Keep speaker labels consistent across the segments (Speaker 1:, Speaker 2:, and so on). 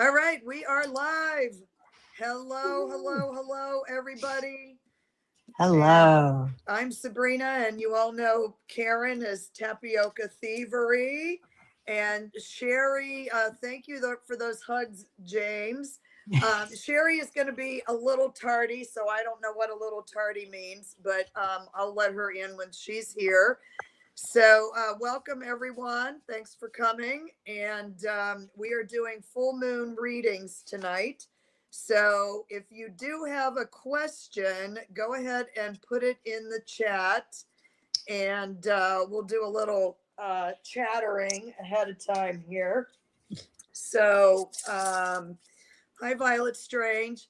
Speaker 1: All right, we are live. Hello, everybody. And
Speaker 2: Hello.
Speaker 1: I'm Sabrina, and you all know Caryn is Tapioca Thievery. And Shari, thank you for those hugs, James. Shari is going to be a little tardy, so I don't know what a little tardy means, but I'll let her in when she's here. So, welcome everyone. Thanks for coming. And we are doing full moon readings tonight. So, if you do have a question, go ahead and put it in the chat, and we'll do a little chattering ahead of time here. So, hi, Violet Strange.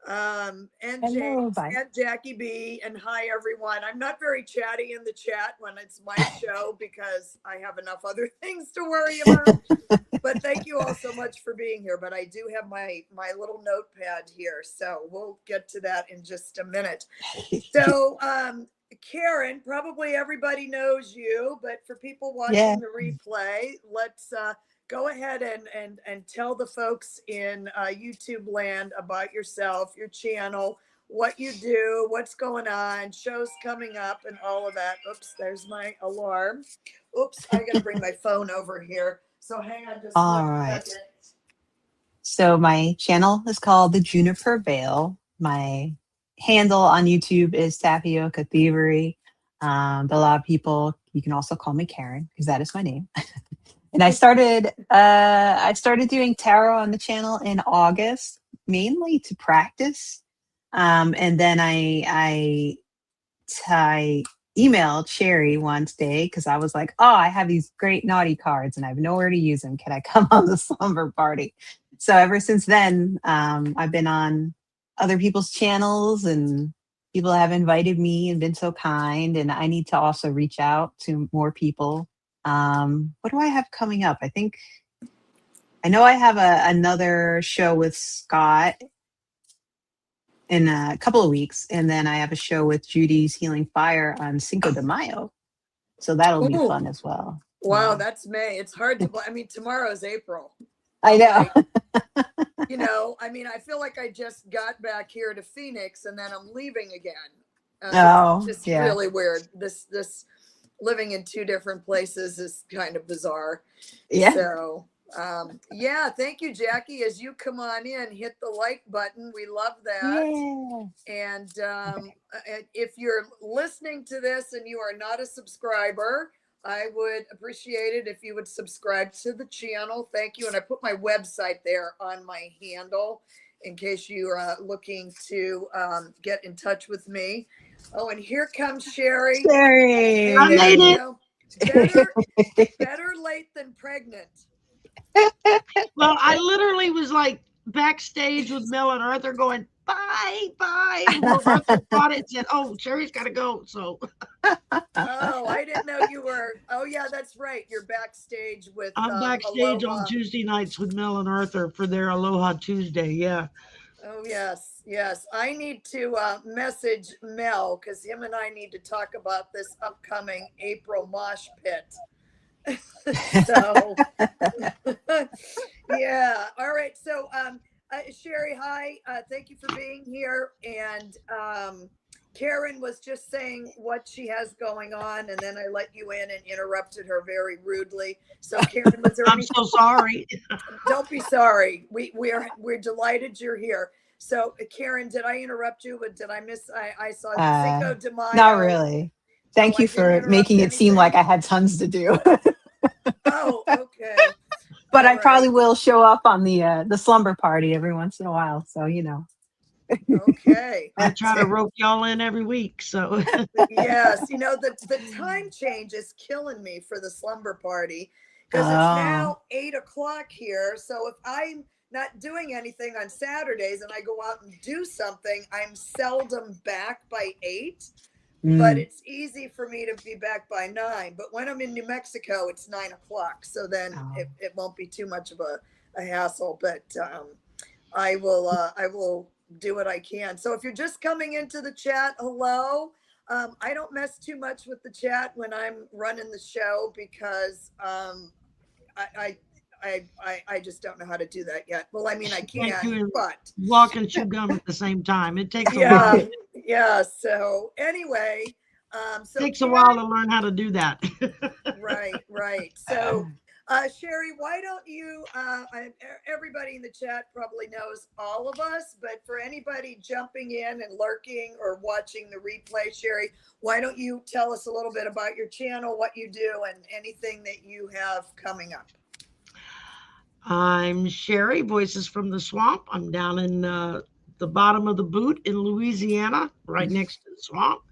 Speaker 1: And
Speaker 2: Hello,
Speaker 1: James
Speaker 2: bye.
Speaker 1: and Jackie B, and hi everyone. I'm not very chatty in the chat when it's my show because I have enough other things to worry about. But thank you all so much for being here. But I do have my little notepad here, so we'll get to that in just a minute. So, Caryn, probably everybody knows you, but for people
Speaker 2: Yeah.
Speaker 1: watching the replay, let's go ahead and tell the folks in YouTube land about yourself, your channel, what you do, what's going on, shows coming up, and all of that. Oops, there's my alarm. Oops, I got to bring my phone over here. So hang on just
Speaker 2: All
Speaker 1: 1
Speaker 2: right.
Speaker 1: second.
Speaker 2: So my channel is called The Juniper Vale. My handle on YouTube is Tapioca Thievery. But a lot of people, you can also call me Caryn because that is my name. And I started doing tarot on the channel in August, mainly to practice. And then I emailed Shari one day because I was like, oh, I have these great naughty cards and I have nowhere to use them. Can I come on the slumber party? So ever since then, I've been on other people's channels and people have invited me and been so kind. And I need to also reach out to more people. What do I have coming up? I know I have another show with Scott in a couple of weeks, and then I have a show with Judy's Healing Fire on Cinco de Mayo, so that'll be
Speaker 1: Ooh,
Speaker 2: fun as well.
Speaker 1: wow,
Speaker 2: Yeah,
Speaker 1: that's May. It's hard to, I mean, tomorrow's April.
Speaker 2: I
Speaker 1: I'm
Speaker 2: know.
Speaker 1: like, I mean, I feel like I just got back here to Phoenix and then I'm leaving again. It's
Speaker 2: Oh,
Speaker 1: just
Speaker 2: yeah,
Speaker 1: really weird. This living in two different places is kind of bizarre.
Speaker 2: yeah,
Speaker 1: So, yeah, thank you, Jackie. As you come on in, hit the like button. We love that.
Speaker 2: yeah.
Speaker 1: And if you're listening to this and you are not a subscriber, I would appreciate it if you would subscribe to the channel. Thank you. And I put my website there on my handle in case you are looking to get in touch with me. Oh, and here comes Shari. Hey,
Speaker 3: I
Speaker 2: Sherry.
Speaker 1: there
Speaker 3: made
Speaker 1: you
Speaker 3: it.
Speaker 1: go. Better late than pregnant.
Speaker 3: Well, I literally was like backstage with Mel and Arthur going, bye, bye. And Arthur caught it and said, oh, Sherry's got to go. So
Speaker 1: Oh, I didn't know you were. Oh, yeah, that's right. You're backstage with
Speaker 3: I'm backstage on
Speaker 1: Aloha.
Speaker 3: Tuesday nights with Mel and Arthur for their Aloha Tuesday. Yeah.
Speaker 1: Oh, yes, yes. I need to message Mel because him and I need to talk about this upcoming April mosh pit. So, yeah. All right. So, Shari, hi. Thank you for being here. And Caryn was just saying what she has going on, and then I let you in and interrupted her very rudely. So, Caryn, was there
Speaker 3: I'm
Speaker 1: anything?
Speaker 3: so sorry.
Speaker 1: Don't be sorry. We're delighted you're here. So, Caryn, did I interrupt you? But did I miss? I saw
Speaker 2: uh,
Speaker 1: Cinco de
Speaker 2: Not
Speaker 1: Mayo.
Speaker 2: really.
Speaker 1: Oh,
Speaker 2: Thank
Speaker 1: I
Speaker 2: you
Speaker 1: didn't
Speaker 2: for
Speaker 1: interrupt
Speaker 2: making it seem like
Speaker 1: anything.
Speaker 2: I had tons to do.
Speaker 1: Oh, okay.
Speaker 2: But
Speaker 1: All
Speaker 2: I
Speaker 1: right.
Speaker 2: probably will show up on the slumber party every once in a while. So
Speaker 1: Okay.
Speaker 3: I try to rope y'all in every week. So
Speaker 1: Yes, the time change is killing me for the slumber party because it's
Speaker 2: Oh,
Speaker 1: now 8 o'clock here. So if I'm not doing anything on Saturdays and I go out and do something, I'm seldom back by 8. But
Speaker 2: mm.
Speaker 1: it's easy for me to be back by 9. But when I'm in New Mexico, it's 9 o'clock. So then
Speaker 2: Oh.
Speaker 1: it won't be too much of a hassle. But I will do what I can. So if you're just coming into the chat, hello. I don't mess too much with the chat when I'm running the show because I I just don't know how to do that yet. Well, I mean, I
Speaker 3: Can't
Speaker 1: can,
Speaker 3: do it.
Speaker 1: but
Speaker 3: Walk and chew gum at the same time. It takes a
Speaker 1: yeah,
Speaker 3: while.
Speaker 1: yeah. So anyway, so
Speaker 3: Takes a while to
Speaker 1: Caryn,
Speaker 3: learn how to do that.
Speaker 1: right. So, Shari, why don't you? Everybody in the chat probably knows all of us, but for anybody jumping in and lurking or watching the replay, Shari, why don't you tell us a little bit about your channel, what you do, and anything that you have coming up?
Speaker 3: I'm Shari, Voices from the Swamp. I'm down in the bottom of the boot in Louisiana, right next to the swamp.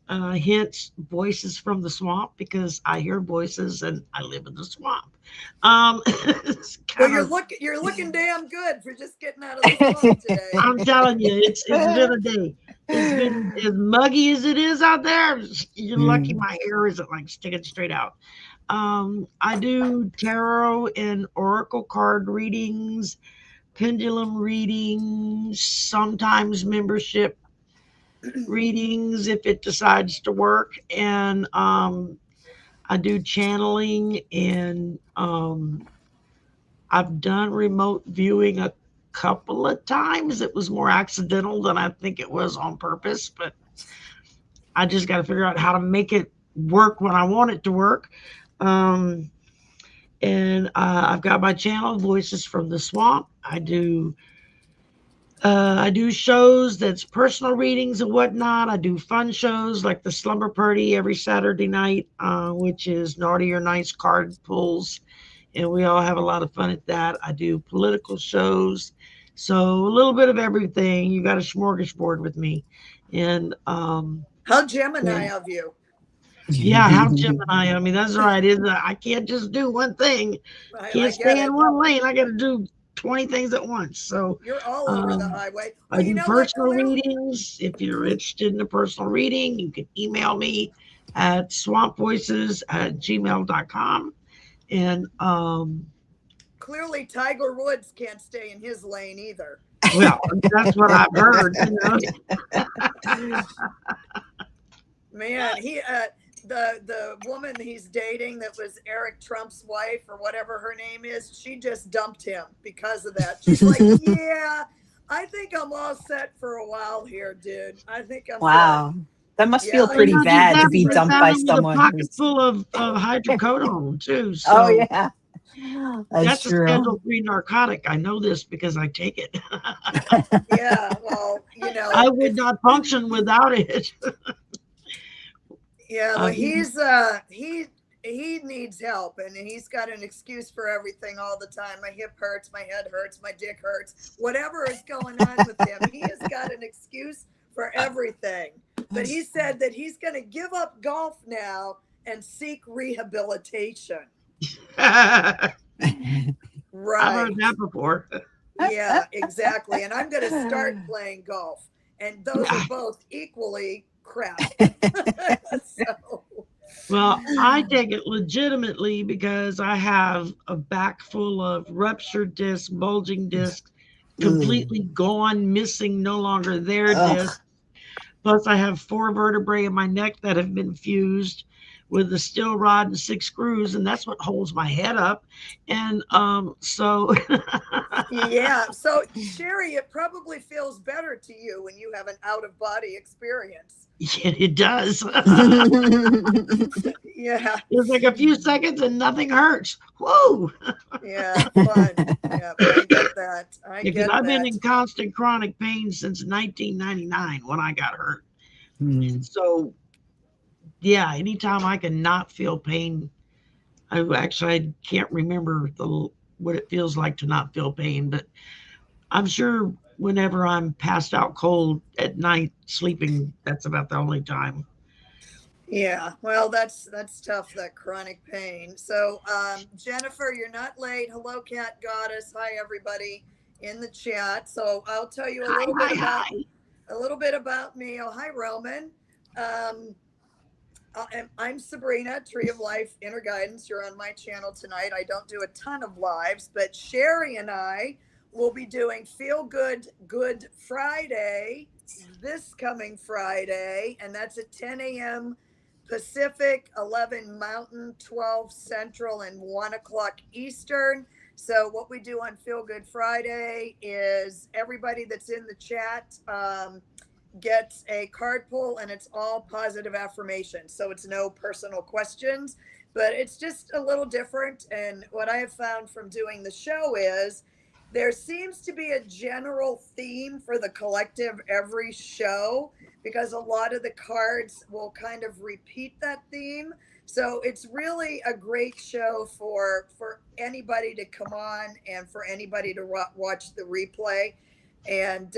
Speaker 3: Hence, Voices from the Swamp, because I hear voices and I live in the swamp. It's
Speaker 1: Well,
Speaker 3: kind of,
Speaker 1: you're looking damn good for just getting out of the swamp today.
Speaker 3: I'm telling you, it's been a day. It's been as muggy as it is out there. You're lucky my hair isn't like sticking straight out. I do tarot and oracle card readings, pendulum readings, sometimes membership readings if it decides to work. And I do channeling, and I've done remote viewing a couple of times. It was more accidental than I think it was on purpose, but I just got to figure out how to make it work when I want it to work. And I've got my channel, Voices from the Swamp. I do shows that's personal readings and whatnot. I do fun shows like the Slumber Party every Saturday night, which is naughty or nice card pulls, and we all have a lot of fun at that. I do political shows, so a little bit of everything. You got a smorgasbord with me, and
Speaker 1: How Gemini of you.
Speaker 3: yeah, how Gemini. I mean, that's right. I can't just do one thing.
Speaker 1: I
Speaker 3: Can't
Speaker 1: get
Speaker 3: stay
Speaker 1: it.
Speaker 3: in one lane. I got to do 20 things at once. So
Speaker 1: You're all over the highway.
Speaker 3: I
Speaker 1: Well, you
Speaker 3: do
Speaker 1: know what?
Speaker 3: personal readings. If you're interested in a personal reading, you can email me at swampvoices@gmail.com. And
Speaker 1: Clearly, Tiger Woods can't stay in his lane either.
Speaker 3: well, that's what I've heard.
Speaker 1: Man, he the woman he's dating that was Eric Trump's wife or whatever her name is, she just dumped him because of that. She's like, yeah, I think I'm all set for a while here, dude. I think I'm
Speaker 2: Wow. That must feel
Speaker 1: Yeah,
Speaker 2: pretty
Speaker 3: Just
Speaker 2: bad to be
Speaker 3: have
Speaker 2: dumped by
Speaker 3: with a
Speaker 2: someone
Speaker 3: pocket
Speaker 2: who's.
Speaker 3: full of hydrocodone too. So
Speaker 2: Oh, yeah. That's
Speaker 3: that's a
Speaker 2: true.
Speaker 3: schedule-free narcotic. I know this because I take it.
Speaker 1: good. Yeah, well, you know,
Speaker 3: I would not function without it.
Speaker 1: yeah, well,
Speaker 3: Um,
Speaker 1: he needs help and he's got an excuse for everything all the time. My hip hurts, my head hurts, my dick hurts. Whatever is going on with him, he has got an excuse for everything. But he said that he's going to give up golf now and seek rehabilitation.
Speaker 3: I've
Speaker 1: Right.
Speaker 3: heard that before.
Speaker 1: Yeah, exactly. And I'm going to start playing golf. And those are both equally crap. So,
Speaker 3: Well, I take it legitimately because I have a back full of ruptured discs, bulging discs, completely gone, missing, no longer there discs. Plus, I have 4 vertebrae in my neck that have been fused with a steel rod and 6 screws, and that's what holds my head up. And so
Speaker 1: yeah. So, Shari, it probably feels better to you when you have an out of body experience.
Speaker 3: yeah, it does.
Speaker 1: Yeah.
Speaker 3: It's like a few seconds and nothing hurts. Whoa.
Speaker 1: Yeah. Fun. Yeah. I get that. I
Speaker 3: Because
Speaker 1: get
Speaker 3: I've been
Speaker 1: that.
Speaker 3: in constant chronic pain since 1999 when I got hurt.
Speaker 2: Mm.
Speaker 3: So, yeah, anytime I can not feel pain, I can't remember what it feels like to not feel pain, but I'm sure whenever I'm passed out cold at night sleeping, that's about the only time.
Speaker 1: Yeah, well, that's tough, that chronic pain. So, Jennifer, you're not late. Hello, Cat Goddess. Hi, everybody in the chat. So, I'll tell you a little bit about me. Oh, hi, Roman. I'm Sabrina, Tree of Life Inner Guidance. You're on my channel tonight. I don't do a ton of lives, but Shari and I will be doing Feel Good Good Friday this coming Friday, and that's at 10 a.m. Pacific, 11 Mountain, 12 Central, and 1 o'clock Eastern. So what we do on Feel Good Friday is everybody that's in the chat gets a card pull, and it's all positive affirmations. So it's no personal questions, but it's just a little different. And what I have found from doing the show is there seems to be a general theme for the collective every show, because a lot of the cards will kind of repeat that theme. So it's really a great show for anybody to come on and for anybody to watch the replay. And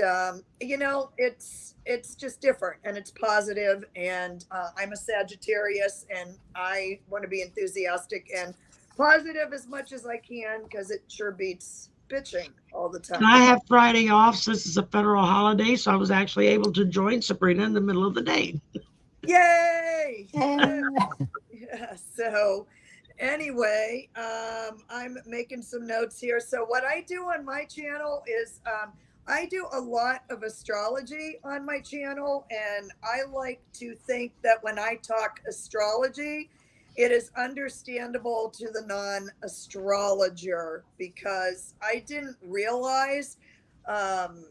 Speaker 1: you know, it's just different and it's positive. And I'm a Sagittarius, and I want to be enthusiastic and positive as much as I can, because it sure beats bitching all the
Speaker 3: And I
Speaker 1: time.
Speaker 3: have Friday off since it's a federal holiday, so I was actually able to join Sabrina in the middle of the day.
Speaker 1: Yay!
Speaker 2: Yeah.
Speaker 1: Yeah, so anyway, I'm making some notes here. So what I do on my channel is I do a lot of astrology on my channel, and I like to think that when I talk astrology, it is understandable to the non-astrologer, because I didn't realize um,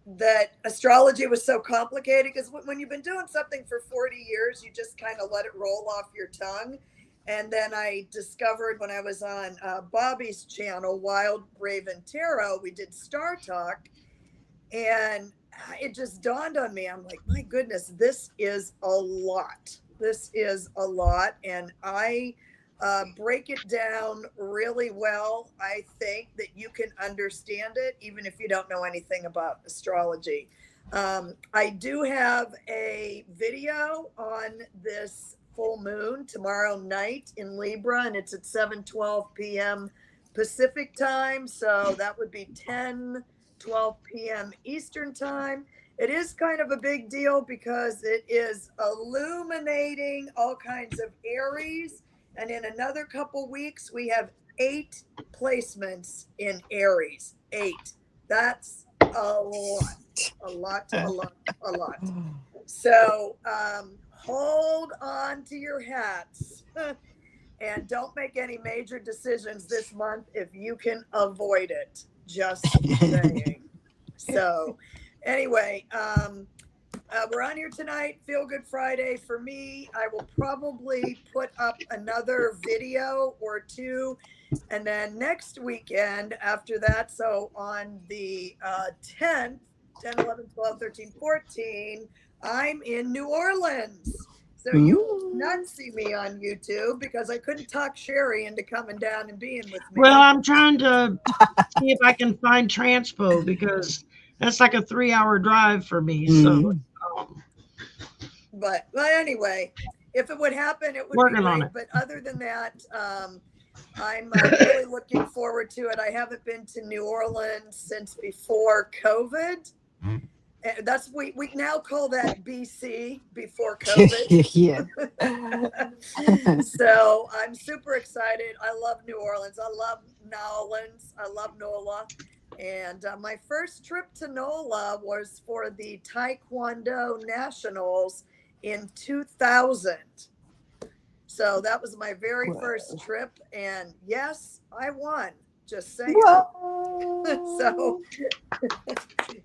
Speaker 1: that astrology was so complicated, because when you've been doing something for 40 years, you just kind of let it roll off your tongue. And then I discovered when I was on Bobby's channel, Wild Raven Tarot, we did Star Talk, and it just dawned on me. I'm like, my goodness, this is a lot. This is a lot. And I break it down really well. I think that you can understand it, even if you don't know anything about astrology. I do have a video on this full moon tomorrow night in Libra, and it's at 7:12 p.m. Pacific time. So that would be 10:12 p.m. Eastern time. It is kind of a big deal because it is illuminating all kinds of Aries. And in another couple weeks, we have 8 placements in Aries. 8. That's a lot, a lot, a lot, a lot. So hold on to your hats and don't make any major decisions this month if you can avoid it. Just saying. So anyway, we're on here tonight, Feel Good Friday. For me, I will probably put up another video or two. And then next weekend after that, so on the 10th, 10, 11, 12, 13, 14, I'm in New Orleans. So you will not see me on YouTube because I couldn't talk Shari into coming down and being with me.
Speaker 3: Well, I'm trying to see if I can find transpo, because that's like a 3-hour drive for me. So
Speaker 1: but anyway, if it would happen, it would be
Speaker 3: working on
Speaker 1: great.
Speaker 3: it.
Speaker 1: But other than that, I'm really looking forward to it. I haven't been to New Orleans since before COVID. That's we now call that BC, before COVID.
Speaker 2: Yeah.
Speaker 1: So I'm super excited. I love New Orleans. I love Nolans. I love NOLA. And my first trip to NOLA was for the Taekwondo Nationals in 2000. So that was my very first trip. And yes, I won. Just saying. So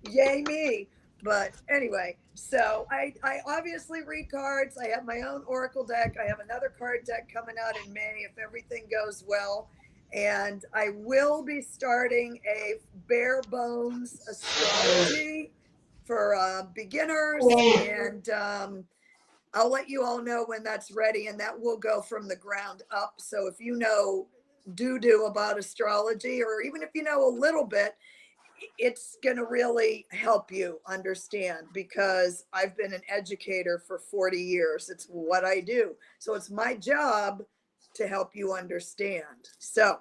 Speaker 1: yay me. But anyway, so I obviously read cards. I have my own Oracle deck. I have another card deck coming out in May if everything goes well. And I will be starting a bare bones astrology for beginners. And I'll let you all know when that's ready. And that will go from the ground up. So if you know doo-doo about astrology, or even if you know a little bit, it's going to really help you understand, because I've been an educator for 40 years. It's what I do. So it's my job to help you understand. So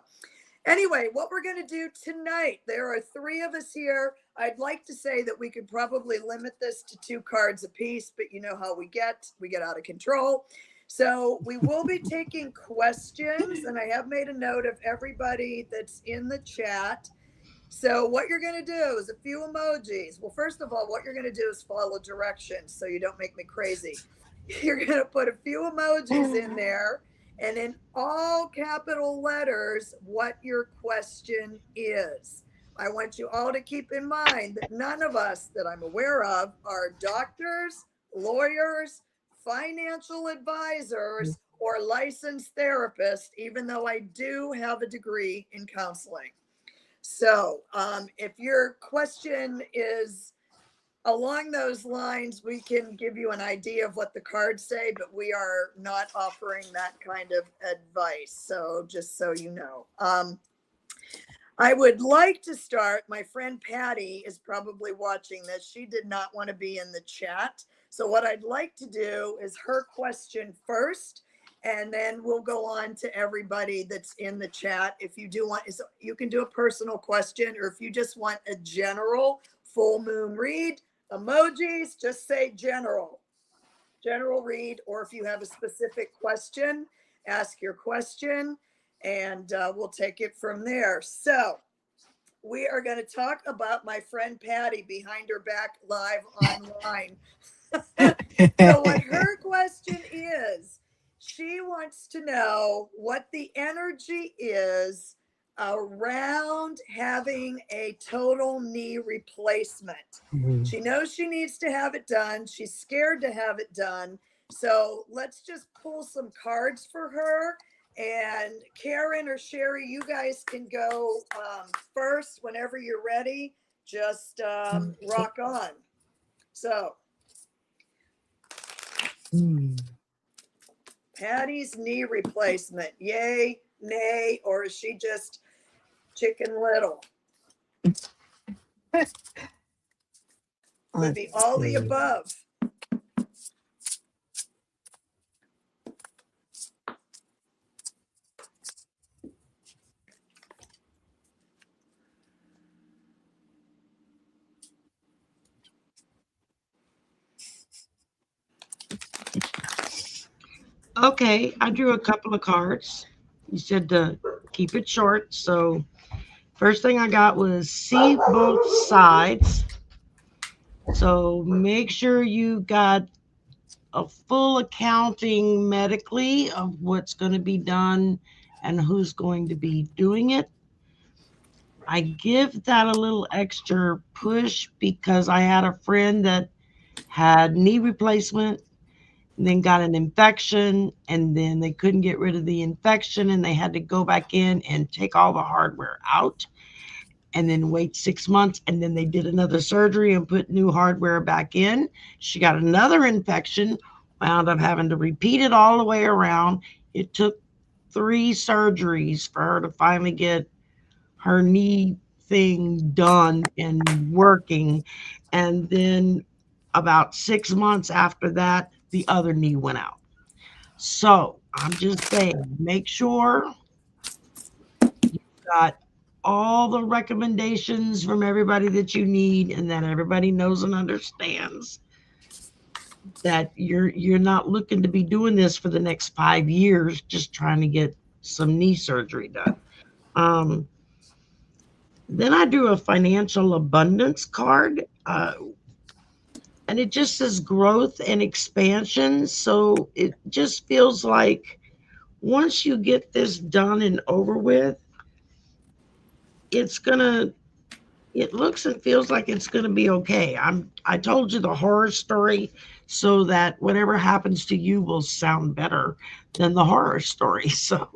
Speaker 1: anyway, what we're going to do tonight, there are 3 of us here. I'd like to say that we could probably limit this to 2 cards a piece, but you know how we get out of control. So we will be taking questions, and I have made a note of everybody that's in the chat. So what you're going to do is a few emojis. Well, first of all, what you're going to do is follow directions so you don't make me crazy. You're going to put a few emojis in there, and in all capital letters what your question is. I want you all to keep in mind that none of us that I'm aware of are doctors, lawyers, financial advisors, or licensed therapists, even though I do have a degree in counseling. So if your question is along those lines, we can give you an idea of what the cards say, but we are not offering that kind of advice. So just so you know. I would like to start. My friend Patty is probably watching this. She did not want to be in the chat. So what I'd like to do is her question first, and then we'll go on to everybody that's in the chat. If you do want, you can do a personal question, or if you just want a general full moon read, emojis, just say general read, or if you have a specific question, ask your question, and we'll take it from there. So we are going to talk about my friend Patty behind her back live online. So what her question is, she wants to know what the energy is around having a total knee replacement. She knows she needs to have it done. She's scared to have it done. So let's just pull some cards for her. And Caryn or Shari, you guys can go first whenever you're ready. Just rock on. So Patty's knee replacement, yay, nay, or is she just Chicken Little? Could be all the above.
Speaker 3: Okay, I drew a couple of cards. You said to keep it short. So first thing I got was see both sides. So make sure you got a full accounting medically of what's going to be done and who's going to be doing it. I give that a little extra push because I had a friend that had knee replacement, then got an infection, and then they couldn't get rid of the infection, and they had to go back in and take all the hardware out and then wait 6 months, and then they did another surgery and put new hardware back in. She got another infection, wound up having to repeat it all the way around. It took 3 surgeries for her to finally get her knee thing done and working. And then about 6 months after that, the other knee went out. So I'm just saying, make sure you've got all the recommendations from everybody that you need, and that everybody knows and understands that you're not looking to be doing this for the next 5 years, just trying to get some knee surgery done. Then I do a financial abundance card, and it just says growth and expansion. So it just feels like once you get this done and over with, it looks and feels like it's gonna be okay. I told you the horror story so that whatever happens to you will sound better than the horror story. So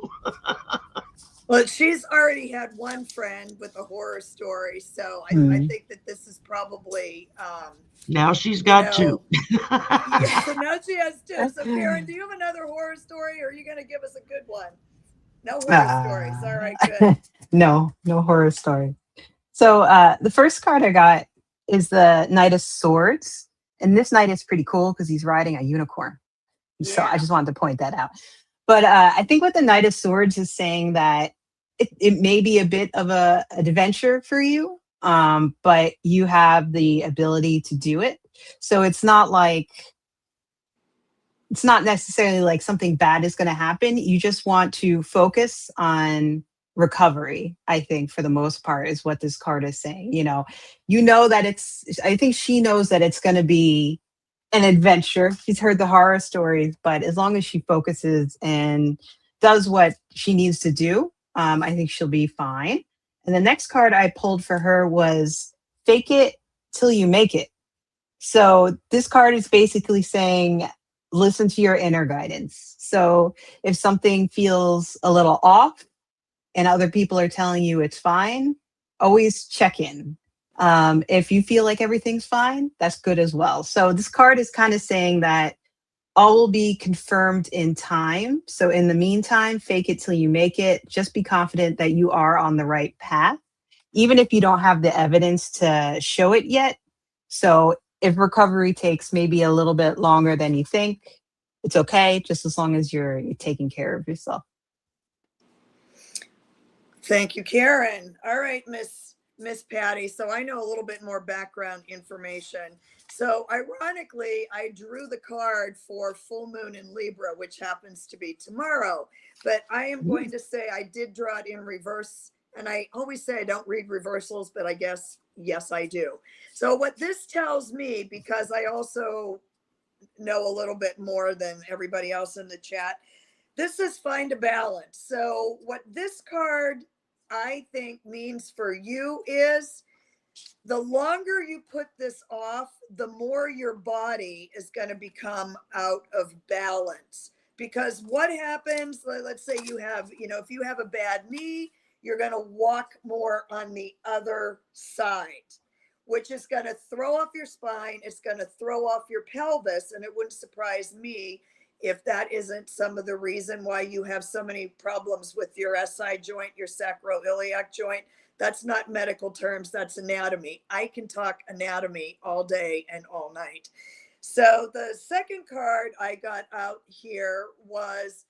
Speaker 1: well, she's already had one friend with a horror story, so I think that this is probably
Speaker 3: now she's got 2.
Speaker 1: Yeah, so now she has 2. So Caryn, do you have another horror story, or are you going to give us a good one? No horror stories. All right, good.
Speaker 2: No horror story. So the first card I got is the Knight of Swords. And this knight is pretty cool because he's riding a unicorn. So I just wanted to point that out. But I think what the Knight of Swords is saying that it may be a bit of an adventure for you, but you have the ability to do it. So it's not necessarily like something bad is going to happen. You just want to focus on recovery, I think, for the most part, is what this card is saying. You know that I think she knows that it's going to be an adventure. She's heard the horror stories, but as long as she focuses and does what she needs to do, I think she'll be fine. And the next card I pulled for her was fake it till you make it. So this card is basically saying, listen to your inner guidance. So if something feels a little off and other people are telling you it's fine, always check in. If you feel like everything's fine, that's good as well. So this card is kind of saying that all will be confirmed in time. So in the meantime, fake it till you make it. Just be confident that you are on the right path, even if you don't have the evidence to show it yet. So if recovery takes maybe a little bit longer than you think, it's okay, just as long as you're taking care of yourself.
Speaker 1: Thank you, Caryn. All right, Miss Patty. So I know a little bit more background information. So ironically, I drew the card for full moon in Libra, which happens to be tomorrow. But I am going to say I did draw it in reverse. And I always say I don't read reversals, but I guess, yes, I do. So what this tells me, because I also know a little bit more than everybody else in the chat, this is find a balance. So what this card I think means for you is the longer you put this off, the more your body is going to become out of balance. Because what happens, let's say you have, if you have a bad knee, you're going to walk more on the other side, which is going to throw off your spine. It's going to throw off your pelvis. And it wouldn't surprise me if that isn't some of the reason why you have so many problems with your SI joint, your sacroiliac joint. That's not medical terms, that's anatomy. I can talk anatomy all day and all night. So the second card I got out here was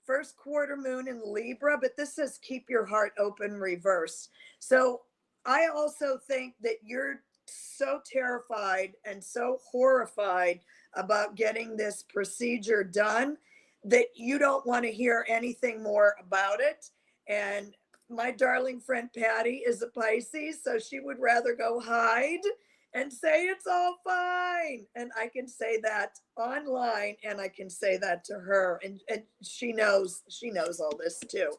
Speaker 1: first quarter moon in Libra, but this says keep your heart open reverse. So I also think that you're so terrified and so horrified about getting this procedure done that you don't want to hear anything more about it. And my darling friend Patty is a Pisces, so she would rather go hide and say it's all fine. And I can say that online, and I can say that to her, and she knows all this too.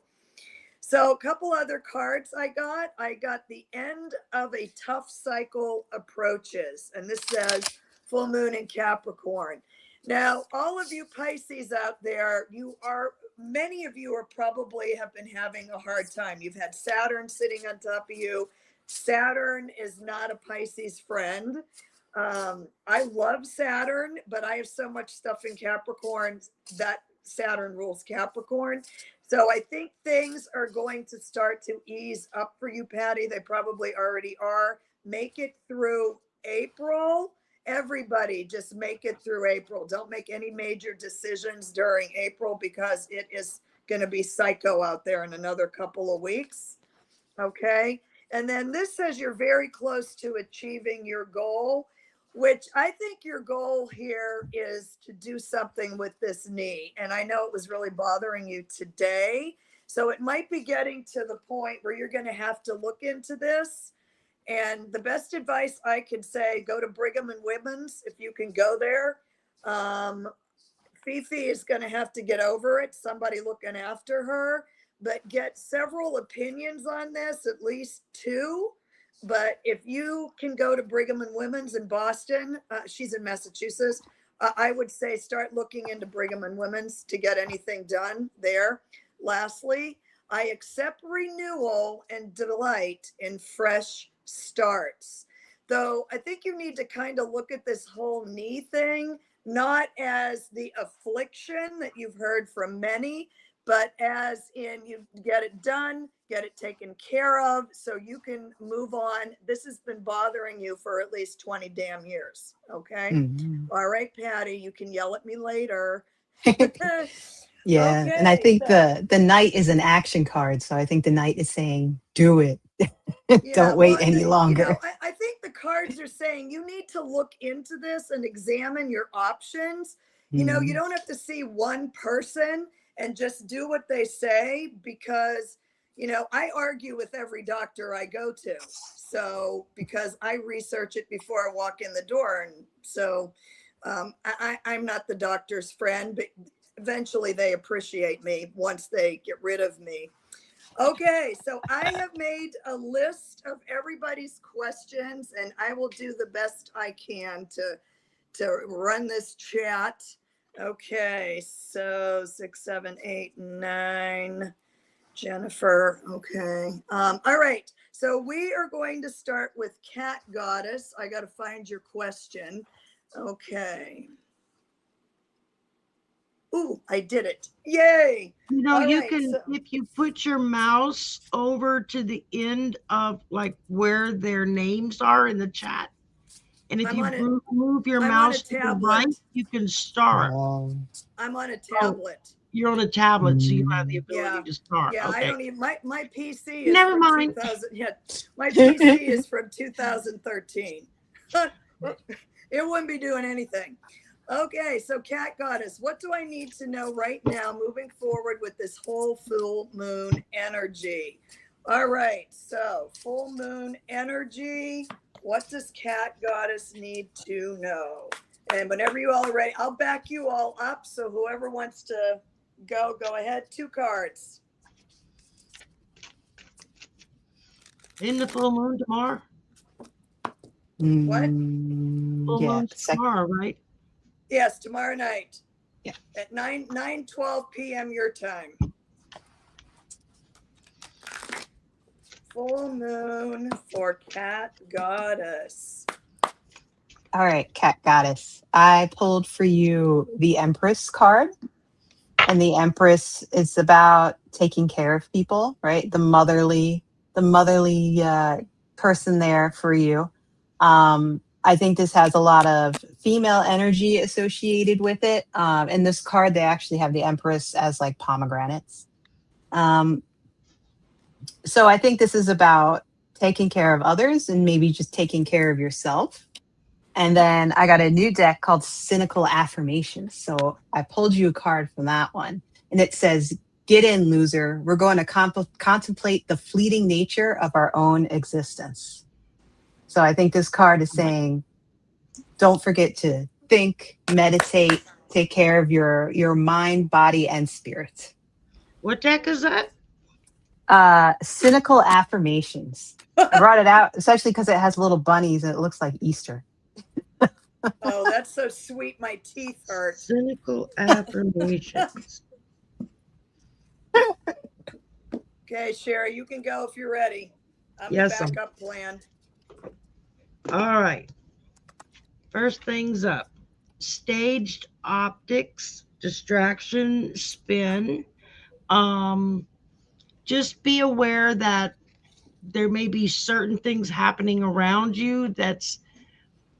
Speaker 1: So a couple other cards I got the end of a tough cycle approaches, and this says full moon in Capricorn. Now, all of you Pisces out there, many of you are probably have been having a hard time. You've had Saturn sitting on top of you. Saturn is not a Pisces friend. I love Saturn, but I have so much stuff in Capricorn that Saturn rules Capricorn. So I think things are going to start to ease up for you, Patty. They probably already are. Make it through April. Everybody just make it through April. Don't make any major decisions during April because it is going to be psycho out there in another couple of weeks. Okay. And then this says you're very close to achieving your goal, which I think your goal here is to do something with this knee. And I know it was really bothering you today. So it might be getting to the point where you're going to have to look into this. And the best advice I could say, go to Brigham and Women's if you can go there. Fifi is going to have to get over it, somebody looking after her, but get several opinions on this, at least two. But if you can go to Brigham and Women's in Boston, she's in Massachusetts, I would say start looking into Brigham and Women's to get anything done there. Lastly, I accept renewal and delight in fresh starts. Though I think you need to kind of look at this whole knee thing, not as the affliction that you've heard from many, but as in you get it done, get it taken care of so you can move on. This has been bothering you for at least 20 damn years. Okay.
Speaker 2: Mm-hmm.
Speaker 1: All right, Patty, you can yell at me later.
Speaker 2: Yeah.
Speaker 1: Okay,
Speaker 2: And I think
Speaker 1: so,
Speaker 2: the knight is an action card. So I think the knight is saying, do it.
Speaker 1: yeah,
Speaker 2: Don't wait any longer.
Speaker 1: I think the cards are saying you need to look into this and examine your options. You don't have to see one person and just do what they say because, I argue with every doctor I go to. So, because I research it before I walk in the door. And so I'm not the doctor's friend, but eventually they appreciate me once they get rid of me. Okay, so I have made a list of everybody's questions, and I will do the best I can to run this chat. Okay, so 6, 7, 8, 9. Jennifer. Okay. All right. So we are going to start with Cat Goddess. I got to find your question. Okay. Ooh, I did it. Yay.
Speaker 3: You know,
Speaker 1: All
Speaker 3: you
Speaker 1: right.
Speaker 3: can,
Speaker 1: So,
Speaker 3: if you put your mouse over to the end of like where their names are in the chat, and if
Speaker 1: I'm
Speaker 3: you
Speaker 1: on it.
Speaker 3: move your
Speaker 1: I'm on a
Speaker 3: mouse to the right,
Speaker 1: tablet.
Speaker 3: you can start.
Speaker 1: I'm on a
Speaker 3: Oh,
Speaker 1: tablet.
Speaker 3: you're on a tablet, so you have the
Speaker 1: Yeah.
Speaker 3: ability to start.
Speaker 1: Yeah, I
Speaker 3: Okay.
Speaker 1: don't even, my PC is
Speaker 3: Never
Speaker 1: from
Speaker 3: mind.
Speaker 1: 2000. Yeah, my PC is from 2013. It wouldn't be doing anything. Okay, so Cat Goddess, what do I need to know right now moving forward with this whole full moon energy? All right, so full moon energy, what does Cat Goddess need to know? And whenever you all are ready, I'll back you all up. So whoever wants to go ahead. 2 cards.
Speaker 3: In the full moon tomorrow.
Speaker 1: What?
Speaker 3: Full
Speaker 2: Yeah.
Speaker 3: moon tomorrow, right?
Speaker 1: Yes, tomorrow night.
Speaker 2: Yeah.
Speaker 1: At 9:12 p.m. your time. Full moon for Cat Goddess.
Speaker 2: All right, Cat Goddess. I pulled for you the Empress card. And the Empress is about taking care of people, right? The motherly person there for you. I think this has a lot of female energy associated with it. In this card, they actually have the Empress as like pomegranates. So I think this is about taking care of others and maybe just taking care of yourself. And then I got a new deck called Cynical Affirmations. So I pulled you a card from that one. And it says, "Get in, loser. We're going to contemplate the fleeting nature of our own existence." So I think this card is saying, don't forget to think, meditate, take care of your mind, body, and spirit.
Speaker 3: What deck is that?
Speaker 2: Cynical Affirmations. I brought it out, especially because it has little bunnies and it looks like Easter.
Speaker 1: Oh, that's so sweet. My teeth hurt.
Speaker 3: Cynical Affirmations.
Speaker 1: Okay, Shari, you can go if you're ready. I'm the
Speaker 3: Yes,
Speaker 1: backup plan.
Speaker 3: all right. First things up. Staged optics, distraction, spin. Just be aware that there may be certain things happening around you that's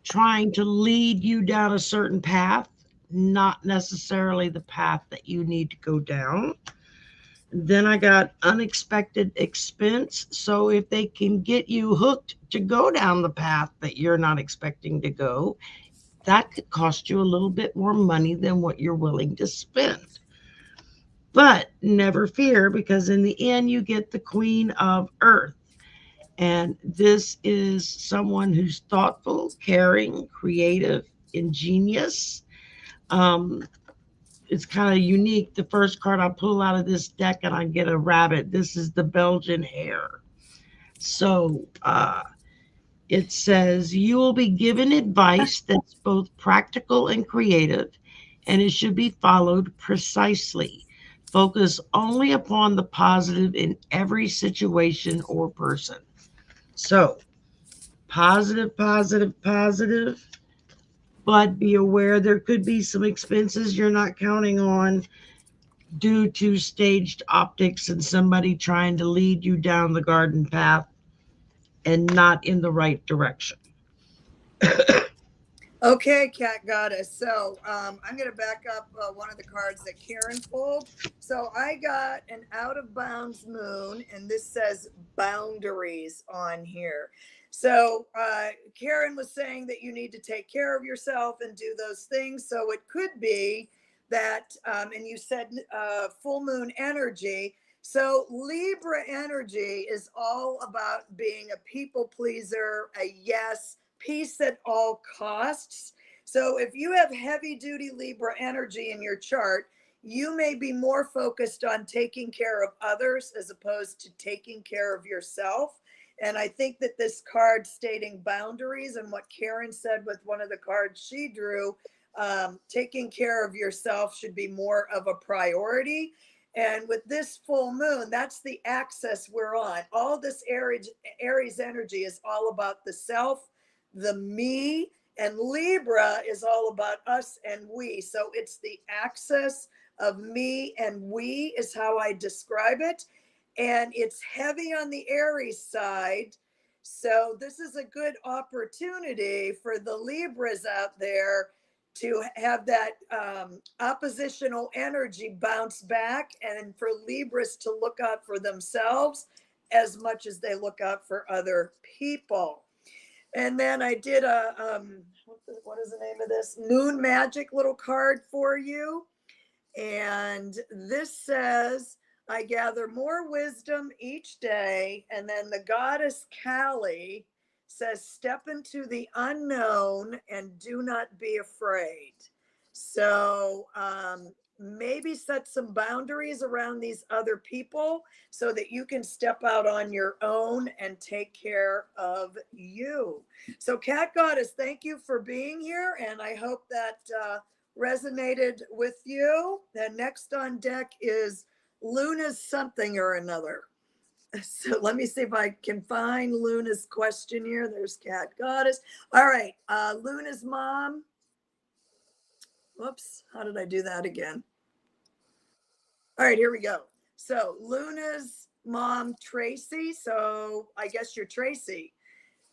Speaker 3: trying to lead you down a certain path, not necessarily the path that you need to go down. Then I got unexpected expense. So if they can get you hooked to go down the path that you're not expecting to go, that could cost you a little bit more money than what you're willing to spend. But never fear, because in the end, you get the Queen of Earth. And this is someone who's thoughtful, caring, creative, ingenious. Um, it's kind of unique. The first card I pull out of this deck and I get a rabbit. This is the Belgian hare. So it says, you will be given advice that's both practical and creative, and it should be followed precisely. Focus only upon the positive in every situation or person. So, positive, positive, positive, but be aware there could be some expenses you're not counting on due to staged optics and somebody trying to lead you down the garden path and not in the right direction.
Speaker 1: Okay, Cat Goddess. So I'm going to back up one of the cards that Caryn pulled. So I got an out of bounds moon, and this says boundaries on here. So Caryn was saying that you need to take care of yourself and do those things. So it could be that, and you said full moon energy. So Libra energy is all about being a people pleaser, a yes, peace at all costs. So if you have heavy duty Libra energy in your chart, you may be more focused on taking care of others as opposed to taking care of yourself. And I think that this card stating boundaries and what Caryn said with one of the cards she drew, taking care of yourself should be more of a priority. And with this full moon, that's the axis we're on. All this Aries energy is all about the self, the me, and Libra is all about us and we. So it's the axis of me and we is how I describe it. And it's heavy on the Aries side. So this is a good opportunity for the Libras out there to have that oppositional energy bounce back, and for Libras to look out for themselves as much as they look out for other people. And then I did a, what is the name of this? Moon Magic little card for you. And this says, I gather more wisdom each day. And then the goddess Kali says, step into the unknown and do not be afraid. So maybe set some boundaries around these other people so that you can step out on your own and take care of you. So Cat Goddess, thank you for being here. And I hope that resonated with you. And next on deck is Luna's something or another. So let me see if I can find Luna's question here. There's Cat Goddess. All right, Luna's mom. Whoops, how did I do that again? All right, here we go. So Luna's mom, Tracy. So I guess you're Tracy.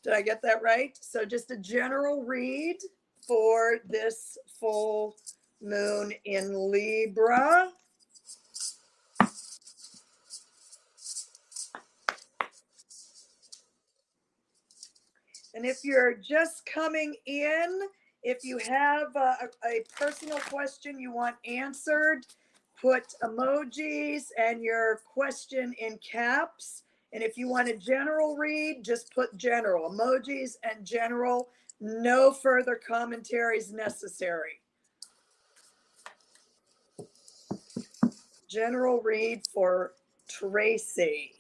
Speaker 1: Did I get that right? So just a general read for this full moon in Libra. And if you're just coming in, if you have a personal question you want answered, put emojis and your question in caps. And if you want a general read, just put general, emojis and general. No further commentaries necessary. General read for Tracy.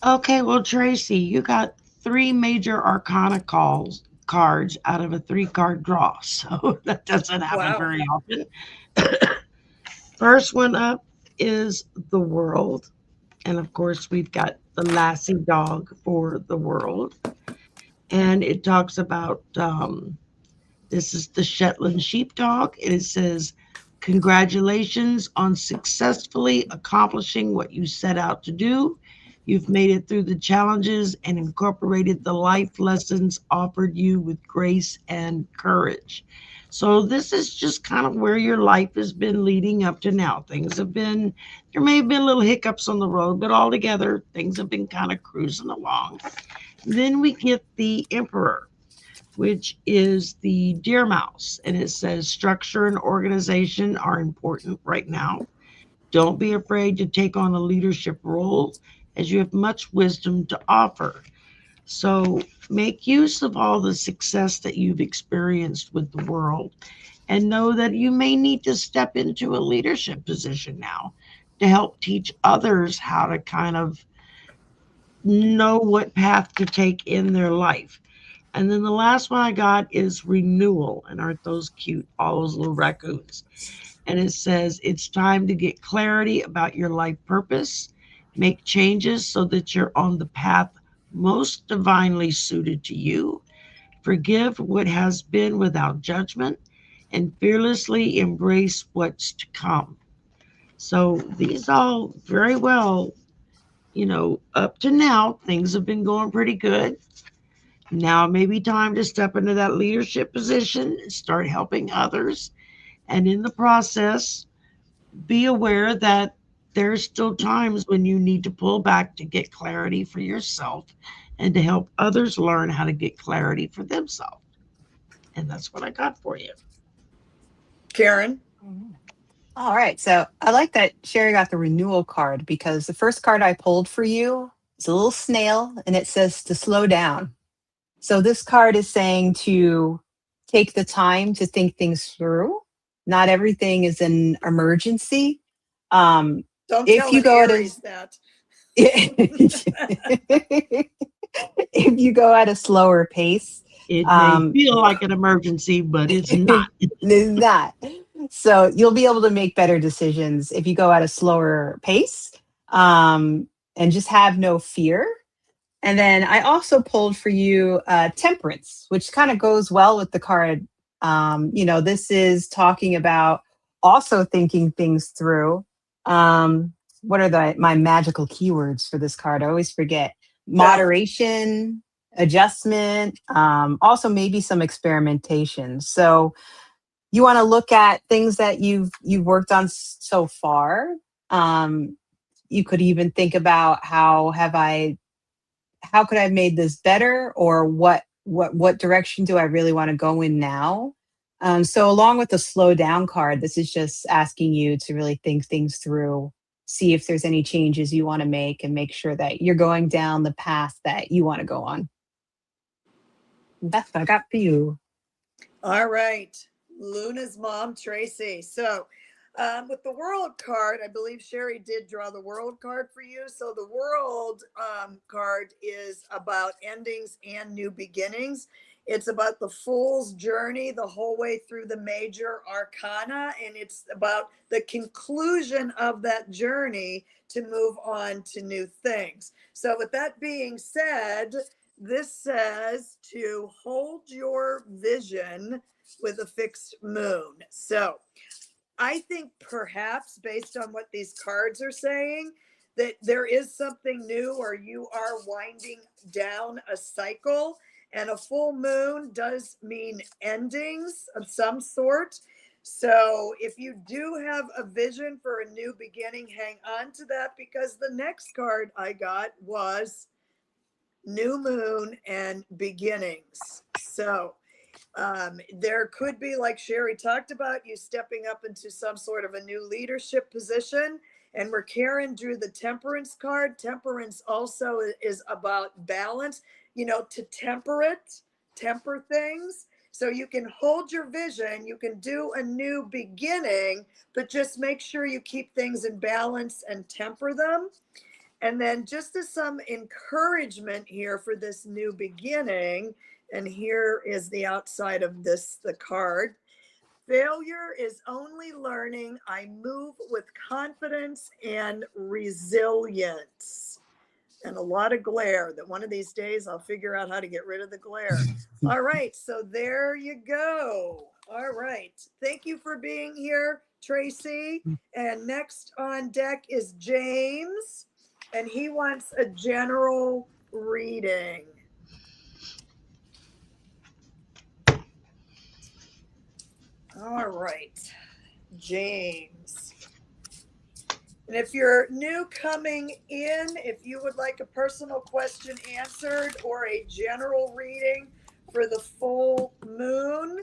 Speaker 3: Okay, well, Tracy, you got 3 major arcana cards out of a 3-card draw. So that doesn't happen very often. First one up is the world. And of course, we've got the Lassie dog for the world. And it talks about this is the Shetland sheepdog. And it says, congratulations on successfully accomplishing what you set out to do. You've made it through the challenges and incorporated the life lessons offered you with grace and courage. So this is just kind of where your life has been leading up to now. Things have been, there may have been little hiccups on the road, but altogether, things have been kind of cruising along. Then we get the Emperor, which is the deer mouse. And it says structure and organization are important right now. Don't be afraid to take on a leadership role, as you have much wisdom to offer. So make use of all the success that you've experienced with the world, and know that you may need to step into a leadership position now to help teach others how to kind of know what path to take in their life. And then the last one I got is renewal. And aren't those cute? All those little raccoons. And it says it's time to get clarity about your life purpose. Make changes so that you're on the path most divinely suited to you. Forgive what has been without judgment and fearlessly embrace what's to come. So these all very well, up to now, things have been going pretty good. Now may be time to step into that leadership position and start helping others. And in the process, be aware that there's still times when you need to pull back to get clarity for yourself and to help others learn how to get clarity for themselves. And that's what I got for you.
Speaker 1: Caryn?
Speaker 2: All right. So I like that Shari got the renewal card, because the first card I pulled for you is a little snail and it says to slow down. So this card is saying to take the time to think things through Not everything is an emergency. Um,
Speaker 1: Don't
Speaker 2: if
Speaker 1: tell
Speaker 2: you
Speaker 1: an
Speaker 2: go at a
Speaker 1: Aries that.
Speaker 2: if you go at a slower pace,
Speaker 3: It may
Speaker 2: um,
Speaker 3: feel like an emergency, but it's not.
Speaker 2: it's not. So you'll be able to make better decisions if you go at a slower pace, and just have no fear. And then I also pulled for you temperance, which kind of goes well with the card. This is talking about also thinking things through. What are my magical keywords for this card? I always forget.
Speaker 1: Balance.
Speaker 2: Moderation, adjustment, also maybe some experimentation. So you want to look at things that you've worked on so far. Um, you could even think about how could I have made this better, or what direction do I really want to go in now? So along with the slow down card, this is just asking you to really think things through, see if there's any changes you want to make, and make sure that you're going down the path that you want to go on. That's what I got for you.
Speaker 1: All right. Luna's mom, Tracy. So, with the world card, I believe Shari did draw the world card for you. So, the world card is about endings and new beginnings. It's about the fool's journey the whole way through the major arcana, and it's about the conclusion of that journey to move on to new things. So, with that being said, this says to hold your vision with a fixed moon. So I think perhaps based on what these cards are saying, that there is something new, or you are winding down a cycle. And a full moon does mean endings of some sort. So if you do have a vision for a new beginning, hang on to that, because the next card I got was new moon and beginnings. So there could be, like Shari talked about, you stepping up into some sort of a new leadership position. And where Caryn drew the temperance card, temperance also is about balance, to temper things. So you can hold your vision, you can do a new beginning, but just make sure you keep things in balance and temper them. And then just as some encouragement here for this new beginning, and here is the outside of the card. Failure is only learning. I move with confidence and resilience. And a lot of glare, that one of these days I'll figure out how to get rid of the glare. All right, so there you go. All right. Thank you for being here, Tracy. And next on deck is James, and he wants a general reading. All right, James. And if you're new coming in, if you would like a personal question answered or a general reading for the full moon,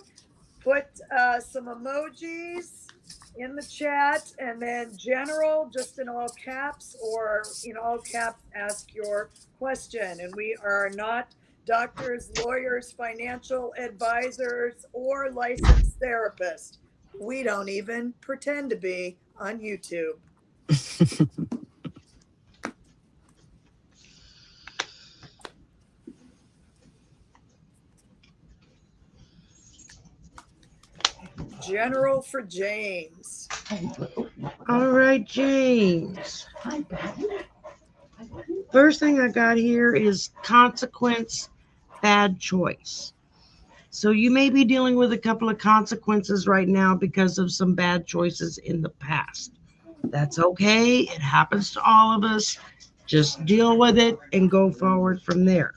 Speaker 1: put some emojis in the chat, and then general just in all caps, or in all caps ask your question. And we are not doctors, lawyers, financial advisors, or licensed therapists. We don't even pretend to be on YouTube. General for James.
Speaker 3: All right, James. First thing I got here is consequence, bad choice. So you may be dealing with a couple of consequences right now because of some bad choices in the past. That's okay. It happens to all of us. Just deal with it and go forward from there.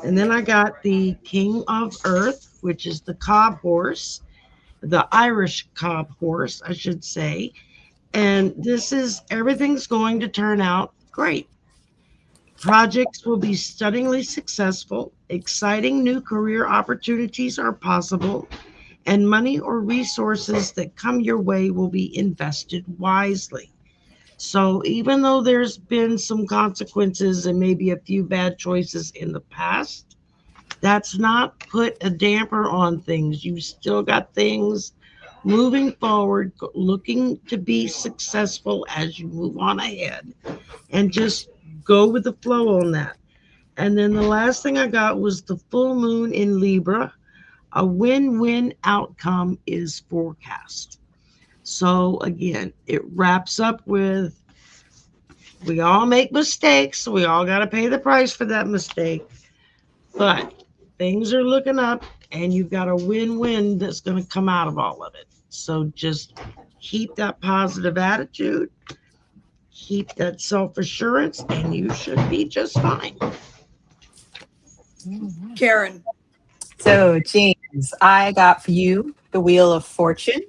Speaker 3: And then I got the King of Earth, which is the cob horse, the Irish cob horse, I should say. And this is everything's going to turn out great. Projects will be stunningly successful. Exciting new career opportunities are possible, and money or resources that come your way will be invested wisely. So, even though there's been some consequences and maybe a few bad choices in the past, that's not put a damper on things. You still got things moving forward, looking to be successful as you move on ahead, and just go with the flow on that. And then the last thing I got was the full moon in Libra. A win-win outcome is forecast. So again, it wraps up with we all make mistakes. We all got to pay the price for that mistake. But things are looking up, and you've got a win-win that's going to come out of all of it. So just keep that positive attitude, keep that self-assurance, and you should be just fine.
Speaker 1: Caryn.
Speaker 2: So, James, I got for you the Wheel of Fortune.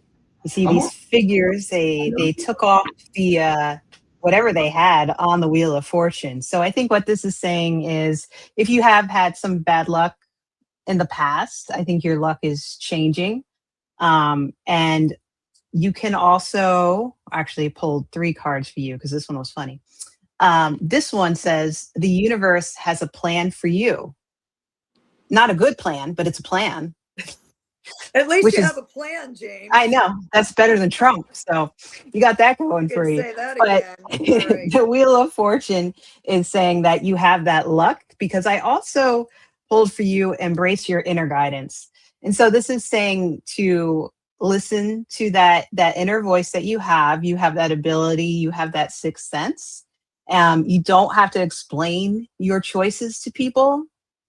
Speaker 2: You see these figures, they took off the whatever they had on the Wheel of Fortune. So I think what this is saying is if you have had some bad luck in the past, I think your luck is changing. And you can also actually pull 3 cards for you because this one was funny. This one says the universe has a plan for you. Not a good plan, but it's a plan.
Speaker 1: At least
Speaker 2: Which
Speaker 1: you
Speaker 2: is,
Speaker 1: have a plan, James.
Speaker 2: I know that's better than Trump. So you got that going
Speaker 1: You
Speaker 2: for
Speaker 1: could
Speaker 2: you.
Speaker 1: say that
Speaker 2: But
Speaker 1: again. All right.
Speaker 2: the Wheel of Fortune is saying that you have that luck because I also pulled for you embrace your inner guidance. And so this is saying to listen to that inner voice that you have. You have that ability. You have that sixth sense. You don't have to explain your choices to people.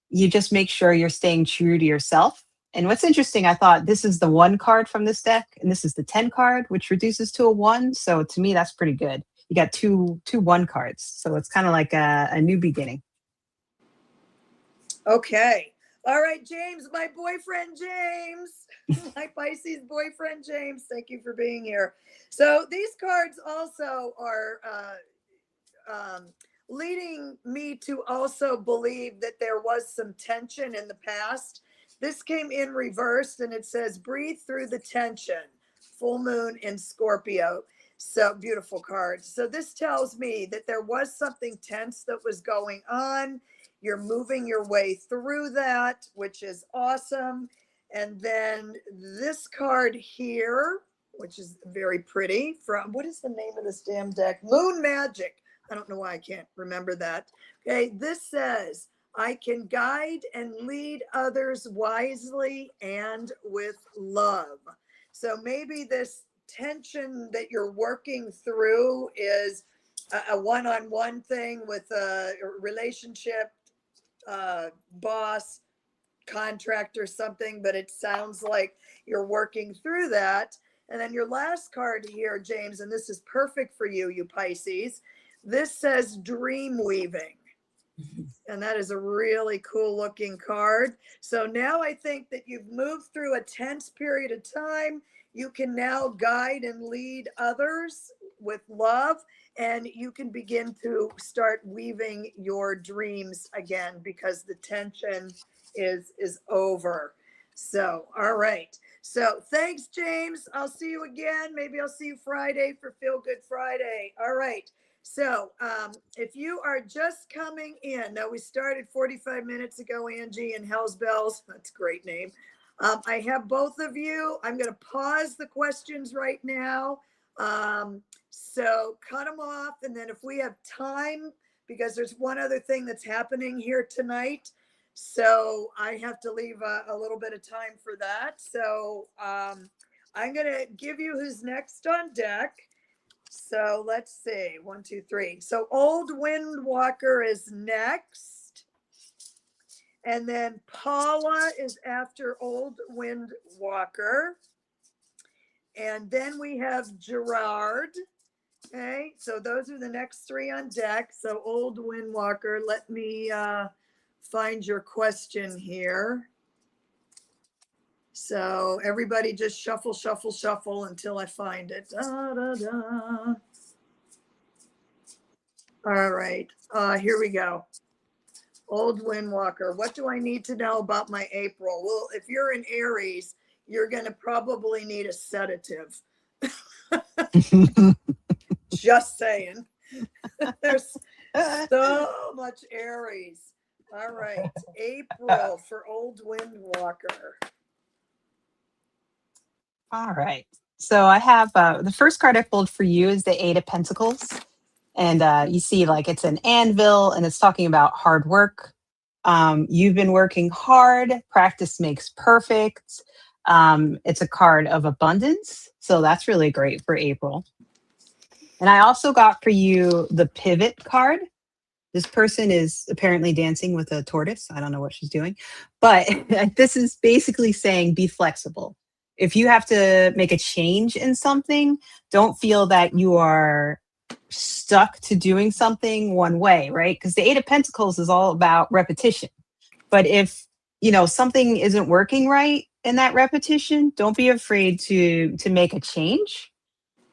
Speaker 2: You just make sure you're staying true to yourself. And what's interesting, I thought this is the 1 card from this deck, and this is the 10 card, which reduces to a 1. So to me, that's pretty good. You got two 1 cards. So it's kind of like a new beginning.
Speaker 1: Okay. All right, James, my boyfriend, James, my Pisces boyfriend, James, thank you for being here. So these cards also are leading me to also believe that there was some tension in the past. This came in reversed and it says, breathe through the tension, full moon in Scorpio. So beautiful card. So this tells me that there was something tense that was going on. You're moving your way through that, which is awesome. And then this card here, which is very pretty, from, what is the name of this damn deck? Moon Magic. I don't know why I can't remember that. Okay, this says, I can guide and lead others wisely and with love. So maybe this tension that you're working through is a one-on-one thing with a relationship, boss, contract or something, but it sounds like you're working through that. And then your last card here, James, and this is perfect for you, you Pisces. This says dream weaving. And that is a really cool looking card. So now I think that you've moved through a tense period of time. You can now guide and lead others with love, and you can begin to start weaving your dreams again because the tension is over. So, all right. So thanks, James. I'll see you again. Maybe I'll see you Friday for Feel Good Friday. All right. So if you are just coming in, now we started 45 minutes ago, Angie and Hell's Bells. That's a great name. I have both of you. I'm going to pause the questions right now. So cut them off. And then if we have time, because there's one other thing that's happening here tonight. So I have to leave a little bit of time for that. So I'm going to give you who's next on deck. So let's see, 1, 2, 3. So Old Windwalker is next. And then Paula is after Old Windwalker. And then we have Gerard. Okay, so those are the next 3 on deck. So Old Windwalker, let me find your question here. So everybody just shuffle, shuffle, shuffle until I find it. Da, da, da. All right, here we go. Old Windwalker, what do I need to know about my April? Well, if you're in Aries, you're going to probably need a sedative. Just saying. There's so much Aries. All right, April for Old Windwalker.
Speaker 2: All right. So I have the first card I pulled for you is the Eight of Pentacles. And you see like it's an anvil and it's talking about hard work. You've been working hard. Practice makes perfect. It's a card of abundance. So that's really great for April. And I also got for you the pivot card. This person is apparently dancing with a tortoise. I don't know what she's doing, but this is basically saying be flexible. If you have to make a change in something, don't feel that you are stuck to doing something one way, right? Because the Eight of Pentacles is all about repetition. But if, something isn't working right in that repetition, don't be afraid to make a change.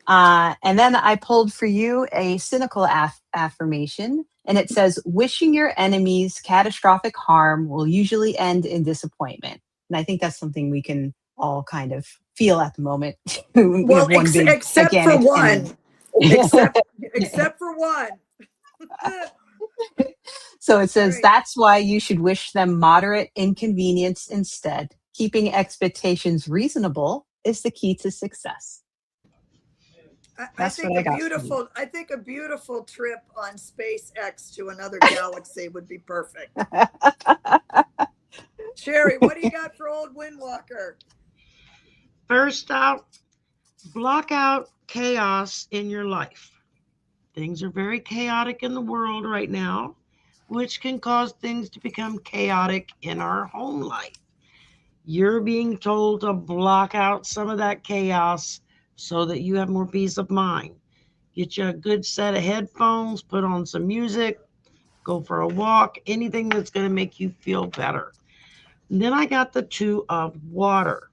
Speaker 2: And then I pulled for you a cynical affirmation, and it says, wishing your enemies catastrophic harm will usually end in disappointment. And I think that's something we can all kind of feel at the moment. We
Speaker 1: Well,
Speaker 2: have one big,
Speaker 1: except for
Speaker 2: gigantic enemy.
Speaker 1: one. Except for one.
Speaker 2: So it says,
Speaker 1: Right.
Speaker 2: that's why you should wish them moderate inconvenience instead. Keeping expectations reasonable is the key to success. That's what I got for you.
Speaker 1: I think a beautiful trip on SpaceX to another galaxy would be perfect. Shari, what do you got for old Windwalker?
Speaker 3: First out, block out chaos in your life. Things are very chaotic in the world right now, which can cause things to become chaotic in our home life. You're being told to block out some of that chaos so that you have more peace of mind. Get you a good set of headphones, put on some music, go for a walk, anything that's going to make you feel better. And then I got the Two of Water.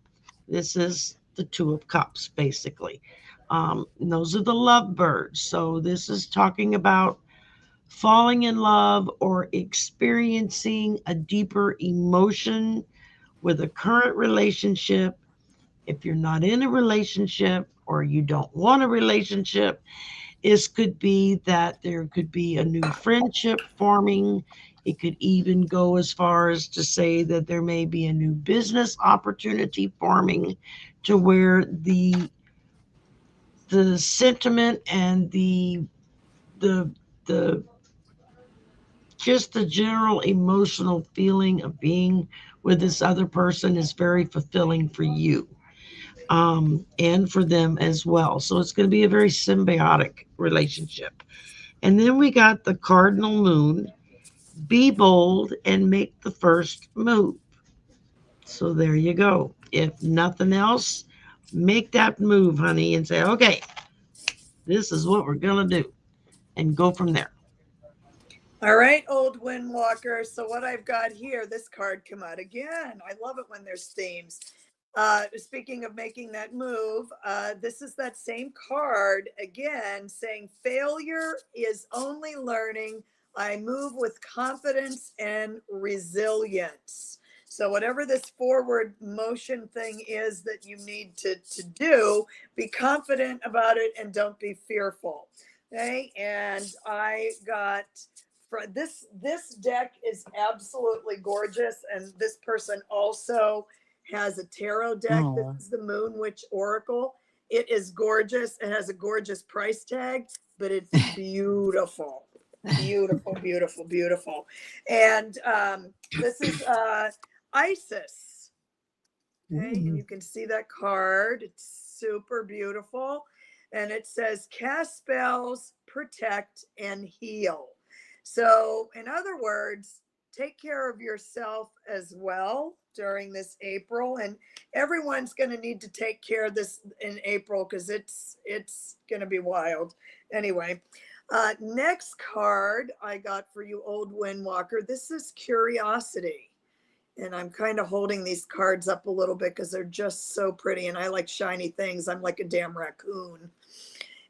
Speaker 3: This is the Two of Cups, basically. Those are the lovebirds. So this is talking about falling in love or experiencing a deeper emotion with a current relationship. If you're not in a relationship or you don't want a relationship, this could be that there could be a new friendship forming. It could even go as far as to say that there may be a new business opportunity forming, to where the sentiment and the the just the general emotional feeling of being with this other person is very fulfilling for you, and for them as well. So it's going to be a very symbiotic relationship. And then we got the cardinal moon. Be bold and make the first move. So there you go. If nothing else, make that move, honey, and say, okay, this is what we're going to do, and go from there.
Speaker 1: All right, old Windwalker. So what I've got here, this card come out again. I love it when there's themes. Speaking of making that move, this is that same card again saying failure is only learning. I move with confidence and resilience. So whatever this forward motion thing is that you need to do, be confident about it and don't be fearful. Okay. And I got for this deck is absolutely gorgeous. And this person also has a tarot deck. This
Speaker 2: Oh.
Speaker 1: is the Moon Witch Oracle. It is gorgeous. It has a gorgeous price tag, but it's beautiful. Beautiful, beautiful, beautiful. And this is Isis. Okay, and you can see that card. It's super beautiful. And it says cast spells, protect, and heal. So, in other words, take care of yourself as well during this April. And everyone's going to need to take care of this in April because it's going to be wild. Anyway, next card I got for you, old Windwalker. This is curiosity. And I'm kind of holding these cards up a little bit because they're just so pretty. And I like shiny things. I'm like a damn raccoon.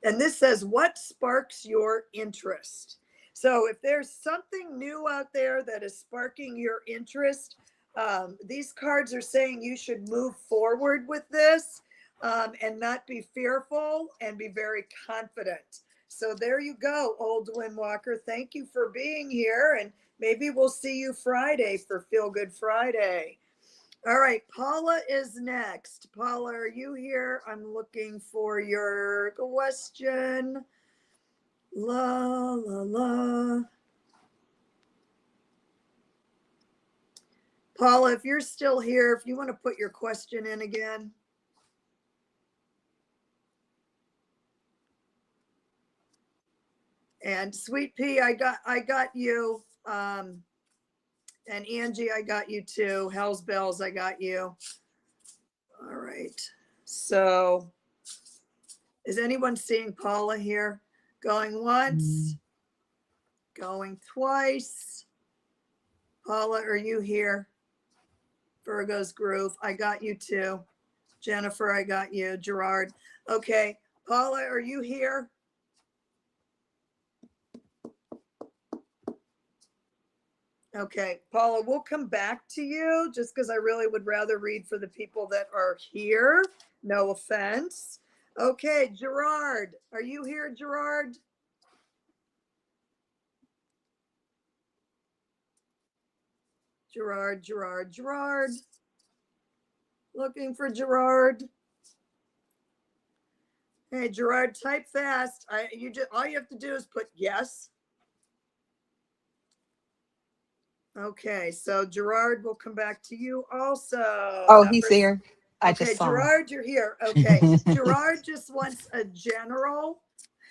Speaker 1: And this says, what sparks your interest? So if there's something new out there that is sparking your interest, these cards are saying you should move forward with this, and not be fearful and be very confident. So there you go, old Windwalker. Thank you for being here. And maybe we'll see you Friday for Feel Good Friday. All right, Paula is next. Paula, are you here? I'm looking for your question. La, la, la. Paula, if you're still here, if you want to put your question in again. And Sweet Pea, I got you. And Angie, I got you too. Hell's Bells, I got you. All right. So is anyone seeing Paula here? Going once, going twice. Paula, are you here? Virgo's Groove, I got you too. Jennifer, I got you. Gerard. Okay. Paula, are you here? Okay, Paula, we'll come back to you just because I really would rather read for the people that are here. No offense. Okay, Gerard, are you here, Gerard? Gerard. Looking for Gerard. Hey, Gerard, type fast. All you have to do is put yes. Okay, so Gerard will come back to you also.
Speaker 2: Oh, he's here. I
Speaker 1: Okay,
Speaker 2: just saw him.
Speaker 1: Gerard, you're here. Okay, Gerard just wants a general.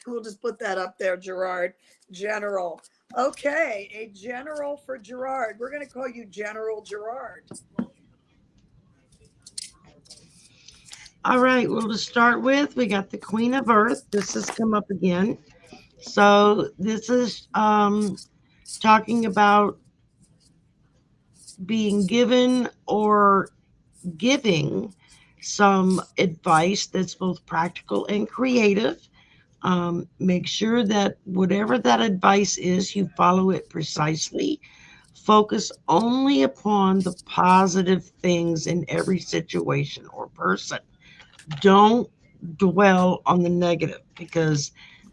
Speaker 1: We'll just put that up there, Gerard. General. Okay, a general for Gerard. We're going to call you General Gerard.
Speaker 3: All right, well, to start with, we got the Queen of Earth. This has come up again. So this is talking about being given or giving some advice that's both practical and creative. Make sure that whatever that advice is, you follow it precisely. Focus only upon the positive things in every situation or person. Don't dwell on the negative because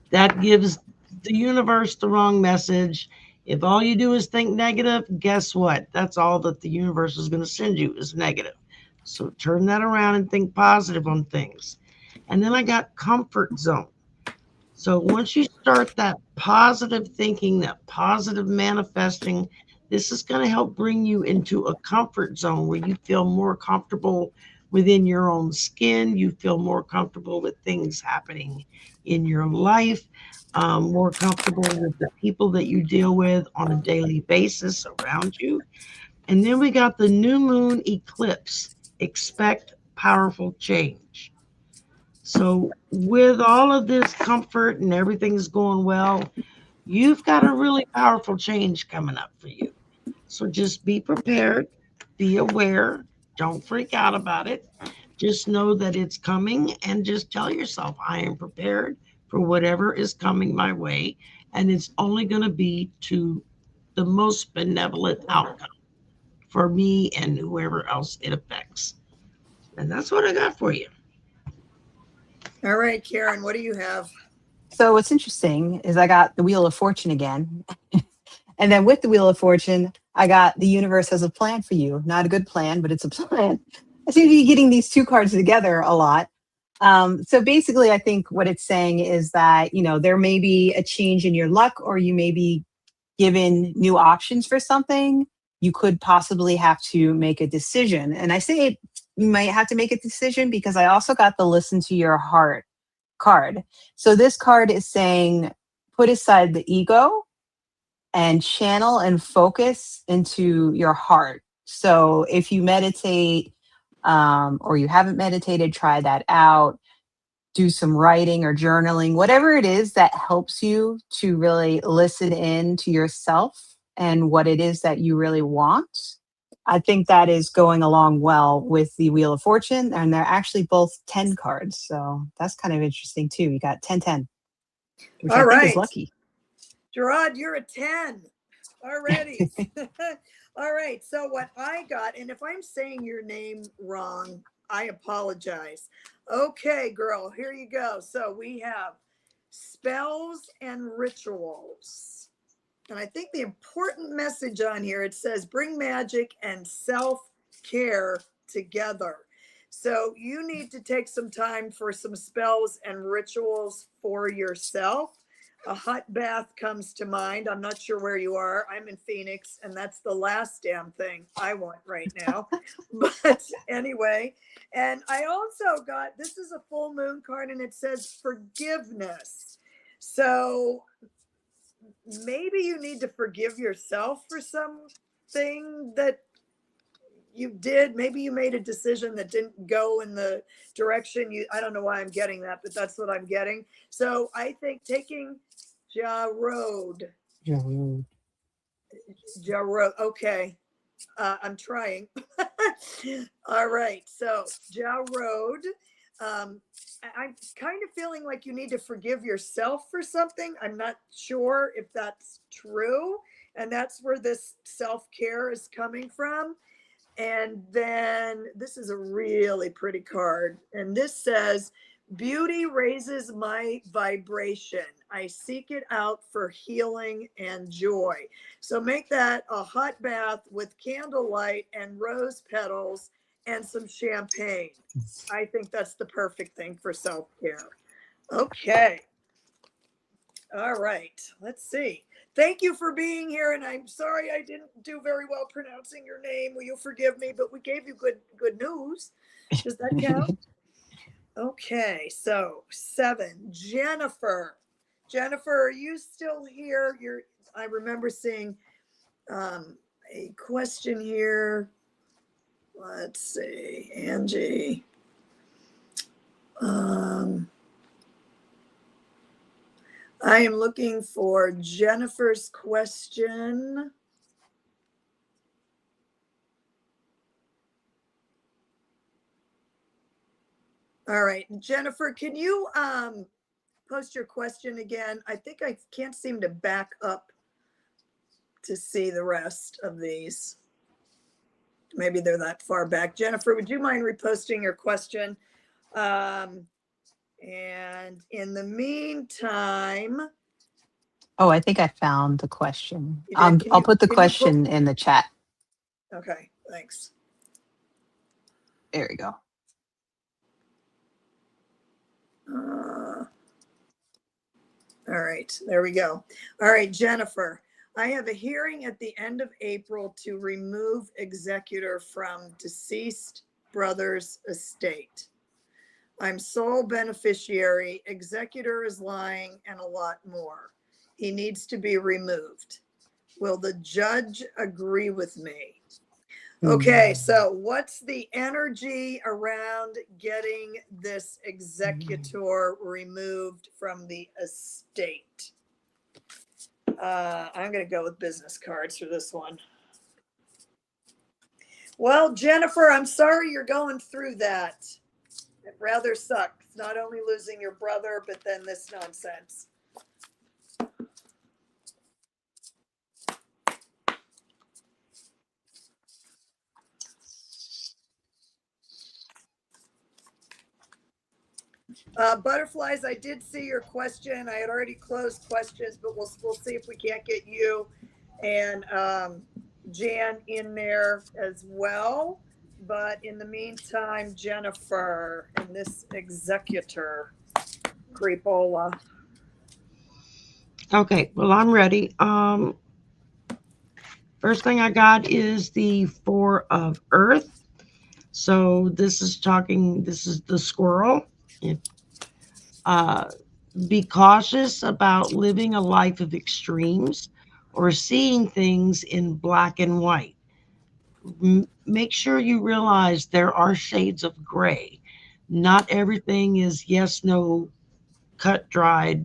Speaker 3: that gives the universe the wrong message. If all you do is think negative, guess what? That's all that the universe is going to send you is negative. So turn that around and think positive on things. And then I got comfort zone. So once you start that positive thinking, that positive manifesting, this is going to help bring you into a comfort zone where you feel more comfortable within your own skin. You feel more comfortable with things happening in your life, more comfortable with the people that you deal with on a daily basis around you. And then we got the new moon eclipse. Expect powerful change. So, with all of this comfort and everything's going well, you've got a really powerful change coming up for you. So, just be prepared, be aware, don't freak out about it. Just know that it's coming and just tell yourself, I am prepared for whatever is coming my way. And it's only going to be to the most benevolent outcome for me and whoever else it affects. And that's what I got for you.
Speaker 1: All right, Karen, what do you have?
Speaker 2: So what's interesting is I got the Wheel of Fortune again. And then with the Wheel of Fortune, I got the universe has a plan for you. Not a good plan, but it's a plan. I seem to be getting these two cards together a lot. So basically, I think what it's saying is that, there may be a change in your luck, or you may be given new options for something. You could possibly have to make a decision. And I say you might have to make a decision because I also got the listen to your heart card. So this card is saying, put aside the ego and channel and focus into your heart. So if you meditate or you haven't meditated, try that out. Do some writing or journaling, whatever it is that helps you to really listen in to yourself and what it is that you really want. I think that is going along well with the Wheel of Fortune, and they're actually both 10 cards. So that's kind of interesting too. You got 10, which
Speaker 1: All
Speaker 2: I think
Speaker 1: right.
Speaker 2: is lucky.
Speaker 1: Gerard, you're a 10 already. All right. So what I got, and if I'm saying your name wrong, I apologize. Okay, girl, here you go. So we have spells and rituals. And I think the important message on here, it says bring magic and self-care together. So you need to take some time for some spells and rituals for yourself. A hot bath comes to mind. I'm not sure where you are. I'm in Phoenix, and that's the last damn thing I want right now. But anyway, and I also got, this is a full moon card, and it says forgiveness. So maybe you need to forgive yourself for something that you did. Maybe you made a decision that didn't go in the direction you, I don't know why I'm getting that, but that's what I'm getting. So I think taking Ja Road. Okay. I'm trying. All right. So Ja Road. I'm kind of feeling like you need to forgive yourself for something. I'm not sure if that's true. And that's where this self-care is coming from. And then this is a really pretty card. And this says, beauty raises my vibration. I seek it out for healing and joy. So make that a hot bath with candlelight and rose petals and some champagne. I think that's the perfect thing for self-care. Okay. All right. Let's see. Thank you for being here, and I'm sorry I didn't do very well pronouncing your name. Will you forgive me? But we gave you good news. Does that count? Okay, so 7, Jennifer. Jennifer, are you still here? I remember seeing a question here. Let's see, Angie. I am looking for Jennifer's question. All right, Jennifer, can you post your question again? I think I can't seem to back up to see the rest of these. Maybe they're that far back. Jennifer, would you mind reposting your question? And in the meantime.
Speaker 2: Oh, I think I found the question. I'll put the question in the chat.
Speaker 1: Okay, thanks.
Speaker 2: There we go.
Speaker 1: All right, there we go. All right, Jennifer, I have a hearing at the end of April to remove executor from deceased brother's estate. I'm sole beneficiary, executor is lying, and a lot more. He needs to be removed. Will the judge agree with me? Okay, so what's the energy around getting this executor removed from the estate? I'm going to go with business cards for this one. Well, Jennifer, I'm sorry you're going through that. It rather sucks, not only losing your brother, but then this nonsense. Butterflies, I did see your question. I had already closed questions, but we'll see if we can't get you and Jan in there as well. But in the meantime, Jennifer and this executor, Creepola.
Speaker 3: Okay, well, I'm ready. First thing I got is the 4 of Earth. So this is the squirrel. Be cautious about living a life of extremes or seeing things in black and white. Make sure you realize there are shades of gray. Not everything is yes, no, cut, dried.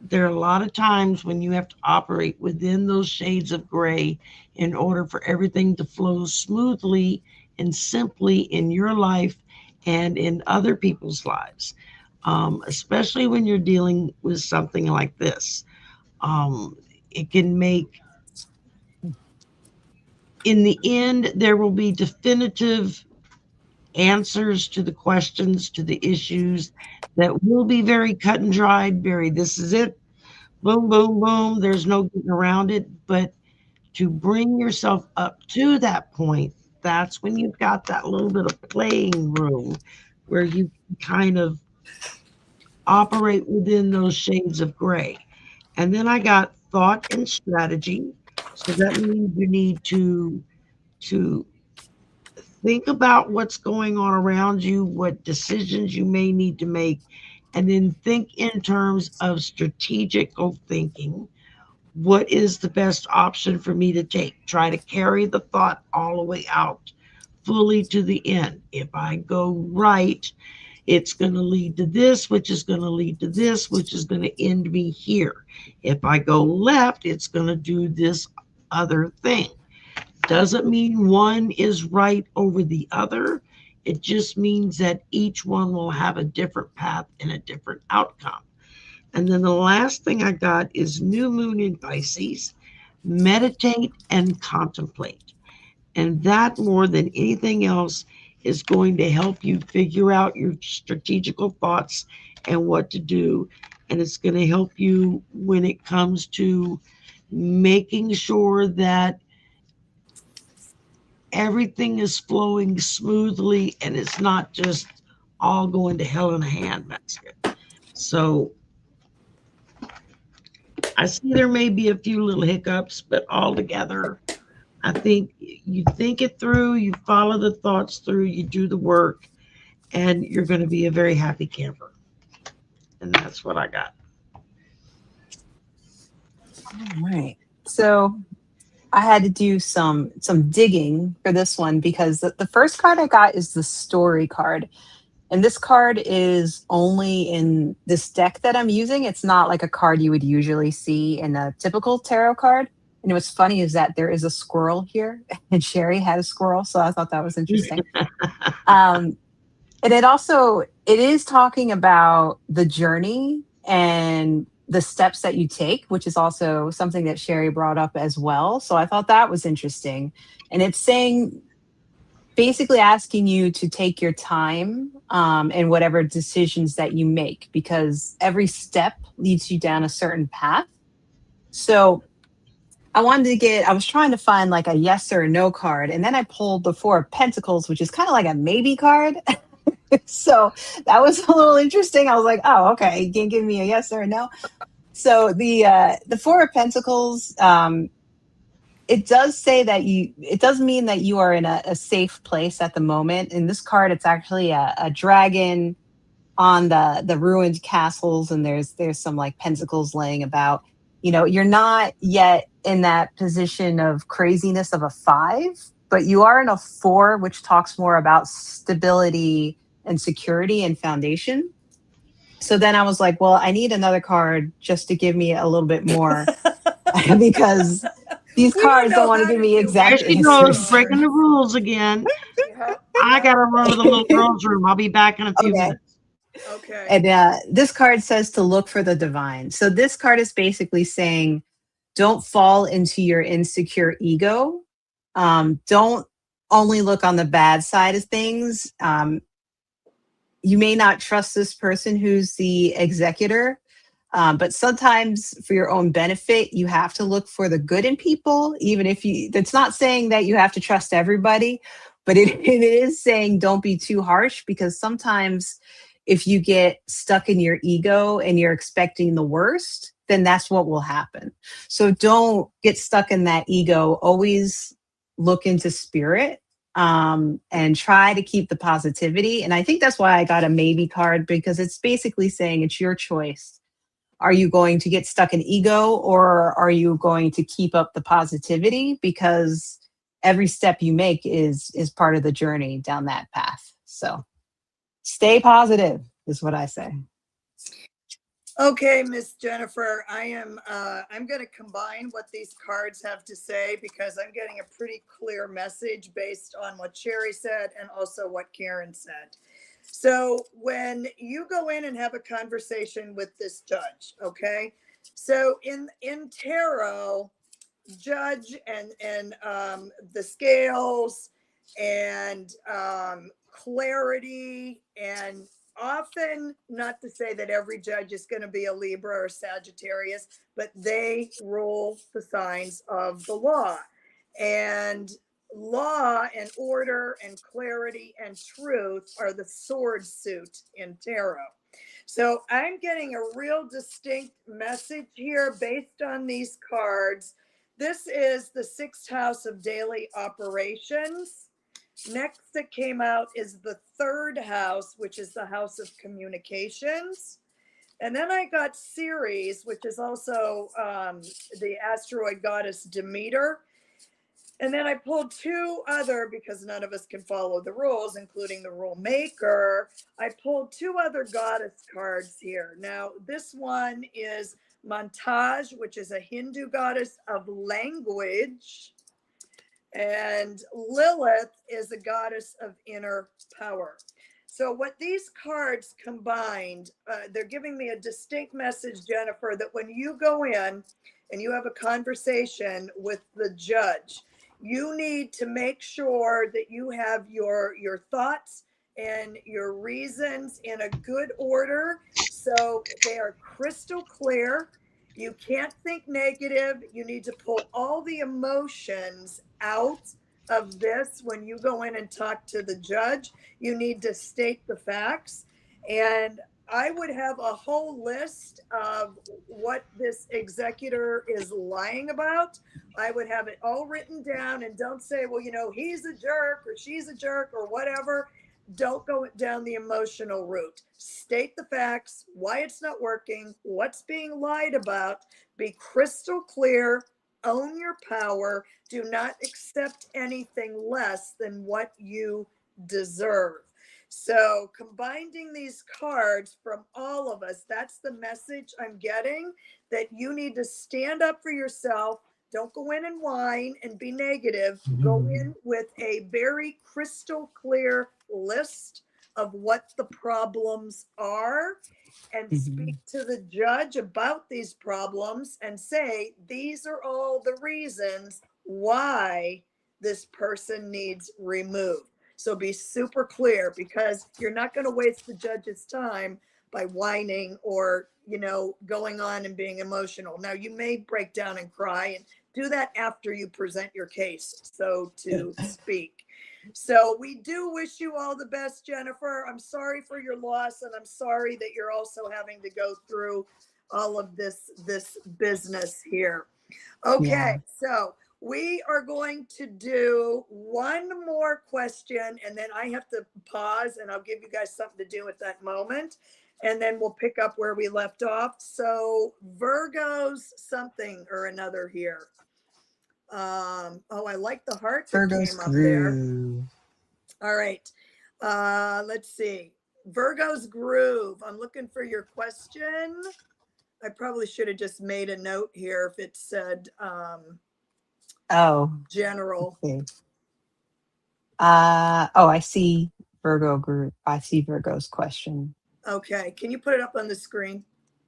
Speaker 3: There are a lot of times when you have to operate within those shades of gray in order for everything to flow smoothly and simply in your life and in other people's lives, especially when you're dealing with something like this. It can make, in the end, there will be definitive answers to the questions, to the issues that will be very cut and dried, very, this is it, boom, boom, boom, there's no getting around it. But to bring yourself up to that point that's when you've got that little bit of playing room where you kind of operate within those shades of gray. And then I got thought and strategy. So that means you need to think about what's going on around you, what decisions you may need to make, and then think in terms of strategical thinking. What is the best option for me to take? Try to carry the thought all the way out fully to the end. If I go right, it's going to lead to this, which is going to lead to this, which is going to end me here. If I go left, it's going to do this other thing. Doesn't mean one is right over the other. It just means that each one will have a different path and a different outcome. And then the last thing I got is new moon in Pisces, meditate and contemplate. And that more than anything else is going to help you figure out your strategical thoughts and what to do. And it's going to help you when it comes to making sure that everything is flowing smoothly and it's not just all going to hell in a handbasket. So I see there may be a few little hiccups, but altogether, I think you think it through, you follow the thoughts through, you do the work, and you're going to be a very happy camper. And that's what I got.
Speaker 2: All right. So I had to do some digging for this one because the first card I got is the story card. And this card is only in this deck that I'm using. It's not like a card you would usually see in a typical tarot card. And what's funny is that there is a squirrel here, and Shari had a squirrel, so I thought that was interesting. And it is talking about the journey and the steps that you take, which is also something that Shari brought up as well. So I thought that was interesting. And it's saying, basically asking you to take your time in whatever decisions that you make, because every step leads you down a certain path. So I was trying to find like a yes or a no card. And then I pulled the Four of Pentacles, which is kind of like a maybe card. So that was a little interesting. I was like, oh, okay. You can't give me a yes or a no. So the Four of Pentacles, it does say that it does mean that you are in a safe place at the moment. In this card, it's actually a dragon on the ruined castles, and there's some like pentacles laying about. You know, you're not yet in that position of craziness of a 5, but you are in a 4, which talks more about stability and security and foundation. So then I was like, well, I need another card just to give me a little bit more because these cards don't want to give me exact
Speaker 3: There she
Speaker 2: answers.
Speaker 3: goes, breaking the rules again.
Speaker 1: Yeah.
Speaker 3: I got to run to the little girl's room. I'll be back in a few minutes.
Speaker 1: Okay.
Speaker 2: And this card says to look for the divine. So this card is basically saying, don't fall into your insecure ego. Don't only look on the bad side of things. You may not trust this person who's the executor, but sometimes for your own benefit, you have to look for the good in people, even if that's not saying that you have to trust everybody, but it is saying don't be too harsh, because sometimes if you get stuck in your ego and you're expecting the worst, then that's what will happen. So don't get stuck in that ego. Always look into spirit, and try to keep the positivity. And I think that's why I got a maybe card, because it's basically saying it's your choice. Are you going to get stuck in ego, or are you going to keep up the positivity? Because every step you make is part of the journey down that path. So stay positive is what I say.
Speaker 1: Okay, Miss Jennifer, I'm going to combine what these cards have to say, because I'm getting a pretty clear message based on what Shari said and also what Caryn said. So when you go in and have a conversation with this judge, okay? So in tarot, judge and the scales and clarity, and often, not to say that every judge is going to be a Libra or Sagittarius, but they rule the signs of the law. And law and order and clarity and truth are the sword suit in tarot. So I'm getting a real distinct message here based on these cards. This is the 6th house of daily operations. Next that came out is the 3rd house, which is the house of communications. And then I got Ceres, which is also the asteroid goddess Demeter. And then I pulled 2 other, because none of us can follow the rules, including the rule maker. I pulled 2 other goddess cards here. Now, this one is Montage, which is a Hindu goddess of language. And Lilith is a goddess of inner power. So what these cards combined, they're giving me a distinct message, Jennifer, that when you go in and you have a conversation with the judge, you need to make sure that you have your thoughts and your reasons in a good order, so they are crystal clear. You can't think negative. You need to pull all the emotions out of this when you go in and talk to the judge. You need to state the facts. And I would have a whole list of what this executor is lying about. I would have it all written down, and don't say, well, you know, he's a jerk or she's a jerk or whatever. Don't go down the emotional route. State the facts, why it's not working, what's being lied about. Be crystal clear, own your power. Do not accept anything less than what you deserve. So combining these cards from all of us, that's the message I'm getting, that you need to stand up for yourself. Don't go in and whine and be negative. Go in with a very crystal clear list of what the problems are, and speak to the judge about these problems and say, these are all the reasons why this person needs removed. So be super clear, because you're not going to waste the judge's time by whining or, you know, going on and being emotional. Now, you may break down and cry, and do that after you present your case, so to speak. So we do wish you all the best, Jennifer. I'm sorry for your loss, and I'm sorry that you're also having to go through all of this business here. Okay,
Speaker 2: Yeah.
Speaker 1: so we are going to do one more question, and then I have to pause, and I'll give you guys something to do at that moment, and then we'll pick up where we left off. So Virgo's something or another here. Oh, I like the heart that
Speaker 2: Virgo's
Speaker 1: came up there.
Speaker 2: Groove.
Speaker 1: All right. Let's see. Virgo's Groove. I'm looking for your question. I probably should have just made a note here if it said
Speaker 2: Oh,
Speaker 1: general.
Speaker 2: okay. I see Virgo group. I see Virgo's question.
Speaker 1: Okay. Can you put it up on the screen?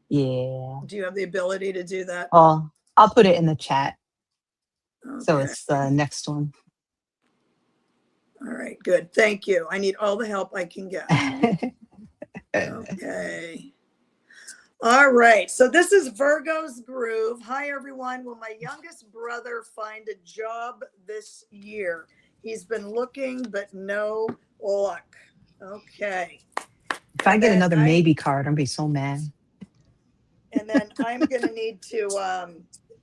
Speaker 2: Yeah.
Speaker 1: Do you have the ability to do that?
Speaker 2: I'll put it in the chat.
Speaker 1: Okay.
Speaker 2: So it's the next one.
Speaker 1: All right, good. Thank you. I need all the help I can get. Okay. All right. So this is Virgo's Groove. Hi, everyone. Will my youngest brother find a job this year? He's been looking, but no luck. Okay.
Speaker 2: If I get another maybe card, I'll be so mad.
Speaker 1: And then I'm going to need to,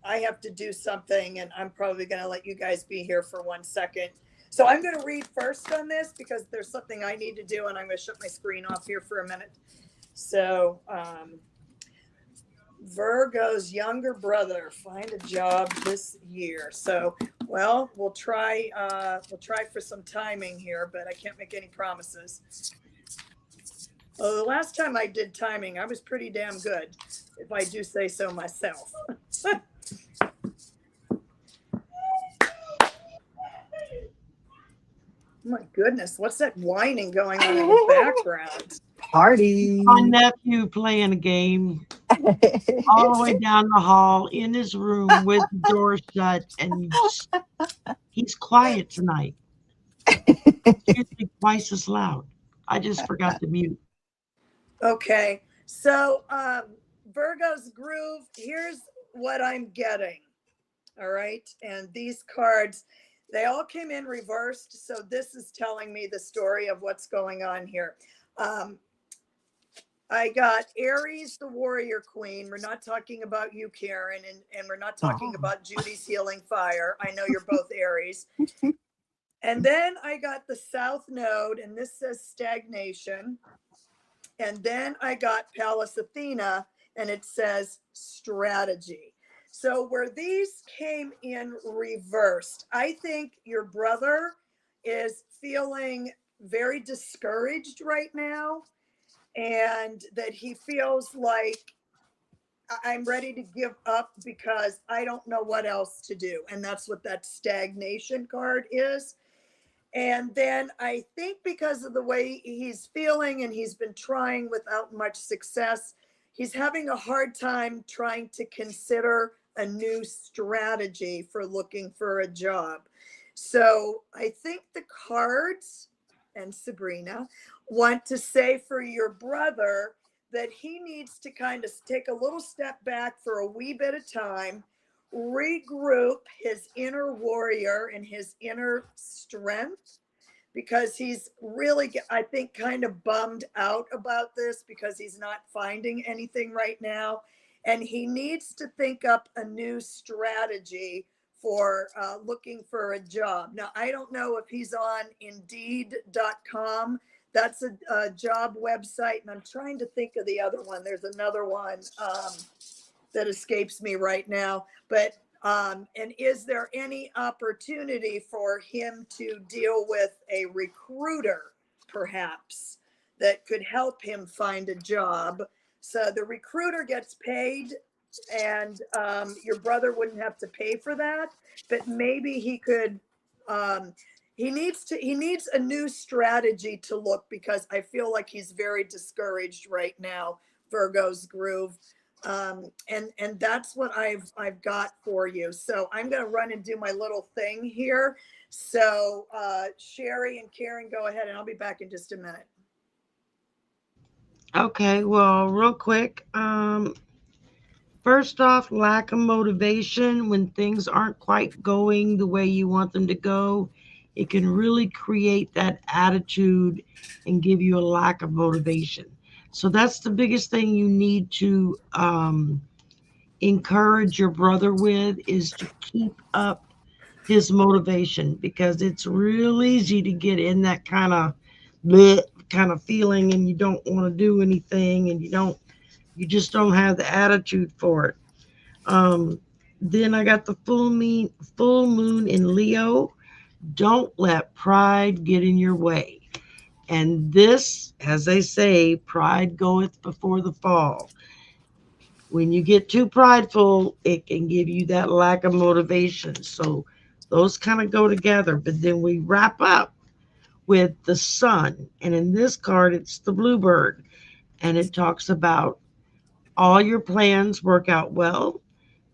Speaker 1: I have to do something, and I'm probably going to let you guys be here for 1 second. So I'm going to read first on this because there's something I need to do, and I'm going to shut my screen off here for a minute. So Virgo's younger brother find a job this year. So, well, we'll try for some timing here, but I can't make any promises. Oh, the last time I did timing, I was pretty damn good, if I do say so myself. My goodness, what's that whining going on in the background?
Speaker 2: Party.
Speaker 3: My nephew playing a game all the way down the hall in his room with the door shut, and he's quiet tonight. It's usually twice as loud. I just forgot to mute.
Speaker 1: Okay, so Virgo's Groove, here's what I'm getting. All right, and these cards, they all came in reversed. So this is telling me the story of what's going on here. I got Aries, the warrior queen. We're not talking about you, Caryn, and we're not talking
Speaker 2: Oh.
Speaker 1: about Judy's healing fire. I know you're both Aries. And then I got the South Node, and this says stagnation. And then I got Pallas Athena, and it says strategy. So where these came in reversed, I think your brother is feeling very discouraged right now, and that he feels like I'm ready to give up because I don't know what else to do. And that's what that stagnation card is. And then I think because of the way he's feeling and he's been trying without much success, he's having a hard time trying to consider a new strategy for looking for a job. So I think the cards and Sabrina want to say for your brother that he needs to kind of take a little step back for a wee bit of time, regroup his inner warrior and his inner strength, because he's really, I think, kind of bummed out about this because he's not finding anything right now. And he needs to think up a new strategy for looking for a job. Now, I don't know if he's on Indeed.com. That's a job website. And I'm trying to think of the other one. There's another one that escapes me right now. But and is there any opportunity for him to deal with a recruiter, perhaps, that could help him find a job? So the recruiter gets paid, and your brother wouldn't have to pay for that, but maybe he could. He needs a new strategy to look, because I feel like he's very discouraged right now, Virgo's groove. And that's what I've got for you. So I'm going to run and do my little thing here. So Shari and Caryn, go ahead, and I'll be back in just a minute.
Speaker 3: Okay, well, real quick. First off, lack of motivation. When things aren't quite going the way you want them to go, it can really create that attitude and give you a lack of motivation. So that's the biggest thing you need to encourage your brother with, is to keep up his motivation, because it's real easy to get in that kind of feeling, and you don't want to do anything, and you just don't have the attitude for it. Then I got the full moon in Leo. Don't let pride get in your way. And this, as they say, pride goeth before the fall. When you get too prideful, it can give you that lack of motivation. So those kind of go together. But then we wrap up with the sun. And in this card, it's the bluebird. And it talks about all your plans work out well,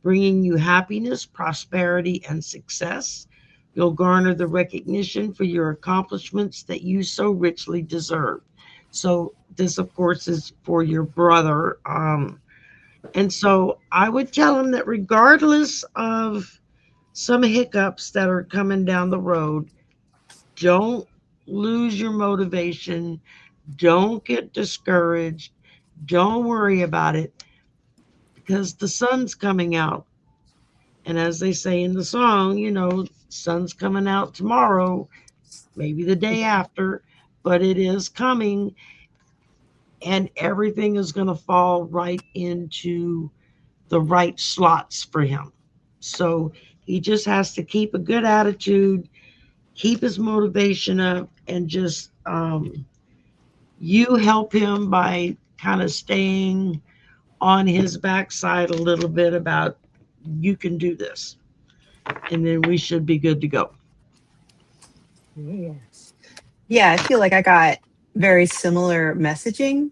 Speaker 3: bringing you happiness, prosperity, and success. You'll garner the recognition for your accomplishments that you so richly deserve. So this, of course, is for your brother. And so I would tell him that regardless of some hiccups that are coming down the road, don't lose your motivation. Don't get discouraged. Don't worry about it, because the sun's coming out. And as they say in the song, sun's coming out tomorrow, maybe the day after, but it is coming, and everything is going to fall right into the right slots for him. So he just has to keep a good attitude, keep his motivation up, and just you help him by kind of staying on his backside a little bit about, you can do this, and then we should be good to go.
Speaker 2: Yeah, I feel like I got very similar messaging.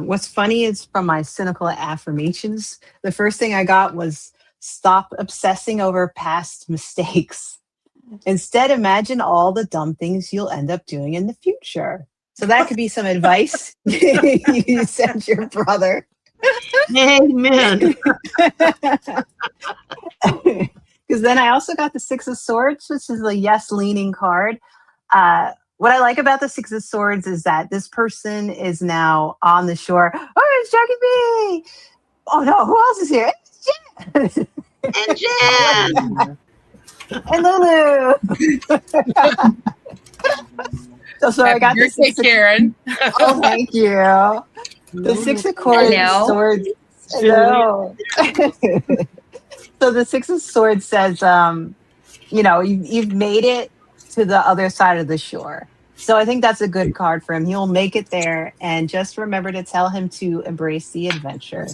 Speaker 2: What's funny is from my cynical affirmations, the first thing I got was stop obsessing over past mistakes. Instead, imagine all the dumb things you'll end up doing in the future. So that could be some advice you send your brother.
Speaker 3: Amen.
Speaker 2: Because Because then I also got the Six of Swords, which is a yes-leaning card. What I like about the Six of Swords is that this person is now on the shore. Oh, it's Jackie B! Oh no, who else is here? It's Jen!
Speaker 3: And Jen!
Speaker 2: And Lulu! So sorry, I got
Speaker 4: Happy birthday, Caryn.
Speaker 2: Oh, thank you. The Six of Swords. Hello. So the Six of Swords says, you've made it to the other side of the shore. So I think that's a good card for him. He'll make it there, and just remember to tell him to embrace the adventure.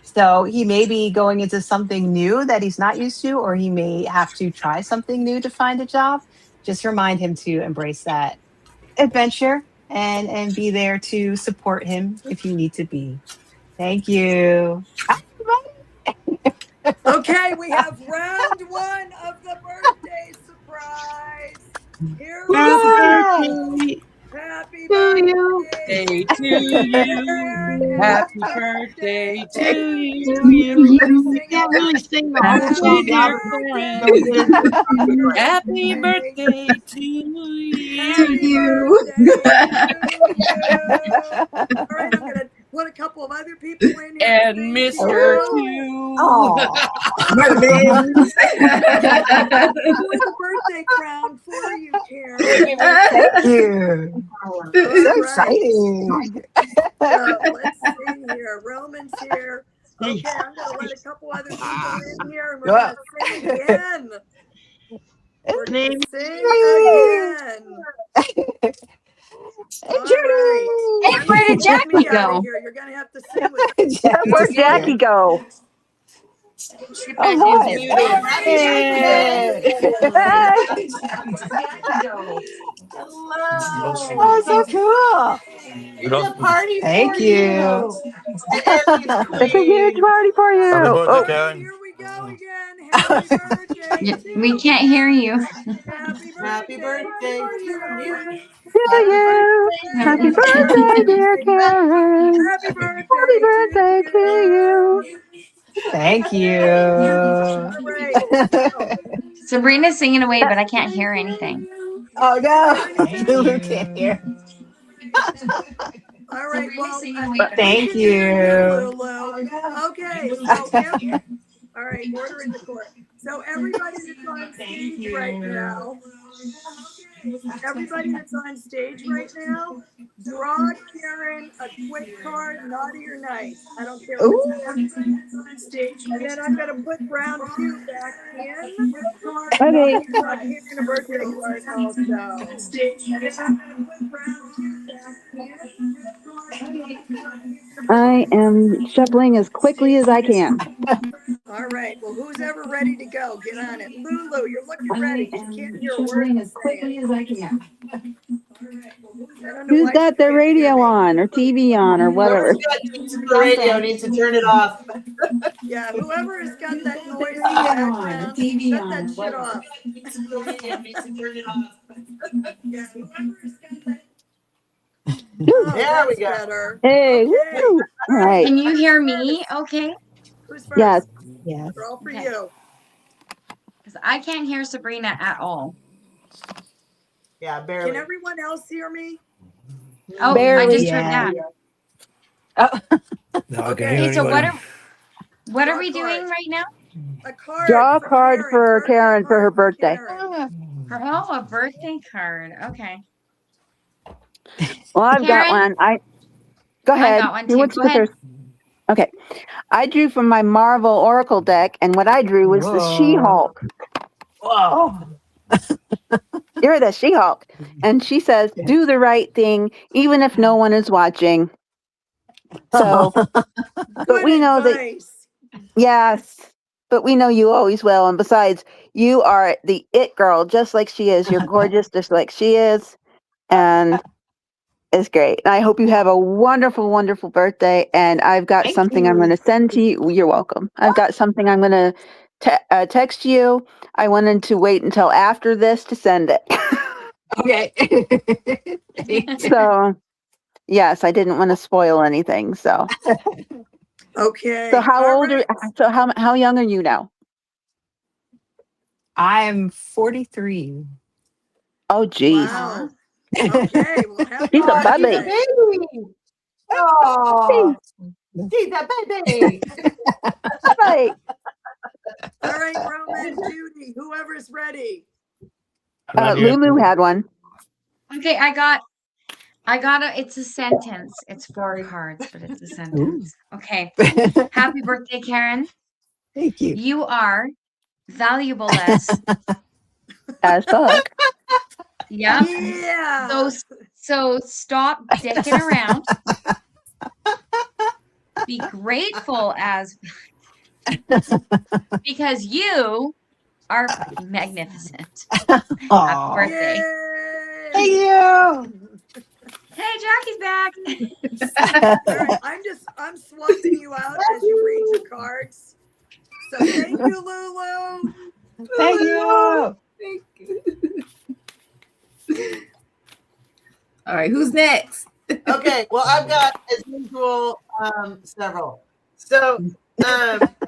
Speaker 2: So he may be going into something new that he's not used to, or he may have to try something new to find a job. Just remind him to embrace that adventure and be there to support him if you need to be. Thank you.
Speaker 1: Okay, we have round one of the birthday surprise. Here we go. Happy birthday
Speaker 4: to you. Happy birthday to you.
Speaker 3: You can't really sing the whole song.
Speaker 4: Happy birthday to
Speaker 1: you. All right, I'm gonna put a couple of other people in here.
Speaker 4: And Mr. Q.
Speaker 1: With a birthday crown for you, Caryn.
Speaker 2: Thank you. So exciting.
Speaker 1: Let's see here. Roman's here. Okay, I'm gonna let a couple other people in here, and we're gonna sing again. We're gonna sing again.
Speaker 2: Hey, Judy.
Speaker 5: Hey, where did Jackie go?
Speaker 1: You're gonna have to sing with
Speaker 6: Where'd Jackie go?
Speaker 2: Oh, oh, so cool.
Speaker 5: Party
Speaker 2: Thank you.
Speaker 6: It's a huge party for you.
Speaker 7: Happy birthday,
Speaker 6: Oh,
Speaker 7: Caryn.
Speaker 1: Here we go again. Happy birthday.
Speaker 5: We can't hear you.
Speaker 1: Happy birthday to you.
Speaker 6: to you. Happy birthday, dear Caryn.
Speaker 1: Happy
Speaker 6: Happy birthday to you.
Speaker 2: Thank you.
Speaker 1: All right.
Speaker 5: Sabrina's singing away, but I can't hear anything.
Speaker 2: Oh no, Lulu can't hear.
Speaker 1: All right. Well,
Speaker 2: Thank you.
Speaker 1: Lulu. Okay. So, all right. Order in the court. So everybody that's on stage right now. Everybody that's on stage right now, draw Caryn a quick card, naughty or nice. I don't care what's on stage. And then I'm going to put round two back in.
Speaker 6: Okay.
Speaker 1: A birthday card also.
Speaker 6: I am shuffling as quickly as I can.
Speaker 1: All right. Well, who's ever ready to go? Get on it. Lulu, you're looking ready. You can't hear a word as quickly as I can.
Speaker 6: Who's got their radio on or TV on or whatever?
Speaker 8: The radio needs to turn it off.
Speaker 1: Yeah, whoever has got that noise in the background, shut that shit off.
Speaker 8: The radio needs to turn it off.
Speaker 1: Yeah, whoever has got that. Oh,
Speaker 8: There we go.
Speaker 1: Better.
Speaker 6: Hey,
Speaker 1: Okay.
Speaker 6: woo. All right.
Speaker 5: Can you hear me? Okay.
Speaker 1: Who's first?
Speaker 6: Yes.
Speaker 2: Yes.
Speaker 1: They're all for
Speaker 5: Okay.
Speaker 1: you.
Speaker 5: Because I can't hear Sabrina at all.
Speaker 8: Yeah, barely.
Speaker 1: Can everyone else hear me?
Speaker 5: Oh,
Speaker 6: Barely.
Speaker 5: I just
Speaker 2: Yeah.
Speaker 5: heard that.
Speaker 2: Oh.
Speaker 7: No, I
Speaker 1: Okay,
Speaker 7: can't hear
Speaker 5: Okay, so
Speaker 7: anybody.
Speaker 5: what are we doing right now?
Speaker 1: A card.
Speaker 6: Draw a
Speaker 1: for
Speaker 6: card
Speaker 1: Caryn.
Speaker 6: for
Speaker 1: Birthday
Speaker 6: Caryn for her
Speaker 1: card for
Speaker 6: birthday.
Speaker 1: Caryn.
Speaker 5: A birthday card. Okay.
Speaker 6: Well, I've got
Speaker 5: Caryn?
Speaker 6: one. Go ahead.
Speaker 5: I got one
Speaker 6: Who
Speaker 5: too.
Speaker 6: wants to
Speaker 5: Go
Speaker 6: go
Speaker 5: ahead.
Speaker 6: first? Okay. I drew from my Marvel Oracle deck, and what I drew was the
Speaker 2: Whoa.
Speaker 6: She-Hulk.
Speaker 2: Whoa.
Speaker 6: You're the She-Hulk. And she says, do the right thing, even if no one is watching. So, but we know that, yes, but we know you always will. And besides, you are the it girl, just like she is. You're gorgeous, just like she is. And it's great. And I hope you have a wonderful, wonderful birthday. And I've got
Speaker 2: Thank
Speaker 6: something
Speaker 2: you.
Speaker 6: I'm going to send to you. You're welcome. I've got something I'm going to text you. I wanted to wait until after this to send it.
Speaker 2: Okay.
Speaker 6: So, yes, I didn't want to spoil anything. So,
Speaker 1: Okay.
Speaker 6: so how
Speaker 1: All
Speaker 6: old
Speaker 1: right.
Speaker 6: are? So how young are you now?
Speaker 2: I'm 43.
Speaker 6: Oh, geez.
Speaker 1: Wow. Okay. Well, happy
Speaker 6: He's a
Speaker 8: Oh, she's a
Speaker 6: baby.
Speaker 1: birthday.
Speaker 8: baby. Oh, she's a baby.
Speaker 6: Right.
Speaker 1: All right, Roman, Judy, whoever's ready.
Speaker 7: I'm not here.
Speaker 6: Lulu had one.
Speaker 5: Okay, I got it's a sentence. It's 4 cards, but it's a sentence. Okay. Happy birthday, Caryn.
Speaker 2: Thank you.
Speaker 5: You are valuable as.
Speaker 6: As fuck.
Speaker 5: Yep.
Speaker 1: Yeah.
Speaker 5: So stop dicking around. Be grateful as because you are magnificent. Happy
Speaker 2: Aw.
Speaker 5: birthday.
Speaker 1: Yay.
Speaker 2: Thank you.
Speaker 5: Hey, Jackie's back.
Speaker 1: All right, I'm swiping you out as you read your cards. So thank you, Lulu.
Speaker 2: Thank you.
Speaker 9: All right, who's next?
Speaker 8: Okay, well, I've got, as usual, several. So,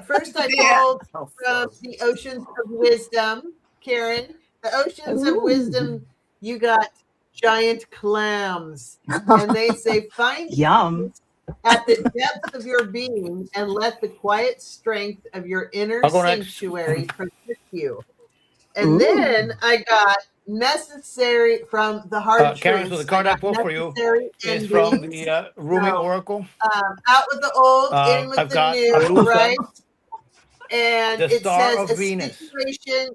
Speaker 8: first I pulled from the Oceans of Wisdom, Caryn. The Oceans of Wisdom, you got giant clams. And they say, find
Speaker 2: Yum.
Speaker 8: peace at the depths of your being and let the quiet strength of your inner
Speaker 7: I'll go next.
Speaker 8: sanctuary protect you. And then I got necessary from the hard
Speaker 7: Caryn,
Speaker 8: truths.
Speaker 7: so the card I pulled for you is from the Rumi Oracle.
Speaker 8: Out with the old, in with
Speaker 7: I've
Speaker 8: the
Speaker 7: got
Speaker 8: new,
Speaker 7: Alusa,
Speaker 8: right? And
Speaker 7: the
Speaker 8: it
Speaker 7: Star
Speaker 8: says
Speaker 7: of Venus.
Speaker 8: situation.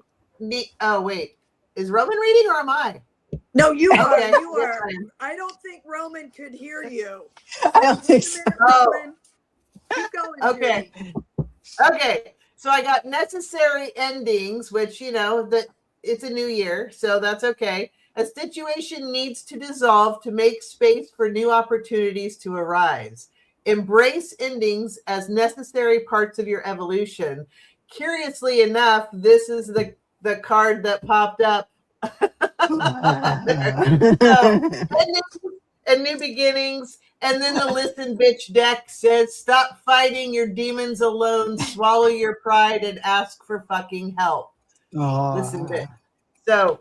Speaker 8: Oh wait, is Roman reading or am I?
Speaker 1: No, you are.
Speaker 8: Okay,
Speaker 1: You
Speaker 8: that's
Speaker 1: are.
Speaker 8: fine.
Speaker 1: I don't think Roman could hear you.
Speaker 2: I don't think
Speaker 1: Wait a
Speaker 2: so.
Speaker 1: minute,
Speaker 8: Oh.
Speaker 1: Roman. Keep going.
Speaker 8: Okay.
Speaker 1: Judy.
Speaker 8: Okay, so I got necessary endings, which that it's a new year, so that's okay. A situation needs to dissolve to make space for new opportunities to arise. Embrace endings as necessary parts of your evolution. Curiously enough, this is the card that popped up. And new beginnings. And then the Listen Bitch deck says, stop fighting your demons alone, swallow your pride, and ask for fucking help. Listen bitch. So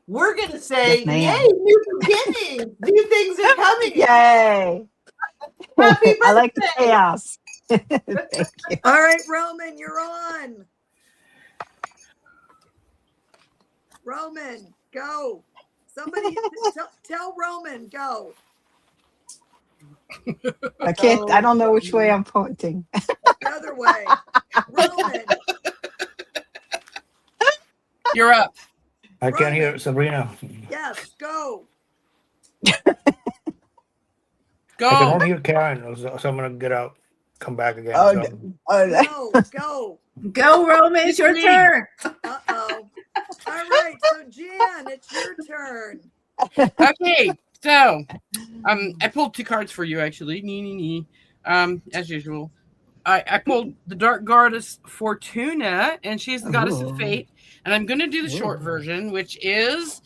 Speaker 8: we're going to say,
Speaker 2: Yes, ma'am.
Speaker 8: yay, new beginnings. New things are coming.
Speaker 2: Yay.
Speaker 8: Happy birthday.
Speaker 2: I like the chaos. Thank you.
Speaker 1: All right, Roman, you're on. Roman, go. Somebody tell Roman, go.
Speaker 2: I don't know which way I'm pointing.
Speaker 1: The other way. Roman.
Speaker 4: You're up.
Speaker 7: I can't hear Sabrina.
Speaker 1: Yes, go.
Speaker 7: I can
Speaker 4: Go.
Speaker 7: only hear Caryn, so I'm going to get out, come back again.
Speaker 2: Oh,
Speaker 7: so.
Speaker 1: Go.
Speaker 9: Go, Roman. It's your turn.
Speaker 1: Uh-oh. All right, so Jan, it's your turn.
Speaker 4: Okay, so I pulled 2 cards for you actually. As usual. I pulled the Dark Goddess Fortuna, and she's the goddess of fate. And I'm going to do the short version, which is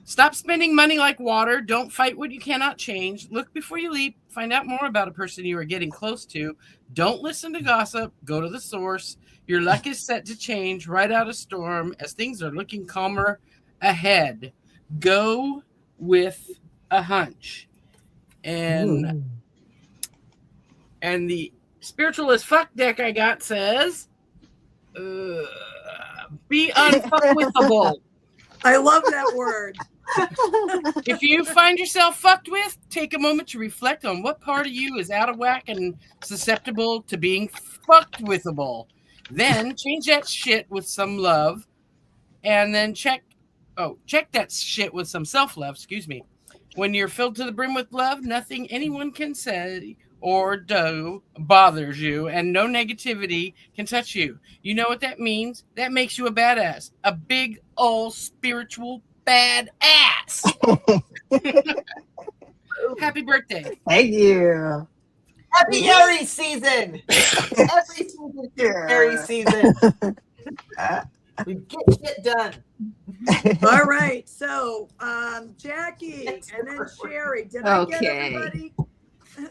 Speaker 4: stop spending money like water. Don't fight what you cannot change. Look before you leap. Find out more about a person you are getting close to. Don't listen to gossip. Go to the source. Your luck is set to change. Ride out a storm as things are looking calmer ahead. Go with a hunch. And the spiritual as fuck deck I got says be unfuckwithable.
Speaker 1: I love that word.
Speaker 4: If you find yourself fucked with, take a moment to reflect on what part of you is out of whack and susceptible to being fucked withable. Then change that shit with some love, and then check that shit with some self-love, excuse me. When you're filled to the brim with love, nothing anyone can say or do bothers you, and no negativity can touch you. You know what that means? That makes you a badass. A big old spiritual badass. Happy birthday.
Speaker 2: Thank you.
Speaker 8: Happy Aries season. Every season is Aries season. We get shit done.
Speaker 1: All right, so Jackie and then Shari. Did I get everybody?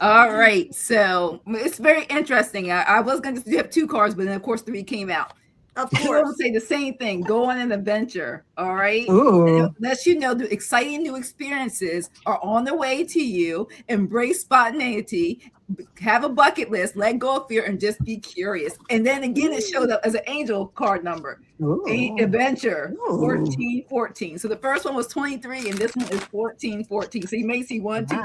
Speaker 9: All right, so it's very interesting. I was going to have 2 cards, but then of course 3 came out.
Speaker 1: Of
Speaker 9: I will
Speaker 1: course.
Speaker 9: say the same thing. Go on an adventure. All right.
Speaker 2: Ooh.
Speaker 9: Unless you know the exciting new experiences are on their way to you. Embrace spontaneity. Have a bucket list. Let go of fear and just be curious. And then again, it showed up as an angel card number. Adventure 1414. So the first one was 23, and this one is 1414. So you may see 1, 2, 3,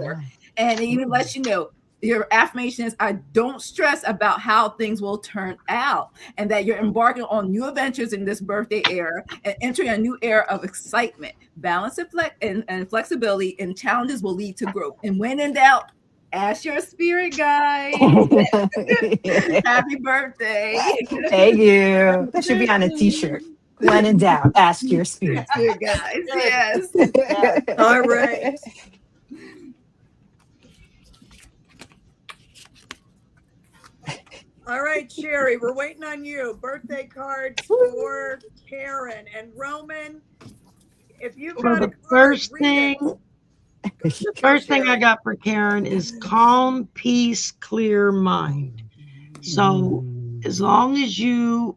Speaker 9: 4, and it even lets you know. Your affirmation is, I don't stress about how things will turn out, and that you're embarking on new adventures in this birthday era and entering a new era of excitement, balance, and flexibility, and challenges will lead to growth. And when in doubt, ask your spirit guide. Happy birthday.
Speaker 2: Thank you. That should be on a t-shirt. When in doubt, ask your spirit.
Speaker 9: Spirit guides, yes.
Speaker 1: All right. All right, Shari, we're waiting on you. Birthday cards for Caryn and Roman. If you've got
Speaker 3: the
Speaker 1: a card,
Speaker 3: first
Speaker 1: read
Speaker 3: thing,
Speaker 1: it.
Speaker 3: the first thing I got for Caryn is calm, peace, clear mind. So as long as you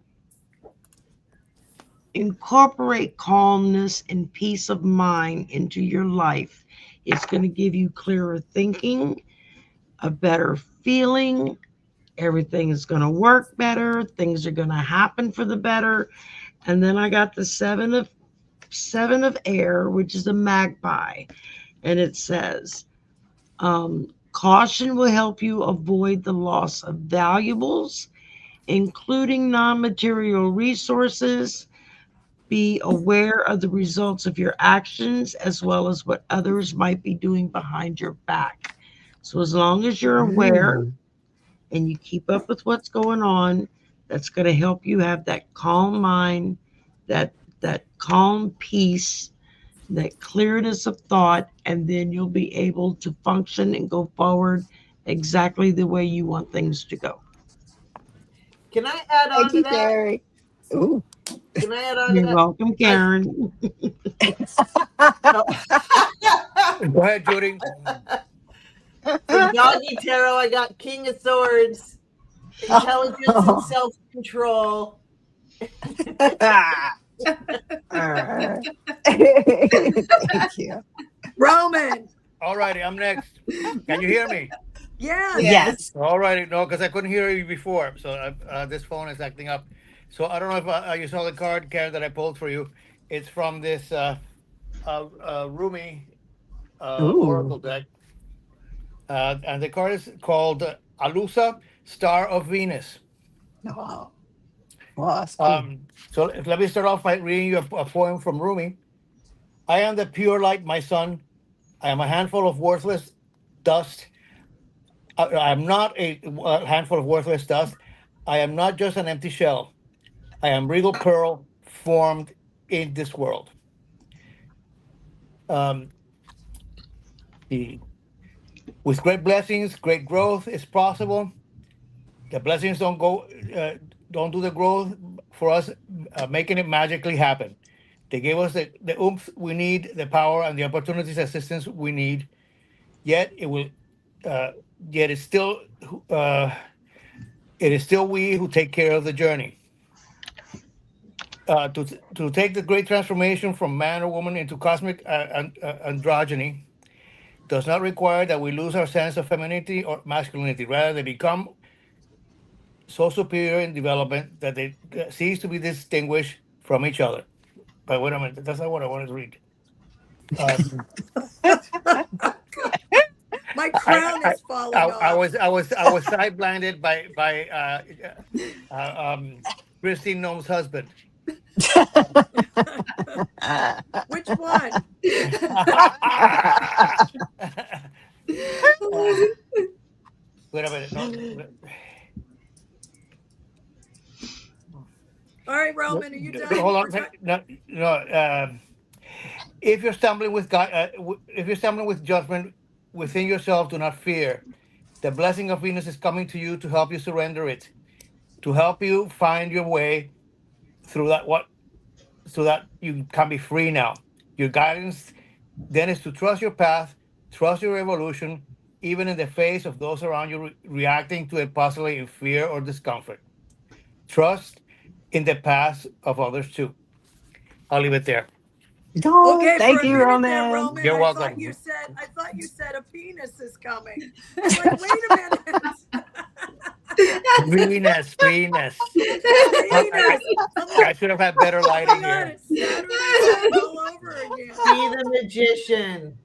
Speaker 3: incorporate calmness and peace of mind into your life, it's going to give you clearer thinking, a better feeling. Everything is going to work better. Things are going to happen for the better. And then I got the seven of air, which is a magpie. And it says, caution will help you avoid the loss of valuables, including non-material resources. Be aware of the results of your actions as well as what others might be doing behind your back. So as long as you're aware and you keep up with what's going on, that's going to help you have that calm mind, that calm peace, that clearness of thought, and then you'll be able to function and go forward exactly the way you want things to go.
Speaker 8: Can I add on to that?
Speaker 2: Shari. Ooh.
Speaker 8: Can I add on
Speaker 3: You're
Speaker 8: to that?
Speaker 3: welcome, Caryn.
Speaker 7: Go ahead, Judy.
Speaker 8: For Doggy Tarot, I got King of Swords, intelligence and self-control.
Speaker 2: Thank you.
Speaker 1: Roman.
Speaker 7: All righty, I'm next. Can you hear me?
Speaker 1: Yeah.
Speaker 2: Yes.
Speaker 7: All righty, no, because I couldn't hear you before, so this phone is acting up. So I don't know if you saw the card, Caryn, that I pulled for you. It's from this Rumi Oracle deck. And the card is called Alusa, Star of Venus.
Speaker 2: Oh, that's cool.
Speaker 7: So let me start off by reading you a poem from Rumi. I am the pure light, my son. I am a handful of worthless dust. I am not a handful of worthless dust. I am not just an empty shell. I am regal pearl formed in this world. With great blessings, great growth is possible. The blessings don't do the growth for us, making it magically happen. They gave us the oomph we need, the power and the opportunities, assistance we need. Yet it's still we who take care of the journey. To take the great transformation from man or woman into cosmic androgyny does not require that we lose our sense of femininity or masculinity. Rather, they become so superior in development that they cease to be distinguished from each other. But wait a minute, that's not what I wanted to read.
Speaker 1: My crown is falling off.
Speaker 7: I was side blinded by Christine Noem's husband.
Speaker 1: Which one?
Speaker 7: Wait a minute. No.
Speaker 1: All right, Roman, are you done?
Speaker 7: Hold on. No. If you're stumbling with God, if you're stumbling with judgment within yourself, do not fear. The blessing of Venus is coming to you to help you surrender it, to help you find your way through that so that you can be free now. Your guidance then is to trust your path, trust your evolution, even in the face of those around you reacting to it possibly in fear or discomfort. Trust in the paths of others too. I'll leave it there.
Speaker 2: Oh,
Speaker 1: Okay,
Speaker 2: thank
Speaker 1: for a
Speaker 2: you,
Speaker 1: minute there,
Speaker 2: Roman.
Speaker 1: Roman,
Speaker 7: You're
Speaker 1: I
Speaker 7: welcome.
Speaker 1: thought you said a penis is coming. I'm like, wait a minute.
Speaker 7: Venus.
Speaker 1: Venus.
Speaker 7: I should have had better
Speaker 1: Oh my
Speaker 7: lighting
Speaker 1: God,
Speaker 7: here.
Speaker 1: it's Saturday night all over again.
Speaker 8: Be the magician.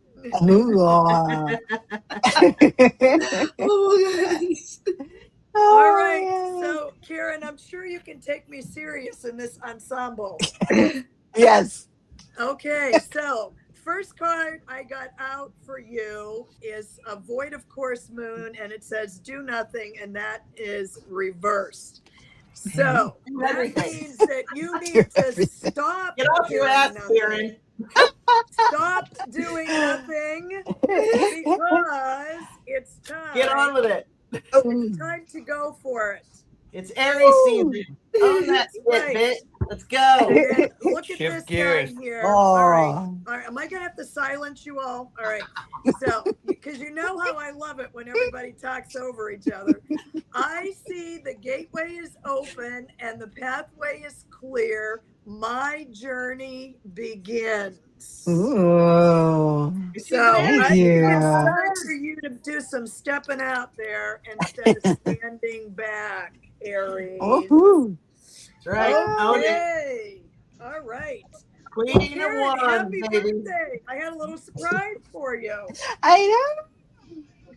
Speaker 2: Ooh.
Speaker 9: Oh, gosh.
Speaker 1: All right,
Speaker 2: Oh,
Speaker 1: so Caryn, I'm sure you can take me serious in this ensemble.
Speaker 2: yes.
Speaker 1: Okay, so first card I got out for you is a void of course moon, and it says do nothing, and that is reversed. So that
Speaker 8: Everything.
Speaker 1: means that you need to stop.
Speaker 8: Get off your
Speaker 1: doing
Speaker 8: ass,
Speaker 1: nothing.
Speaker 8: Caryn.
Speaker 1: Stop doing nothing because it's time.
Speaker 8: Get on with it.
Speaker 1: It's time to go for it.
Speaker 8: It's Aries season. Own that shit,
Speaker 1: Right.
Speaker 8: bitch. Let's go.
Speaker 1: And look at
Speaker 7: Shift
Speaker 1: this
Speaker 7: gears.
Speaker 1: guy here. All right.
Speaker 2: Oh.
Speaker 1: All right. Am I gonna have to silence you all? All right. So, because you know how I love it when everybody talks over each other. I see the gateway is open and the pathway is clear. My journey begins.
Speaker 2: Ooh.
Speaker 1: So
Speaker 2: Thank
Speaker 1: I think
Speaker 2: you.
Speaker 1: it's time for you to do some stepping out there instead of standing back, Aries.
Speaker 2: Oh.
Speaker 8: That's right. Own it.
Speaker 1: Okay. All right.
Speaker 8: Queen of
Speaker 1: Caryn,
Speaker 8: Wands,
Speaker 1: happy
Speaker 8: baby.
Speaker 1: birthday. I had a little surprise for you.
Speaker 2: I know.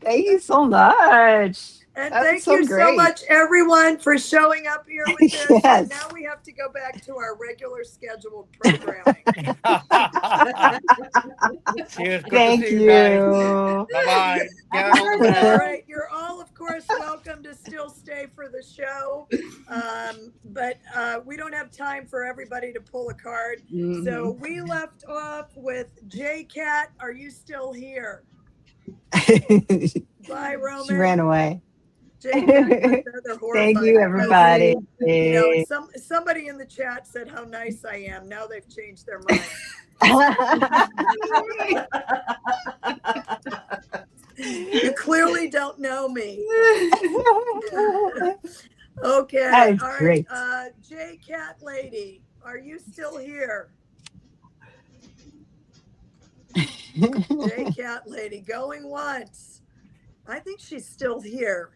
Speaker 2: Thank you so much.
Speaker 1: And
Speaker 2: That was
Speaker 1: thank
Speaker 2: so
Speaker 1: you so
Speaker 2: great.
Speaker 1: much, everyone, for showing up here with this. And
Speaker 2: Yes.
Speaker 1: now we have to go back to our regular scheduled programming.
Speaker 7: Cheers. Good
Speaker 2: Thank
Speaker 7: to see you guys.
Speaker 2: you.
Speaker 7: Bye-bye.
Speaker 1: All right. You're all, of course, welcome to still stay for the show. But we don't have time for everybody to pull a card. So we left off with J Cat. Are you still here? Bye, Roman.
Speaker 2: She ran away.
Speaker 1: J Cat, another
Speaker 2: Thank
Speaker 1: horrifying
Speaker 2: you, everybody.
Speaker 1: You know, and somebody in the chat said how nice I am. Now they've changed their mind. You clearly don't know me. Okay.
Speaker 2: That is
Speaker 1: All right.
Speaker 2: great.
Speaker 1: J Cat Lady, are you still here? J Cat Lady going once. I think she's still here.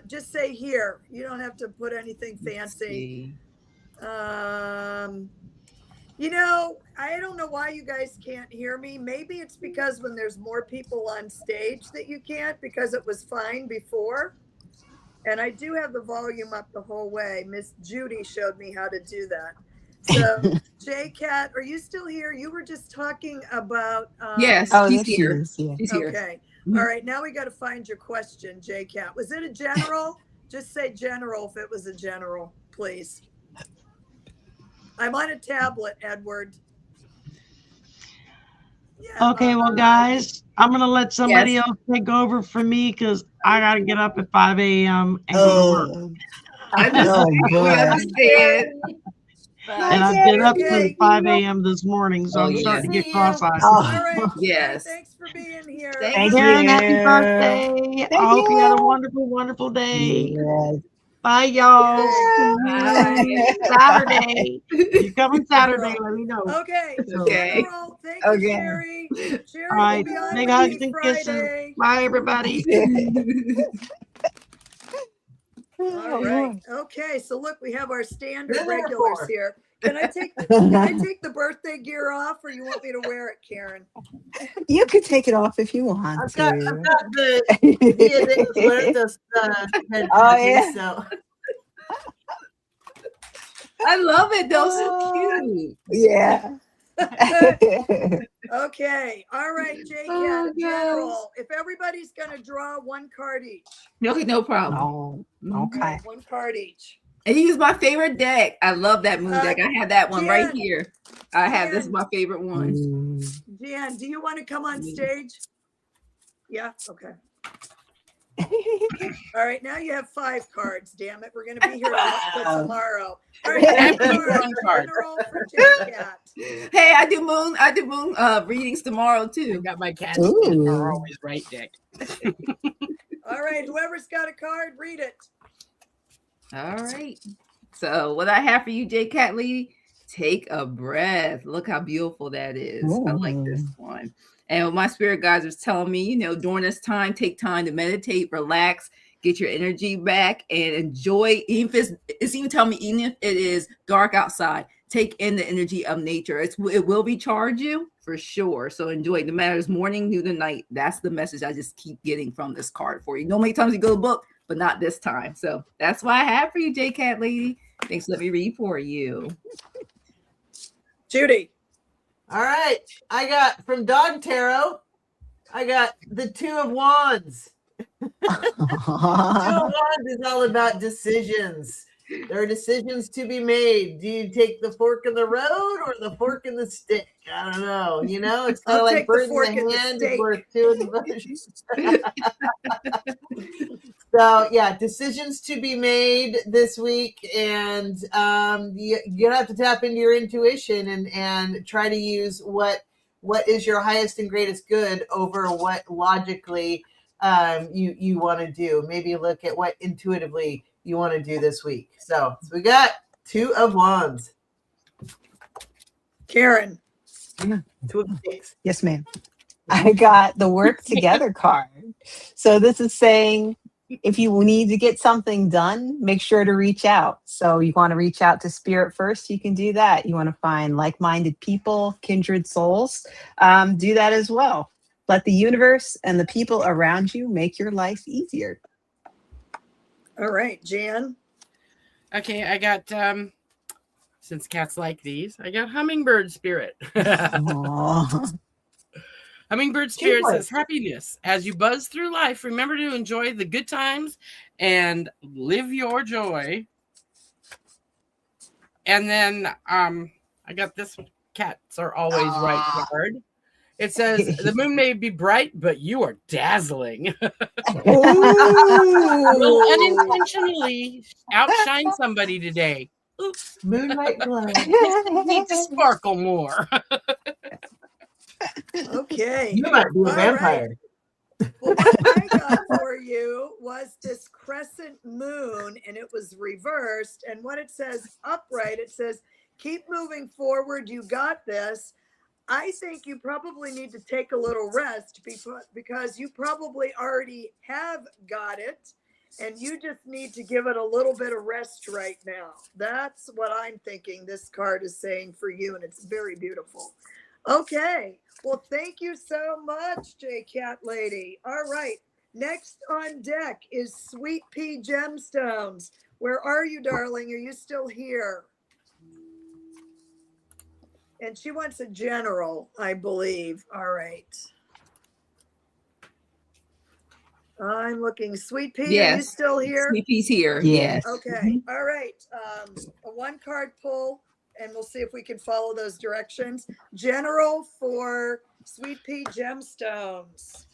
Speaker 1: Just say here. You don't have to put anything fancy. You know, I don't know why you guys can't hear me. Maybe it's because when there's more people on stage that you can't, because it was fine before. And I do have the volume up the whole way. Miss Judy showed me how to do that. So, J Cat, are you still here? You were just talking about.
Speaker 9: Yes,
Speaker 2: Oh,
Speaker 9: she's
Speaker 2: there she
Speaker 9: here.
Speaker 2: is. Yeah.
Speaker 9: She's here.
Speaker 1: Okay. All right. Now we got to find your question, J Cat. Was it a general? Just say general if it was a general, please. I'm on a tablet, Edward. Yeah,
Speaker 3: Okay, well, guys, I'm gonna let somebody else take over for me because I gotta get up at 5 a.m. and go to work.
Speaker 9: I just we understand.
Speaker 3: And I've been up since 5 a.m. this morning, so I'm starting to get cross-eyed.
Speaker 1: All right.
Speaker 9: Yes.
Speaker 1: Thanks for being here.
Speaker 2: Thank
Speaker 3: Karen,
Speaker 2: you.
Speaker 3: happy birthday. I hope you had a wonderful, wonderful day. Bye, y'all.
Speaker 1: Bye.
Speaker 3: Saturday. You coming Saturday, let me know.
Speaker 1: Okay.
Speaker 9: Okay.
Speaker 1: General, thank you,
Speaker 2: Okay.
Speaker 1: Sherry. Sherry
Speaker 3: All right.
Speaker 1: will be on
Speaker 3: Big
Speaker 1: with
Speaker 3: hugs
Speaker 1: me
Speaker 3: and kisses.
Speaker 1: Friday.
Speaker 3: Bye, everybody.
Speaker 1: All right. Okay. So look, we have our standard regulars here. Can I take the birthday gear off, or you want me to wear it, Caryn?
Speaker 2: You could take it off if you want
Speaker 8: I've got
Speaker 2: to.
Speaker 8: the Dia de los Muertos head
Speaker 2: Oh,
Speaker 8: tattoo,
Speaker 2: yeah.
Speaker 8: so.
Speaker 9: I love it though. So cute.
Speaker 2: Yeah.
Speaker 1: Okay. All right, J Cat. General. If everybody's gonna draw one card each.
Speaker 9: Okay, no problem.
Speaker 2: Oh, okay.
Speaker 1: One card each.
Speaker 9: And you use my favorite deck. I love that moon deck. I have that one right
Speaker 1: Jen.
Speaker 9: here. I have this is my favorite one.
Speaker 1: Jan, do you want to come on stage? Yeah. Okay. All right. Now you have 5 cards. Damn it. We're going to be here till tomorrow. All right.
Speaker 4: One card.
Speaker 1: General for J Cat.
Speaker 9: Hey, I do moon readings tomorrow
Speaker 4: I
Speaker 9: too.
Speaker 4: got my cats
Speaker 2: Ooh.
Speaker 4: are always right, Dick.
Speaker 1: All right. Whoever's got a card, read it.
Speaker 9: All right. So what I have for you, J Cat Lady, take a breath. Look how beautiful that is. I like this one. And what my spirit guides are telling me, during this time, take time to meditate, relax, get your energy back, and enjoy. Even if it's even telling me, even if it is dark outside, take in the energy of nature. It will recharge you for sure. So enjoy it. No matter it's morning, noon, or night. That's the message I just keep getting from this card for you. No many times you go to book, but not this time. So that's what I have for you, J Cat Lady. Thanks. Let me read for you.
Speaker 1: Judy.
Speaker 8: All right. I got from Dog Tarot, I got the Two of Wands. Two of Wands is all about decisions. There are decisions to be made. Do you take the fork in the road or the fork in the stick? I don't know. It's kind of like bird in the hand is worth two in the bush. So yeah, decisions to be made this week, and you have to tap into your intuition and try to use what is your highest and greatest good over what logically you want to do. Maybe look at what intuitively you want to do this week. So we got Two of Wands.
Speaker 1: Caryn.
Speaker 8: Two of Sticks.
Speaker 2: Yes, ma'am. I got the Work Together card. So this is saying if you need to get something done, make sure to reach out. So you want to reach out to spirit first, you can do that. You want to find like-minded people, kindred souls, do that as well. Let the universe and the people around you make your life easier.
Speaker 1: All right, Jan.
Speaker 4: Okay, I got since cats like these, I got Hummingbird Spirit. Hummingbird Spirit says, happiness. As you buzz through life, remember to enjoy the good times and live your joy. And then I got this one. Cats are always right card. It says, the moon may be bright, but you are dazzling. You'll unintentionally outshine somebody today. Oops.
Speaker 8: Moonlight glow.
Speaker 4: Need to sparkle more.
Speaker 1: Okay.
Speaker 8: You might be a vampire.
Speaker 1: Right. Well, what I got for you was this crescent moon, and it was reversed. And what it says upright, it says, keep moving forward. You got this. I think you probably need to take a little rest because you probably already have got it, and you just need to give it a little bit of rest right now. That's what I'm thinking this card is saying for you, and it's very beautiful. Okay. Well, thank you so much, J Cat Lady. All right. Next on deck is Sweet Pea Gemstones. Where are you, darling? Are you still here? And she wants a general, I believe. All right. I'm looking. Sweet Pea,
Speaker 9: Yes.
Speaker 1: are you still here?
Speaker 9: Sweet Pea's here.
Speaker 2: Yes.
Speaker 1: Okay. All right. A one card pull, and we'll see if we can follow those directions. General for Sweet Pea Gemstones.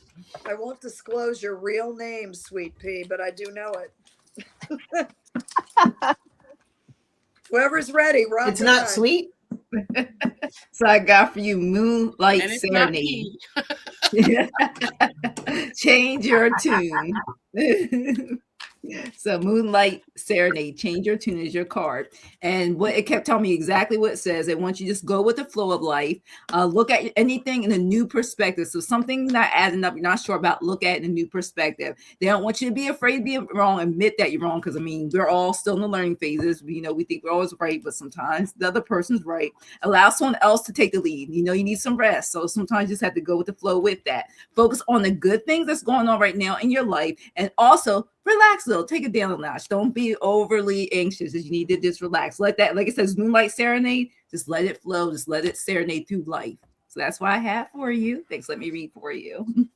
Speaker 1: I won't disclose your real name, Sweet Pea, but I do know it. Whoever's ready, Rob.
Speaker 8: It's not sweet.
Speaker 9: So I got for you Moonlight
Speaker 4: And it's
Speaker 9: Serenade. Change your tune. So Moonlight Serenade, change your tune is your card. And what it kept telling me exactly what it says. It wants you to just go with the flow of life. Look at anything in a new perspective. So something not adding up, you're not sure about, look at it in a new perspective. They don't want you to be afraid to be wrong, admit that you're wrong. Because I mean, we're all still in the learning phases. We think we're always right, but sometimes the other person's right. Allow someone else to take the lead. You need some rest. So sometimes you just have to go with the flow with that. Focus on the good things that's going on right now in your life. And also relax a little, take it down a notch. Don't be overly anxious. You need to just relax. Let that, like it says, Moonlight Serenade, just let it flow. Just let it serenade through life. So that's what I have for you. Thanks. Let me read for you.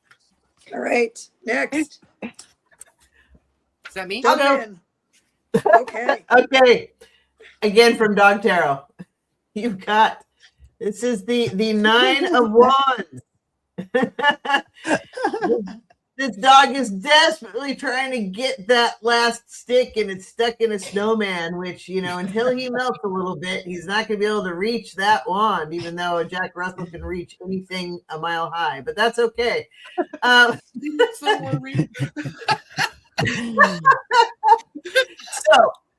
Speaker 1: All right. Next.
Speaker 4: Is that me?
Speaker 1: Okay.
Speaker 8: Okay. Again from Dog Tarot. You've got, this is the 9 of Wands. This dog is desperately trying to get that last stick, and it's stuck in a snowman, which, until he melts a little bit, he's not going to be able to reach that wand, even though Jack Russell can reach anything a mile high. But that's okay. So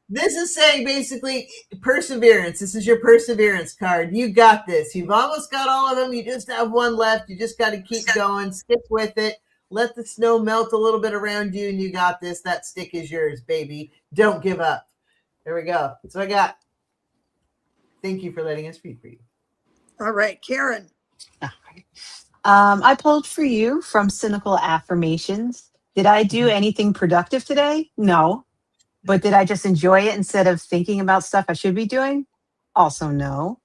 Speaker 8: This is saying basically perseverance. This is your perseverance card. You got this. You've almost got all of them. You just have one left. You just got to keep going. Stick with it. Let the snow melt a little bit around you, and you got this. That stick is yours, baby. Don't give up. There we go. That's what I got. Thank you for letting us read for you.
Speaker 1: All right, Caryn.
Speaker 2: I pulled for you from Cynical Affirmations. Did I do anything productive today? No. But did I just enjoy it instead of thinking about stuff I should be doing? Also no.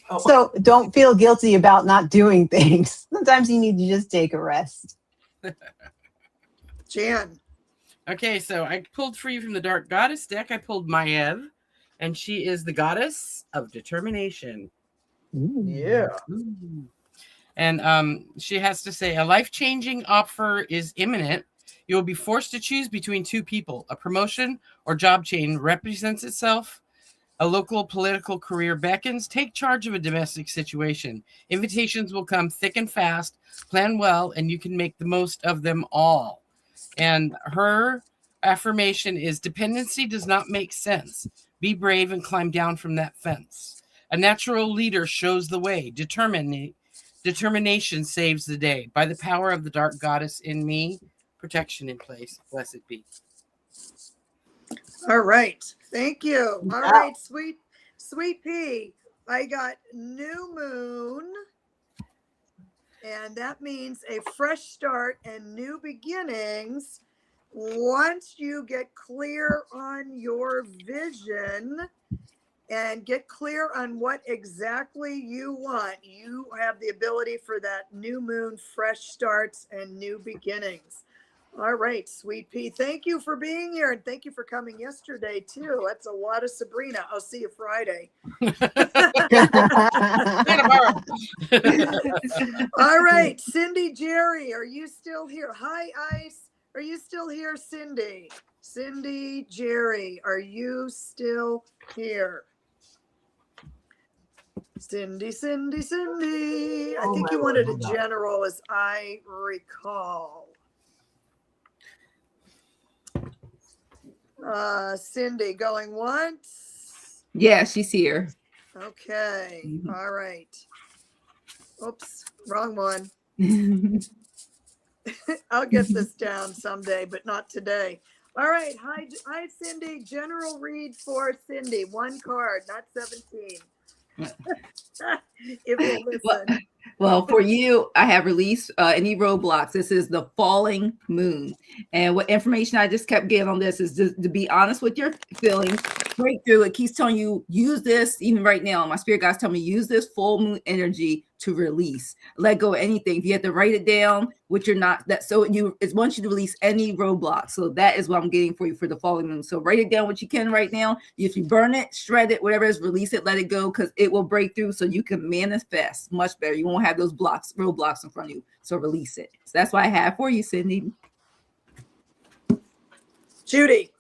Speaker 8: Oh.
Speaker 2: So don't feel guilty about not doing things. Sometimes you need to just take a rest.
Speaker 1: Jan.
Speaker 4: Okay, so I pulled for you from the Dark Goddess deck. I pulled Maev, and she is the goddess of determination.
Speaker 2: Ooh.
Speaker 8: Yeah.
Speaker 4: Ooh. And she has to say, a life-changing offer is imminent. You will be forced to choose between two people. A promotion or job change represents itself. A local political career beckons. Take charge of a domestic situation. Invitations will come thick and fast. Plan well, and you can make the most of them all. And her affirmation is, dependency does not make sense. Be brave and climb down from that fence. A natural leader shows the way. Determination saves the day. By the power of the dark goddess in me, protection in place. Blessed be.
Speaker 1: All right. Thank you. All right, Sweet Pea. I got new moon. And that means a fresh start and new beginnings. Once you get clear on your vision and get clear on what exactly you want, you have the ability for that new moon, fresh starts, and new beginnings. All right, Sweet Pea, thank you for being here, and thank you for coming yesterday, too. That's a lot of Sabrina. I'll see you Friday. All right, Cindy Jerry, are you still here? Hi, Ice. Are you still here, Cindy? Cindy Jerry, are you still here? Cindy. I think you wanted a general, as I recall. Cindy going once.
Speaker 9: Yeah, she's here.
Speaker 1: Okay. All right. Oops, wrong one. I'll get this down someday, but not today. All right. Hi, Cindy. General read for Cindy. One card, not 17. If you listen.
Speaker 9: Well, for you, I have released any roadblocks. This is the falling moon. And what information I just kept getting on this is to be honest with your feelings, breakthrough. It keeps telling you, use this, even right now. My spirit guides tell me, use this full moon energy to release. Let go of anything. If you have to write it down, which you're not, that so it wants you to release any roadblocks. So that is what I'm getting for you for the falling moon. So write it down what you can right now. If you burn it, shred it, whatever it is, release it, let it go, because it will break through so you can manifest much better. You won't have those roadblocks in front of you. So release it. So that's what I have for you, Cindy.
Speaker 1: Judy.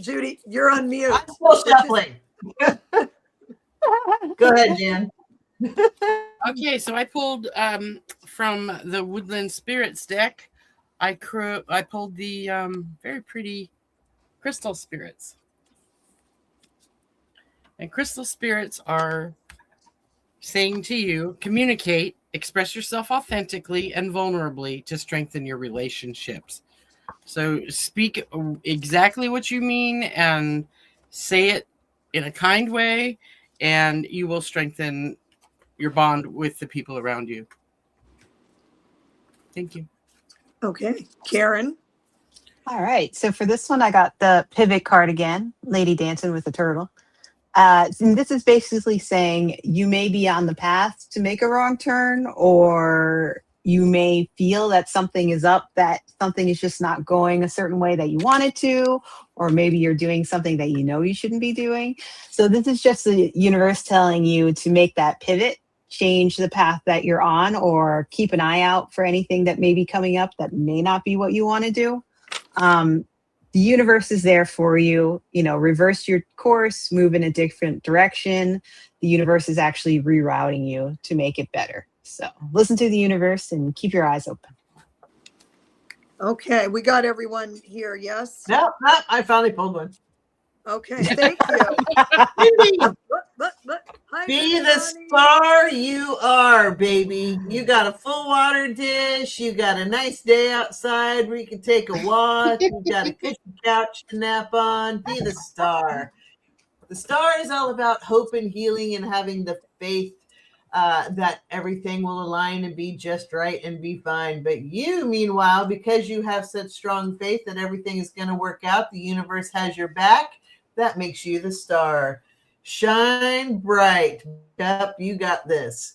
Speaker 1: Judy, you're on mute.
Speaker 8: I'm still shuffling. Go ahead, Jan.
Speaker 4: Okay, so I pulled from the Woodland Spirits deck. I pulled the very pretty Crystal Spirits. And Crystal Spirits are saying to you, communicate, express yourself authentically and vulnerably to strengthen your relationships. So speak exactly what you mean and say it in a kind way, and you will strengthen your bond with the people around you. Thank you.
Speaker 1: Okay. Caryn.
Speaker 2: All right. So for this one, I got the pivot card again, Lady Dancing with a Turtle. And this is basically saying you may be on the path to make a wrong turn, or you may feel that something is up, that something is just not going a certain way that you want it to, or maybe you're doing something that you know you shouldn't be doing. So this is just the universe telling you to make that pivot, change the path that you're on, or keep an eye out for anything that may be coming up that may not be what you want to do. The universe is there for you. You know, reverse your course, move in a different direction. The universe is actually rerouting you to make it better. So listen to the universe and keep your eyes open.
Speaker 1: Okay, we got everyone here, yes?
Speaker 8: No, I finally pulled one.
Speaker 1: Okay, thank you. Hi,
Speaker 8: Be
Speaker 1: Miss
Speaker 8: the
Speaker 1: Connie.
Speaker 8: star you are, baby. You got a full water dish. You got a nice day outside where you can take a walk. You got a cushy couch to nap on. Be the star. The star is all about hope and healing and having the faith that everything will align and be just right and be fine. But you, meanwhile, because you have such strong faith that everything is going to work out, the universe has your back, that makes you the star. Shine bright. Up, you got this.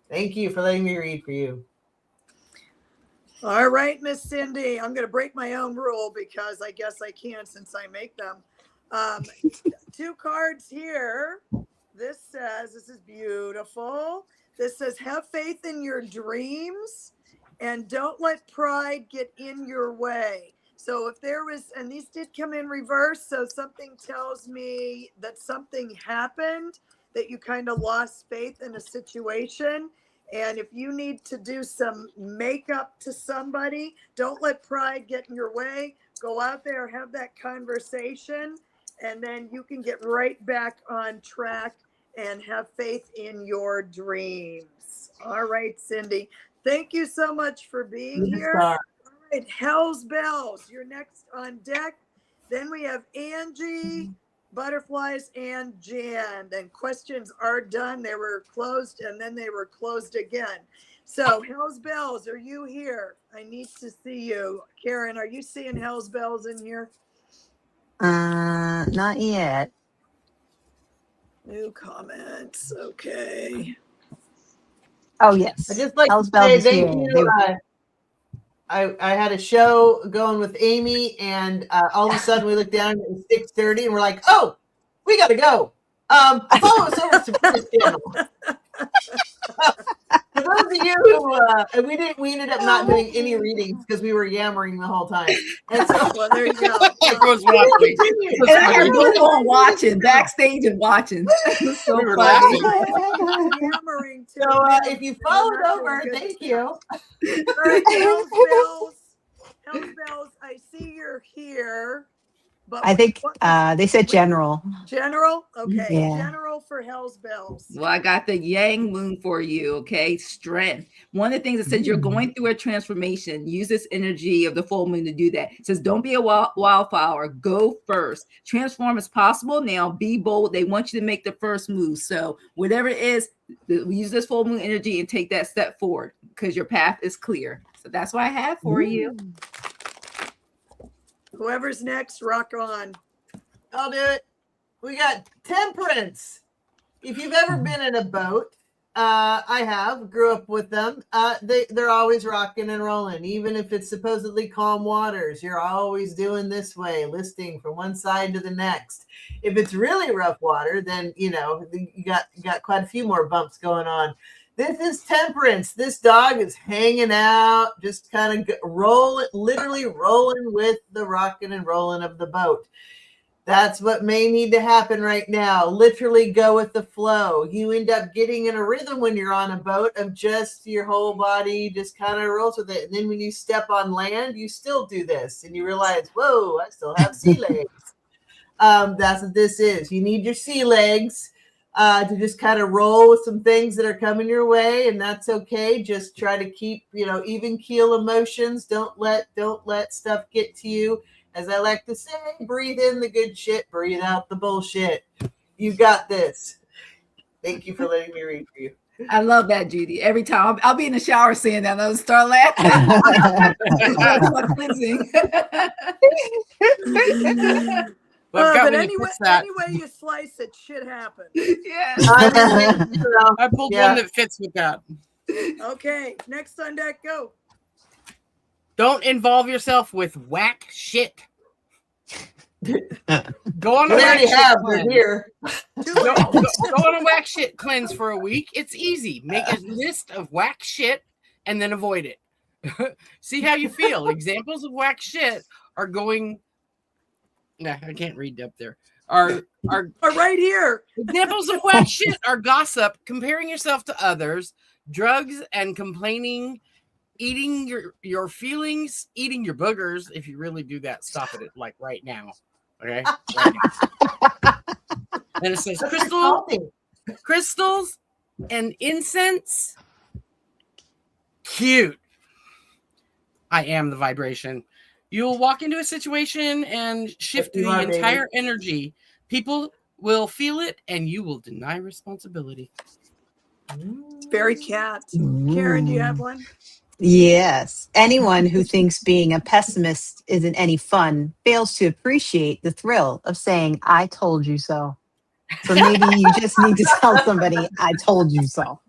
Speaker 8: Thank you for letting me read for you.
Speaker 1: All right, Miss Cindy, I'm going to break my own rule because I guess I can since I make them. 2 cards here. This says, this is beautiful. This says, have faith in your dreams and don't let pride get in your way. So if there was, and these did come in reverse, so something tells me that something happened, that you kind of lost faith in a situation. And if you need to do some makeup to somebody, don't let pride get in your way. Go out there, have that conversation, and then you can get right back on track and have faith in your dreams. All right, Cindy. Thank you so much for being here. All right, Hell's Bells, you're next on deck. Then we have Angie, Butterflies, and Jan. And questions are done. They were closed and then they were closed again. So Hell's Bells, are you here? I need to see you. Caryn, are you seeing Hell's Bells in here?
Speaker 2: Not yet.
Speaker 1: New comments. Okay.
Speaker 2: Oh yes.
Speaker 8: I just like
Speaker 2: Hell's
Speaker 8: to say
Speaker 2: Bells is
Speaker 8: thank
Speaker 2: here.
Speaker 8: you. I had a show going with Amy, and all of a sudden we look down, it was 6:30, and we're like, oh, we got to go. Follow us over to Sabrina's channel. For those of you who, we ended up not doing any readings because we were yammering the whole time. And so,
Speaker 1: well, there you go.
Speaker 4: It was watching.
Speaker 9: And I had both on watching, backstage and watching. It was so
Speaker 4: We were
Speaker 9: funny.
Speaker 4: laughing.
Speaker 1: Yammering too.
Speaker 8: So if you followed over, thank you.
Speaker 1: All right, Hell's Bells. Hell's Bells, I see you're here. But
Speaker 2: I think they said general.
Speaker 1: General? Okay.
Speaker 2: Yeah.
Speaker 1: General for Hell's Bells.
Speaker 9: Well, I got the Yang Moon for you, okay? Strength. One of the things that says you're going through a transformation. Use this energy of the full moon to do that. It says, don't be a wildflower. Go first. Transform is possible now. Be bold. They want you to make the first move. So whatever it is, use this full moon energy and take that step forward because your path is clear. So that's what I have for you.
Speaker 1: Whoever's next, rock on.
Speaker 8: I'll do it. We got Temperance. If you've ever been in a boat, I have, grew up with them. They're always rocking and rolling, even if it's supposedly calm waters. You're always doing this way, listing from one side to the next. If it's really rough water, then you got quite a few more bumps going on. This is Temperance. This dog is hanging out, just kind of literally rolling with the rocking and rolling of the boat. That's what may need to happen right now. Literally go with the flow. You end up getting in a rhythm when you're on a boat of just your whole body just kind of rolls with it. And then when you step on land, you still do this. And you realize, whoa, I still have sea legs. That's what this is. You need your sea legs to just kind of roll with some things that are coming your way, and that's okay. Just try to keep, even keel emotions. Don't let stuff get to you. As I like to say, breathe in the good shit, breathe out the bullshit. You got this. Thank you for letting me read for you.
Speaker 9: I love that, Judy. Every time I'll be in the shower saying that, and I'll start laughing.
Speaker 1: But anyway you slice it, shit happens.
Speaker 9: Yeah.
Speaker 4: I pulled one that fits with that.
Speaker 1: Okay, next on deck, go.
Speaker 4: Don't involve yourself with whack shit. Go on a whack shit cleanse. Go on a whack shit cleanse for a week. It's easy. Make a list of whack shit and then avoid it. See how you feel. Examples of whack shit are going. Nah, I can't read up there. Are
Speaker 1: right here.
Speaker 4: Examples of whack shit are gossip, comparing yourself to others, drugs, and complaining, eating your feelings, eating your boogers. If you really do that, stop it like right now. Okay. Right now. And it says crystals and incense. Cute. I am the vibration. You'll walk into a situation and shift the entire energy. People will feel it and you will deny responsibility.
Speaker 1: Very cat. Caryn, do you have one?
Speaker 2: Yes. Anyone who thinks being a pessimist isn't any fun fails to appreciate the thrill of saying, I told you so. So maybe you just need to tell somebody, I told you so.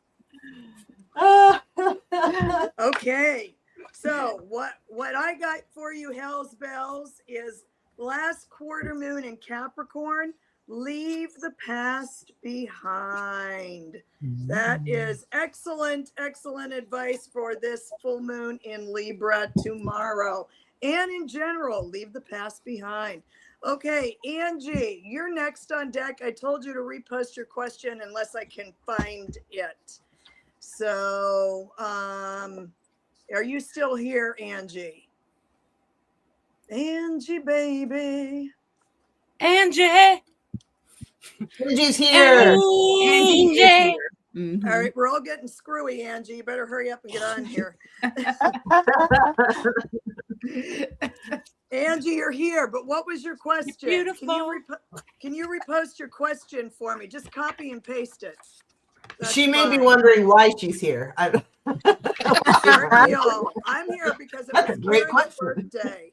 Speaker 1: Okay. So what I got for you, Hell's Bells, is last quarter moon in Capricorn, leave the past behind. That is excellent advice for this full moon in Libra tomorrow. And in general, leave the past behind. Okay, Angie, you're next on deck. I told you to repost your question unless I can find it. So, are you still here, Angie? Angie, baby.
Speaker 4: Angie.
Speaker 8: Angie's here.
Speaker 4: Angie.
Speaker 9: Mm-hmm.
Speaker 1: All right, we're all getting screwy, Angie. You better hurry up and get on here. Angie, you're here, but what was your question?
Speaker 4: You're beautiful.
Speaker 1: Can you repost your question for me? Just copy and paste it. That's
Speaker 8: She may be
Speaker 1: fine.
Speaker 8: wondering why she's here.
Speaker 1: Aren't we all? I'm here because it
Speaker 8: That's
Speaker 1: was
Speaker 8: a great
Speaker 1: Caryn's
Speaker 8: question.
Speaker 1: birthday.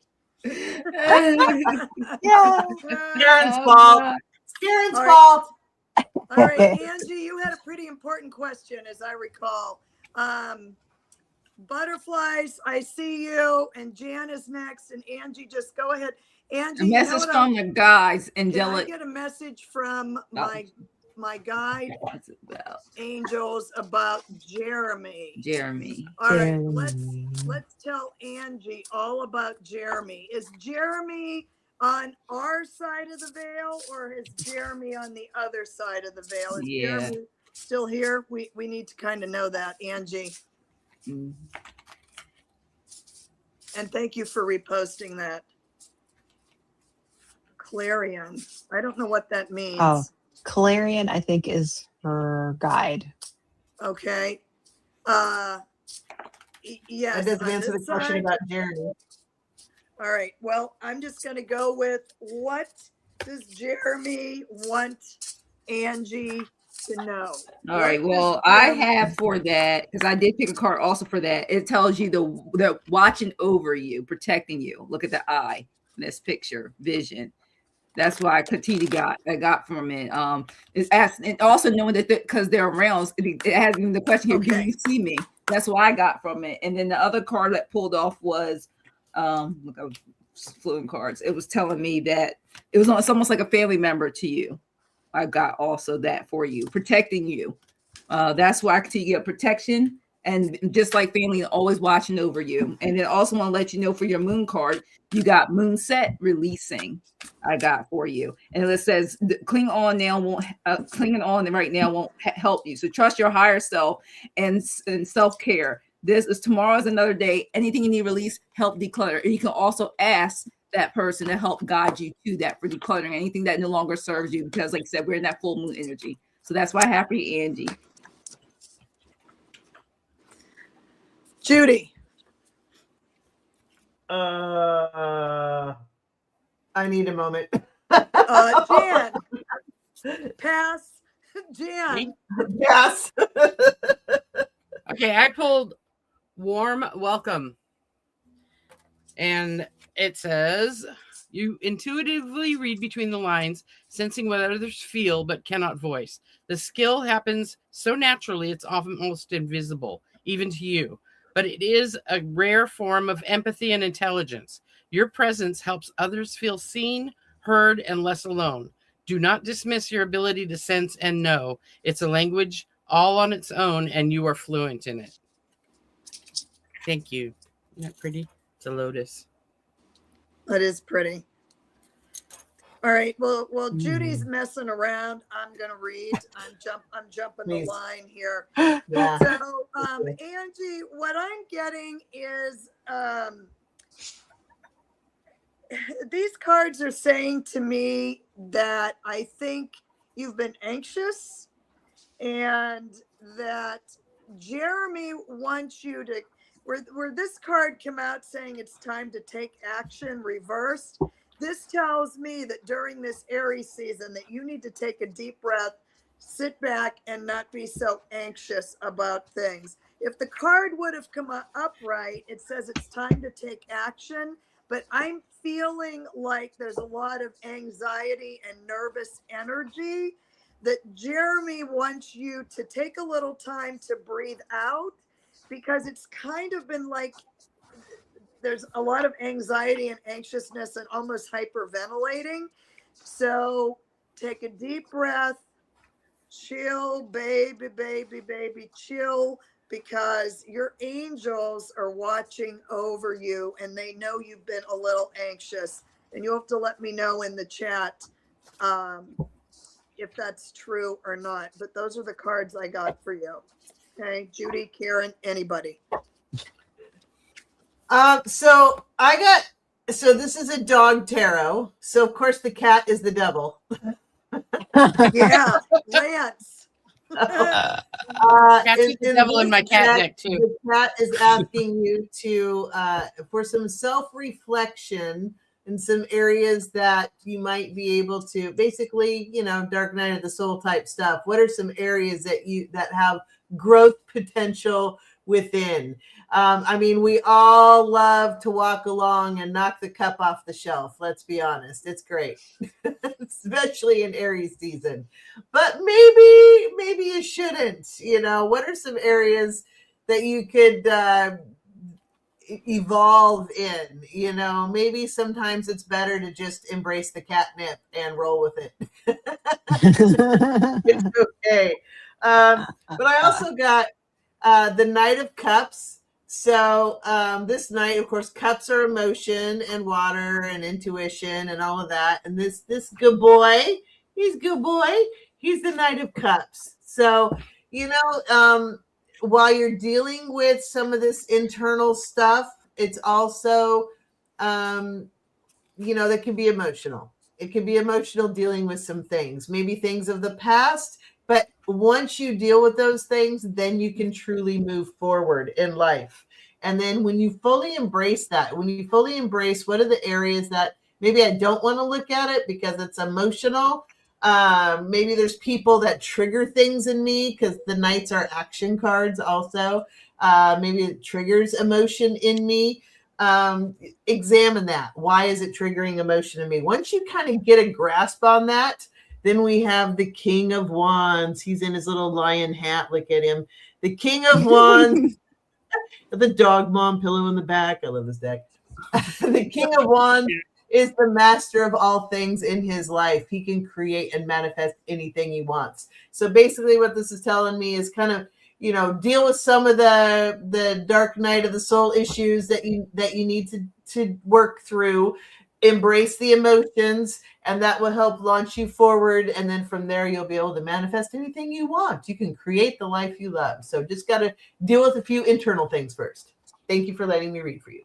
Speaker 2: Yeah.
Speaker 8: Karen's fault. Karen's
Speaker 1: All right.
Speaker 8: fault.
Speaker 1: All right, Angie, you had a pretty important question, as I recall. Butterflies, I see you, and Jan is next, and Angie, just go ahead. Angie,
Speaker 9: A message from the guys,
Speaker 1: Can I
Speaker 9: angelic.
Speaker 1: get a message from my guide angels about Jeremy?
Speaker 9: Jeremy.
Speaker 1: All right, let's tell Angie all about Jeremy. Is Jeremy on our side of the veil, or is Jeremy on the other side of the veil? Is Jeremy still here? We need to kind of know that, Angie.
Speaker 9: Mm.
Speaker 1: And thank you for reposting that. Clarion. I don't know what that means.
Speaker 2: Oh, Clarion, I think, is her guide.
Speaker 1: Okay. Yes.
Speaker 8: That doesn't answer the question about Jeremy.
Speaker 1: All right. Well, I'm just going to go with, what does Jeremy want Angie to know?
Speaker 9: All right. Well, I have for that, because I did pick a card also for that. It tells you the watching over you, protecting you. Look at the eye in this picture, vision. That's why I got from it. It's asking, and also knowing that because they're around, it has even the question here, can you see me? That's what I got from it. And then the other card that pulled off was look, I was flipping cards. It was telling me that it's almost like a family member to you. I got also that for you, protecting you. That's why I continue to get protection, and just like family, always watching over you. And then also want to let you know for your moon card, you got moon set releasing. I got for you, and it says clinging on right now won't help you. So trust your higher self and self-care. This is tomorrow's another day. Anything you need release, help declutter. And you can also ask that person to help guide you to that for decluttering anything that no longer serves you, because like I said, we're in that full moon energy. So that's why I have for you, Angie.
Speaker 1: Judy.
Speaker 8: I need a moment.
Speaker 1: Jan. Pass. Jan.
Speaker 8: Yes.
Speaker 4: Okay, I pulled Warm Welcome. And it says, you intuitively read between the lines, sensing what others feel but cannot voice. The skill happens so naturally, it's often almost invisible, even to you. But it is a rare form of empathy and intelligence. Your presence helps others feel seen, heard, and less alone. Do not dismiss your ability to sense and know. It's a language all on its own, and you are fluent in it. Thank you. Isn't that pretty? It's a lotus.
Speaker 1: That is pretty. All right. Well, Judy's
Speaker 2: Hmm.
Speaker 1: messing around. I'm gonna read. I'm jumping the
Speaker 8: Please.
Speaker 1: line here.
Speaker 8: Yeah.
Speaker 1: So, Angie, what I'm getting is these cards are saying to me that I think you've been anxious and that Jeremy wants you to, where this card came out saying it's time to take action reversed. This tells me that during this Aries season that you need to take a deep breath, sit back and not be so anxious about things. If the card would have come upright, it says it's time to take action, but I'm feeling like there's a lot of anxiety and nervous energy that Jeremy wants you to take a little time to breathe out, because it's kind of been like there's a lot of anxiety and anxiousness and almost hyperventilating. So take a deep breath, chill, baby, chill, because your angels are watching over you and they know you've been a little anxious. And you'll have to let me know in the chat if that's true or not. But those are the cards I got for you. Okay, Judy, Caryn, anybody.
Speaker 8: So this is a dog tarot. So of course the cat is the devil.
Speaker 1: Yeah, Lance.
Speaker 4: Cat's the devil in my cat deck too.
Speaker 8: The cat is asking you to for some self-reflection in some areas that you might be able to, basically, dark night of the soul type stuff. What are some areas that have growth potential within? I mean, we all love to walk along and knock the cup off the shelf. Let's be honest. It's great, especially in Aries season. But maybe you shouldn't. What are some areas that you could evolve in? Maybe sometimes it's better to just embrace the catnip and roll with it. It's okay. But I also got the Knight of Cups. So this night, of course, cups are emotion and water and intuition and all of that. And this good boy, he's good boy. He's the Knight of Cups. So, while you're dealing with some of this internal stuff, it's also, that can be emotional. It can be emotional dealing with some things, maybe things of the past. But once you deal with those things, then you can truly move forward in life. And then when you fully embrace that, what are the areas that maybe I don't want to look at it because it's emotional. Maybe there's people that trigger things in me because the Knights are action cards also. Maybe it triggers emotion in me. Examine that. Why is it triggering emotion in me? Once you kind of get a grasp on that, then we have the King of Wands. He's in his little lion hat. Look at him. The King of Wands. The dog mom pillow in the back. I love this deck. The King of Wands is the master of all things in his life. He can create and manifest anything he wants. So basically what this is telling me is kind of, deal with some of the dark night of the soul issues that you need to work through. Embrace the emotions, and that will help launch you forward. And then from there, you'll be able to manifest anything you want. You can create the life you love. So just got to deal with a few internal things first. Thank you for letting me read for you.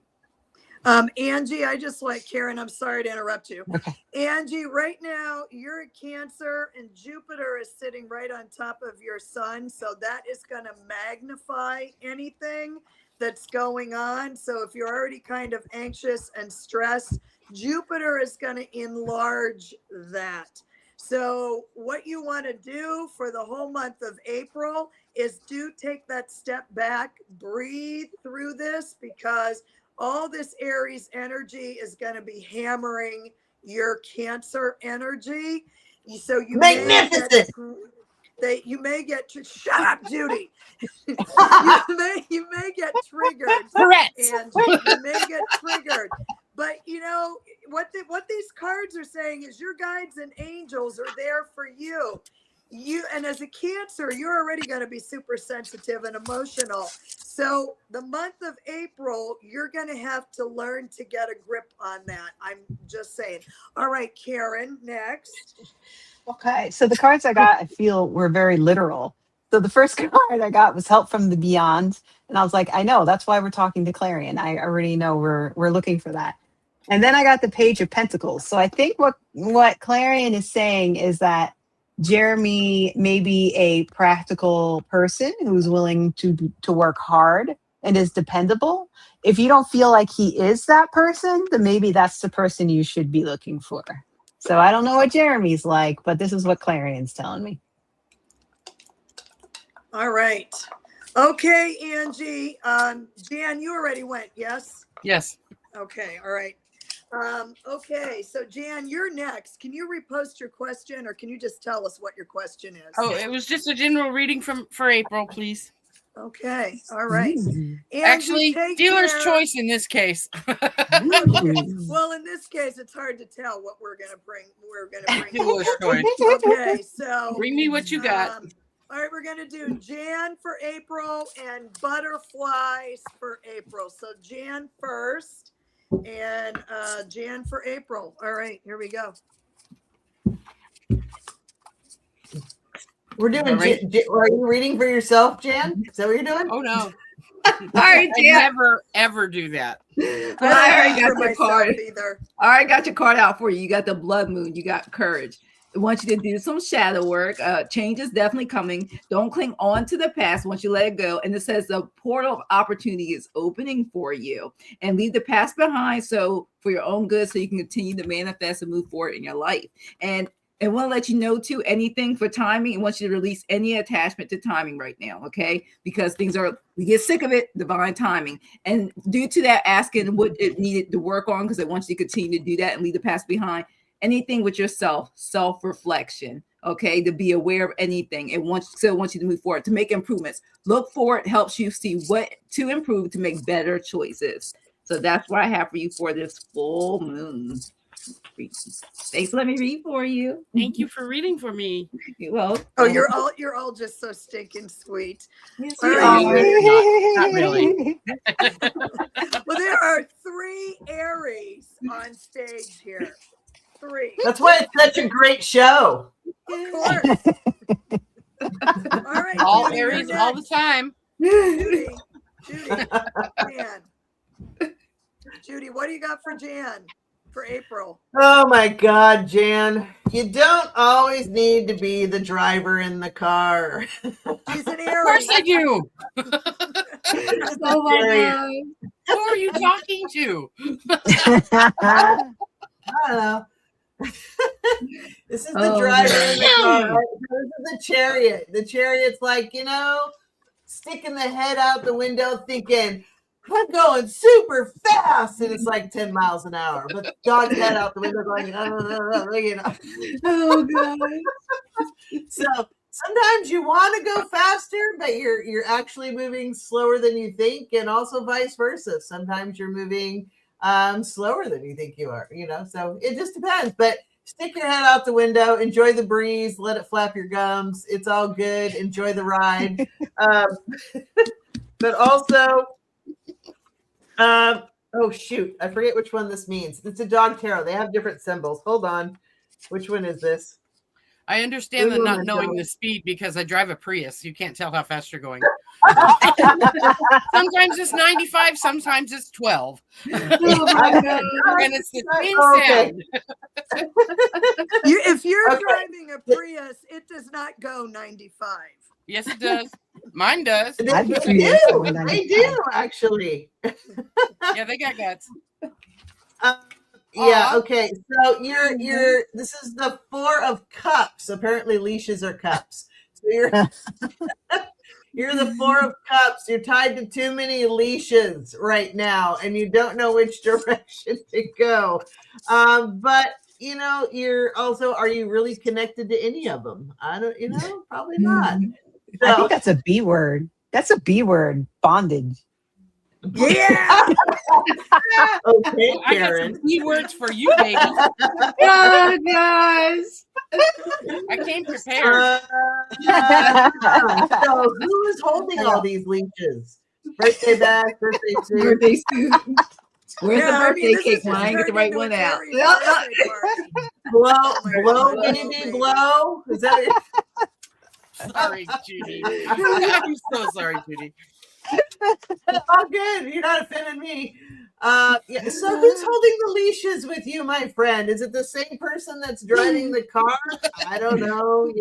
Speaker 1: Angie, I just like Caryn. I'm sorry to interrupt you.
Speaker 2: Okay.
Speaker 1: Angie, right now you're a Cancer and Jupiter is sitting right on top of your sun. So that is going to magnify anything that's going on. So if you're already kind of anxious and stressed, Jupiter is going to enlarge that. So what you want to do for the whole month of April is take that step back, breathe through this, because all this Aries energy is going to be hammering your Cancer energy. So you
Speaker 8: Magnificent.
Speaker 1: you may get shut up, Judy. you may get triggered.
Speaker 4: Correct.
Speaker 1: And you may get triggered. But what these cards are saying is your guides and angels are there for you. And as a Cancer, you're already going to be super sensitive and emotional. So the month of April, you're going to have to learn to get a grip on that. I'm just saying. All right, Caryn, next.
Speaker 2: Okay, so the cards I got, I feel were very literal. So the first card I got was Help from the Beyond, and I was like, I know that's why we're talking to Clarion. I already know we're looking for that. And then I got the Page of Pentacles. So I think what Clarion is saying is that Jeremy may be a practical person who's willing to work hard and is dependable. If you don't feel like he is that person, then maybe that's the person you should be looking for. So I don't know what Jeremy's like, but this is what Clarion's telling me.
Speaker 1: All right. Okay, Angie. Jan, you already went, yes?
Speaker 4: Yes.
Speaker 1: Okay, all right. Okay, so Jan, you're next. Can you repost your question, or can you just tell us what your question is?
Speaker 4: Oh, it was just a general reading for April, please.
Speaker 1: Okay, all right.
Speaker 2: Ooh.
Speaker 1: Angie,
Speaker 4: Actually,
Speaker 1: take
Speaker 4: dealer's
Speaker 1: care.
Speaker 4: choice in this case.
Speaker 1: Okay. Well, in this case, it's hard to tell what we're gonna bring.
Speaker 4: Dealer's choice.
Speaker 1: Okay, so
Speaker 4: Bring me what you got.
Speaker 1: all right, we're gonna do Jan for April and butterflies for April. So Jan first, and Jan for April. All right, here we go.
Speaker 8: We're doing.
Speaker 4: All right.
Speaker 8: Are you reading for yourself, Jan? Is that what you're doing?
Speaker 4: Oh no.
Speaker 9: All right,
Speaker 4: I
Speaker 9: Jan.
Speaker 4: never ever do that.
Speaker 9: I already
Speaker 1: For
Speaker 9: got your
Speaker 1: myself
Speaker 9: card.
Speaker 1: either.
Speaker 9: All right, got your card out for you. You got the blood moon. You got courage. I want you to do some shadow work. Change is definitely coming. Don't cling on to the past once you let it go. And it says the portal of opportunity is opening for you. And leave the past behind so for your own good, so you can continue to manifest and move forward in your life. And want to let you know too, anything for timing, and want you to release any attachment to timing right now, okay? Because we get sick of it, divine timing. And due to that, asking what it needed to work on, because it wants you to continue to do that and leave the past behind. Anything with yourself, self-reflection, okay? To be aware of anything. It wants you to move forward, to make improvements. Look forward helps you see what to improve to make better choices. So that's what I have for you for this full moon. Thanks for letting me read for you.
Speaker 4: Thank you for reading for me.
Speaker 9: Well,
Speaker 1: Oh, you're all just so stinking sweet.
Speaker 9: yes,
Speaker 1: All
Speaker 9: you
Speaker 1: right.
Speaker 9: are.
Speaker 4: Not really.
Speaker 1: Well, there are 3 Aries on stage here. 3.
Speaker 8: That's why it's such a great show.
Speaker 1: Of course. All right.
Speaker 4: All
Speaker 1: Judy, you're
Speaker 4: Aries all the
Speaker 1: next.
Speaker 4: time.
Speaker 1: Judy, Jan. Judy, what do you got for Jan for April?
Speaker 8: Oh my God, Jan. You don't always need to be the driver in the car.
Speaker 1: She's an
Speaker 4: Of course
Speaker 1: Aries.
Speaker 4: I do.
Speaker 9: Oh my God.
Speaker 4: Who are you talking to?
Speaker 8: I don't know. This is the driver in the car. Right? This is the chariot. The chariot's like, sticking the head out the window thinking, I'm going super fast. And it's like 10 miles an hour. But the dog's head out the window going,
Speaker 9: Oh God.
Speaker 8: So sometimes you want to go faster, but you're actually moving slower than you think, and also vice versa. Sometimes you're moving slower than you think you are, so it just depends. But stick your head out the window, enjoy the breeze, let it flap your gums. It's all good. Enjoy the ride. But also, oh shoot, I forget which one this means. It's a dog tarot. They have different symbols. Hold on. Which one is this?
Speaker 4: I understand the not knowing the speed because I drive a Prius. You can't tell how fast you're going. Sometimes it's 95, sometimes it's 12.
Speaker 9: Oh my God.
Speaker 4: And it's the same sound.
Speaker 1: If you're
Speaker 8: Okay.
Speaker 1: driving a Prius, it does not go 95.
Speaker 4: Yes, it does. Mine does.
Speaker 8: They
Speaker 2: I'd be
Speaker 8: do.
Speaker 2: curious when I
Speaker 8: They
Speaker 2: get
Speaker 8: do actually.
Speaker 4: Yeah, they got guts.
Speaker 8: Yeah.
Speaker 4: Aw.
Speaker 8: Okay. So you're. This is the 4 of Cups. Apparently, leashes are cups. So you're the 4 of Cups. You're tied to too many leashes right now, and you don't know which direction to go. But you're also. Are you really connected to any of them? I don't. Probably not.
Speaker 2: I think that's a B word. That's a B word. Bondage.
Speaker 1: Yeah.
Speaker 8: Okay,
Speaker 4: I got
Speaker 8: Karen.
Speaker 4: some keywords for you, baby.
Speaker 9: Oh, guys.
Speaker 4: I came prepared.
Speaker 8: So who is holding all these leashes? Birthday bash, birthday suit.
Speaker 9: Birthday suit. Where's the birthday
Speaker 1: this
Speaker 9: cake
Speaker 1: is
Speaker 9: when
Speaker 1: just
Speaker 9: I ain't get the
Speaker 1: turned
Speaker 9: right
Speaker 1: into
Speaker 9: one
Speaker 1: an
Speaker 9: out?
Speaker 1: Aries birthday party.
Speaker 8: Blow,
Speaker 1: Oh my
Speaker 8: blow,
Speaker 1: God,
Speaker 8: baby, blow. Is that what
Speaker 4: Sorry, Judy. I'm so sorry, Judy.
Speaker 8: Oh, good. You're not offending me. Yeah. So who's holding the leashes with you, my friend? Is it the same person that's driving the car? I don't know.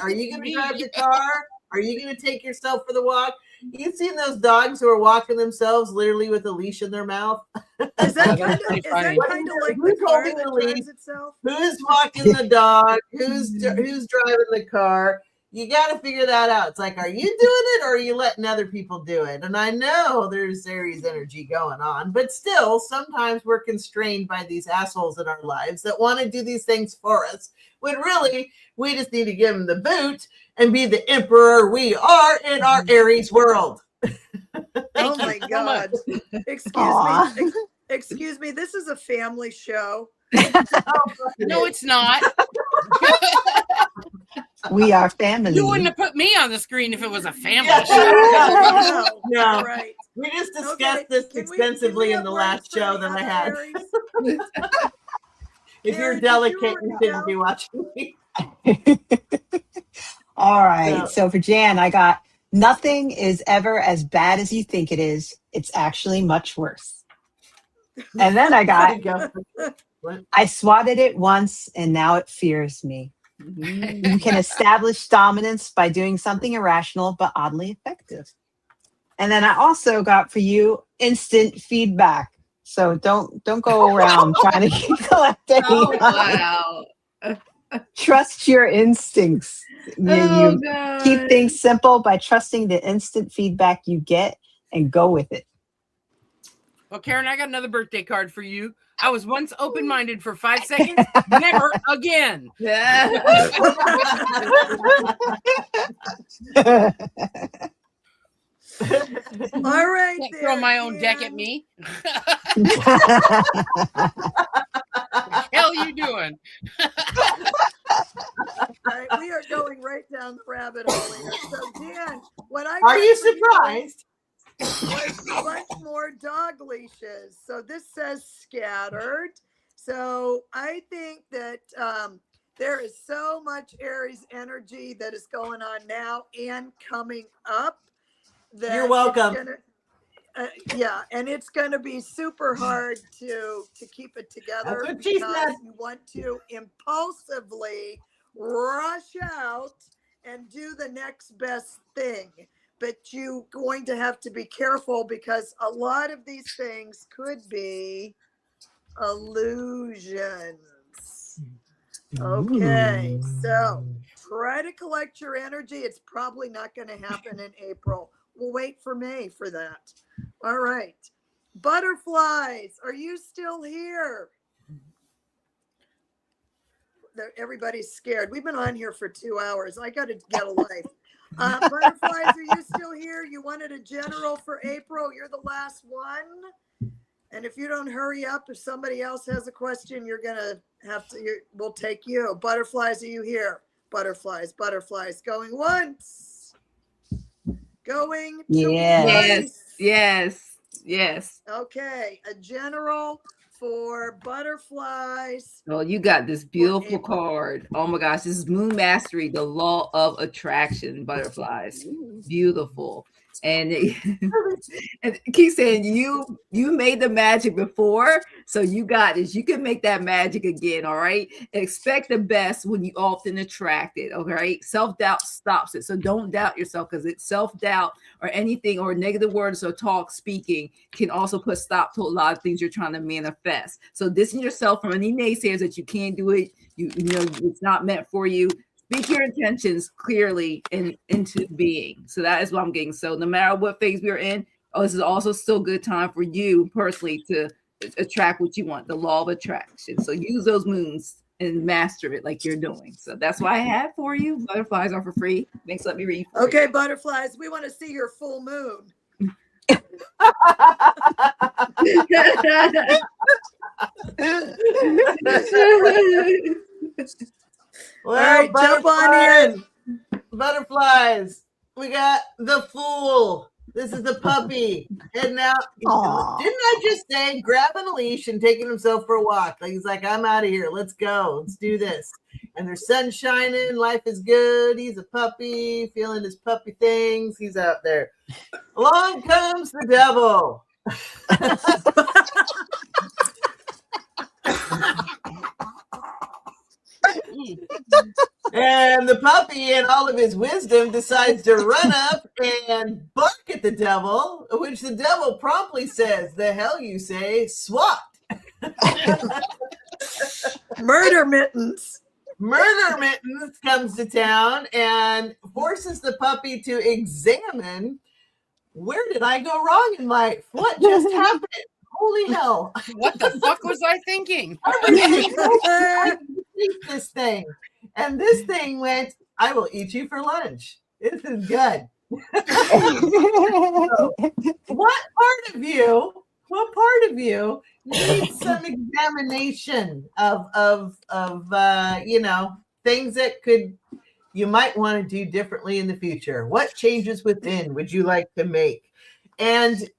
Speaker 8: Are you going to drive the car? Are you going to take yourself for the walk? You've seen those dogs who are walking themselves literally with a leash in their mouth?
Speaker 1: Is that
Speaker 4: That's
Speaker 1: kind
Speaker 4: pretty
Speaker 1: of
Speaker 4: funny.
Speaker 1: like
Speaker 8: Who's
Speaker 1: the car
Speaker 8: holding
Speaker 1: that
Speaker 8: the lead?
Speaker 1: drives itself?
Speaker 8: Who's walking the dog? Who's driving the car? You got to figure that out. It's like, are you doing it or are you letting other people do it? And I know there's Aries energy going on, but still, sometimes we're constrained by these assholes in our lives that want to do these things for us, when really we just need to give them the boot and be the emperor we are in our Aries world.
Speaker 1: Oh my God. Excuse me. This is a family show.
Speaker 4: No, it's not.
Speaker 2: We are family.
Speaker 4: You wouldn't have put me on the screen if it was a family
Speaker 8: Yeah.
Speaker 4: show.
Speaker 8: No.
Speaker 1: Right.
Speaker 8: We just discussed this extensively in the last show that I had. If you're delicate, you shouldn't be watching me.
Speaker 2: All right. So for Jan, I got nothing is ever as bad as you think it is. It's actually much worse. And then I got, I swatted it once and now it fears me. You can establish dominance by doing something irrational but oddly effective. And then I also got for you instant feedback. So don't go around trying to collect any.
Speaker 9: Oh, wow.
Speaker 2: Trust your instincts. You keep things simple by trusting the instant feedback you get and go with it.
Speaker 4: Well, Caryn, I got another birthday card for you. I was once open-minded for 5 seconds, never again.
Speaker 1: All right.
Speaker 4: Can't throw my own deck at me. Hell you doing?
Speaker 1: All right, we are going right down the rabbit hole here. So, Dan, what I
Speaker 8: are you surprised?
Speaker 1: Was a bunch more dog leashes. So this says scattered. So I think that there is so much Aries energy that is going on now and coming up. That
Speaker 8: you're welcome.
Speaker 1: And it's going to be super hard to keep it together because you want to impulsively rush out and do the next best thing. But you're going to have to be careful because a lot of these things could be illusions. Okay, so try to collect your energy. It's probably not going to happen in April. We'll wait for May for that. All right. Butterflies, are you still here? Everybody's scared. We've been on here for 2 hours. I got to get a life. Butterflies, are you still here? You wanted a general for April. You're the last one. And if you don't hurry up, if somebody else has a question, you're going to have to, we'll take you. Butterflies, are you here? Butterflies. Going once. Going twice.
Speaker 9: Yes.
Speaker 1: Okay. A general for butterflies.
Speaker 9: Oh, you got this beautiful card. Oh my gosh, this is Moon Mastery, the law of attraction, butterflies. Beautiful. And and keep saying you made the magic before, so you got this. You can make that magic again. All right. Expect the best when you often attract it. All right. Self-doubt stops it. So don't doubt yourself, because it's self-doubt or anything or negative words or talk speaking can also put stop to a lot of things you're trying to manifest. So distance yourself from any naysayers that you can't do it. You know it's not meant for you. Speak your intentions clearly and into being. So that is what I'm getting. So no matter what phase we're in, this is also still a good time for you personally to attract what you want, the law of attraction. So use those moons and master it like you're doing. So that's why I have for you. Butterflies are for free. Thanks, let me read.
Speaker 1: Okay, butterflies, we want to see your full moon.
Speaker 8: Well,
Speaker 1: all right, jump on in.
Speaker 8: Butterflies. We got the Fool. This is the puppy heading out.
Speaker 2: Aw.
Speaker 8: Didn't I just say grabbing a leash and taking himself for a walk? Like he's like, I'm out of here. Let's go. Let's do this. And there's sun shining. Life is good. He's a puppy, feeling his puppy things. He's out there. Along comes the devil. And the puppy, in all of his wisdom, decides to run up and bark at the devil, which the devil promptly says, "The hell you say, swat."
Speaker 1: Murder mittens.
Speaker 8: Murder Mittens comes to town and forces the puppy to examine, where did I go wrong in life? What just happened? Holy hell.
Speaker 4: What the fuck was I thinking?
Speaker 8: I eat this thing. And this thing went, I will eat you for lunch. This is good. So, what part of you needs some examination of things that you might want to do differently in the future? What changes within would you like to make? And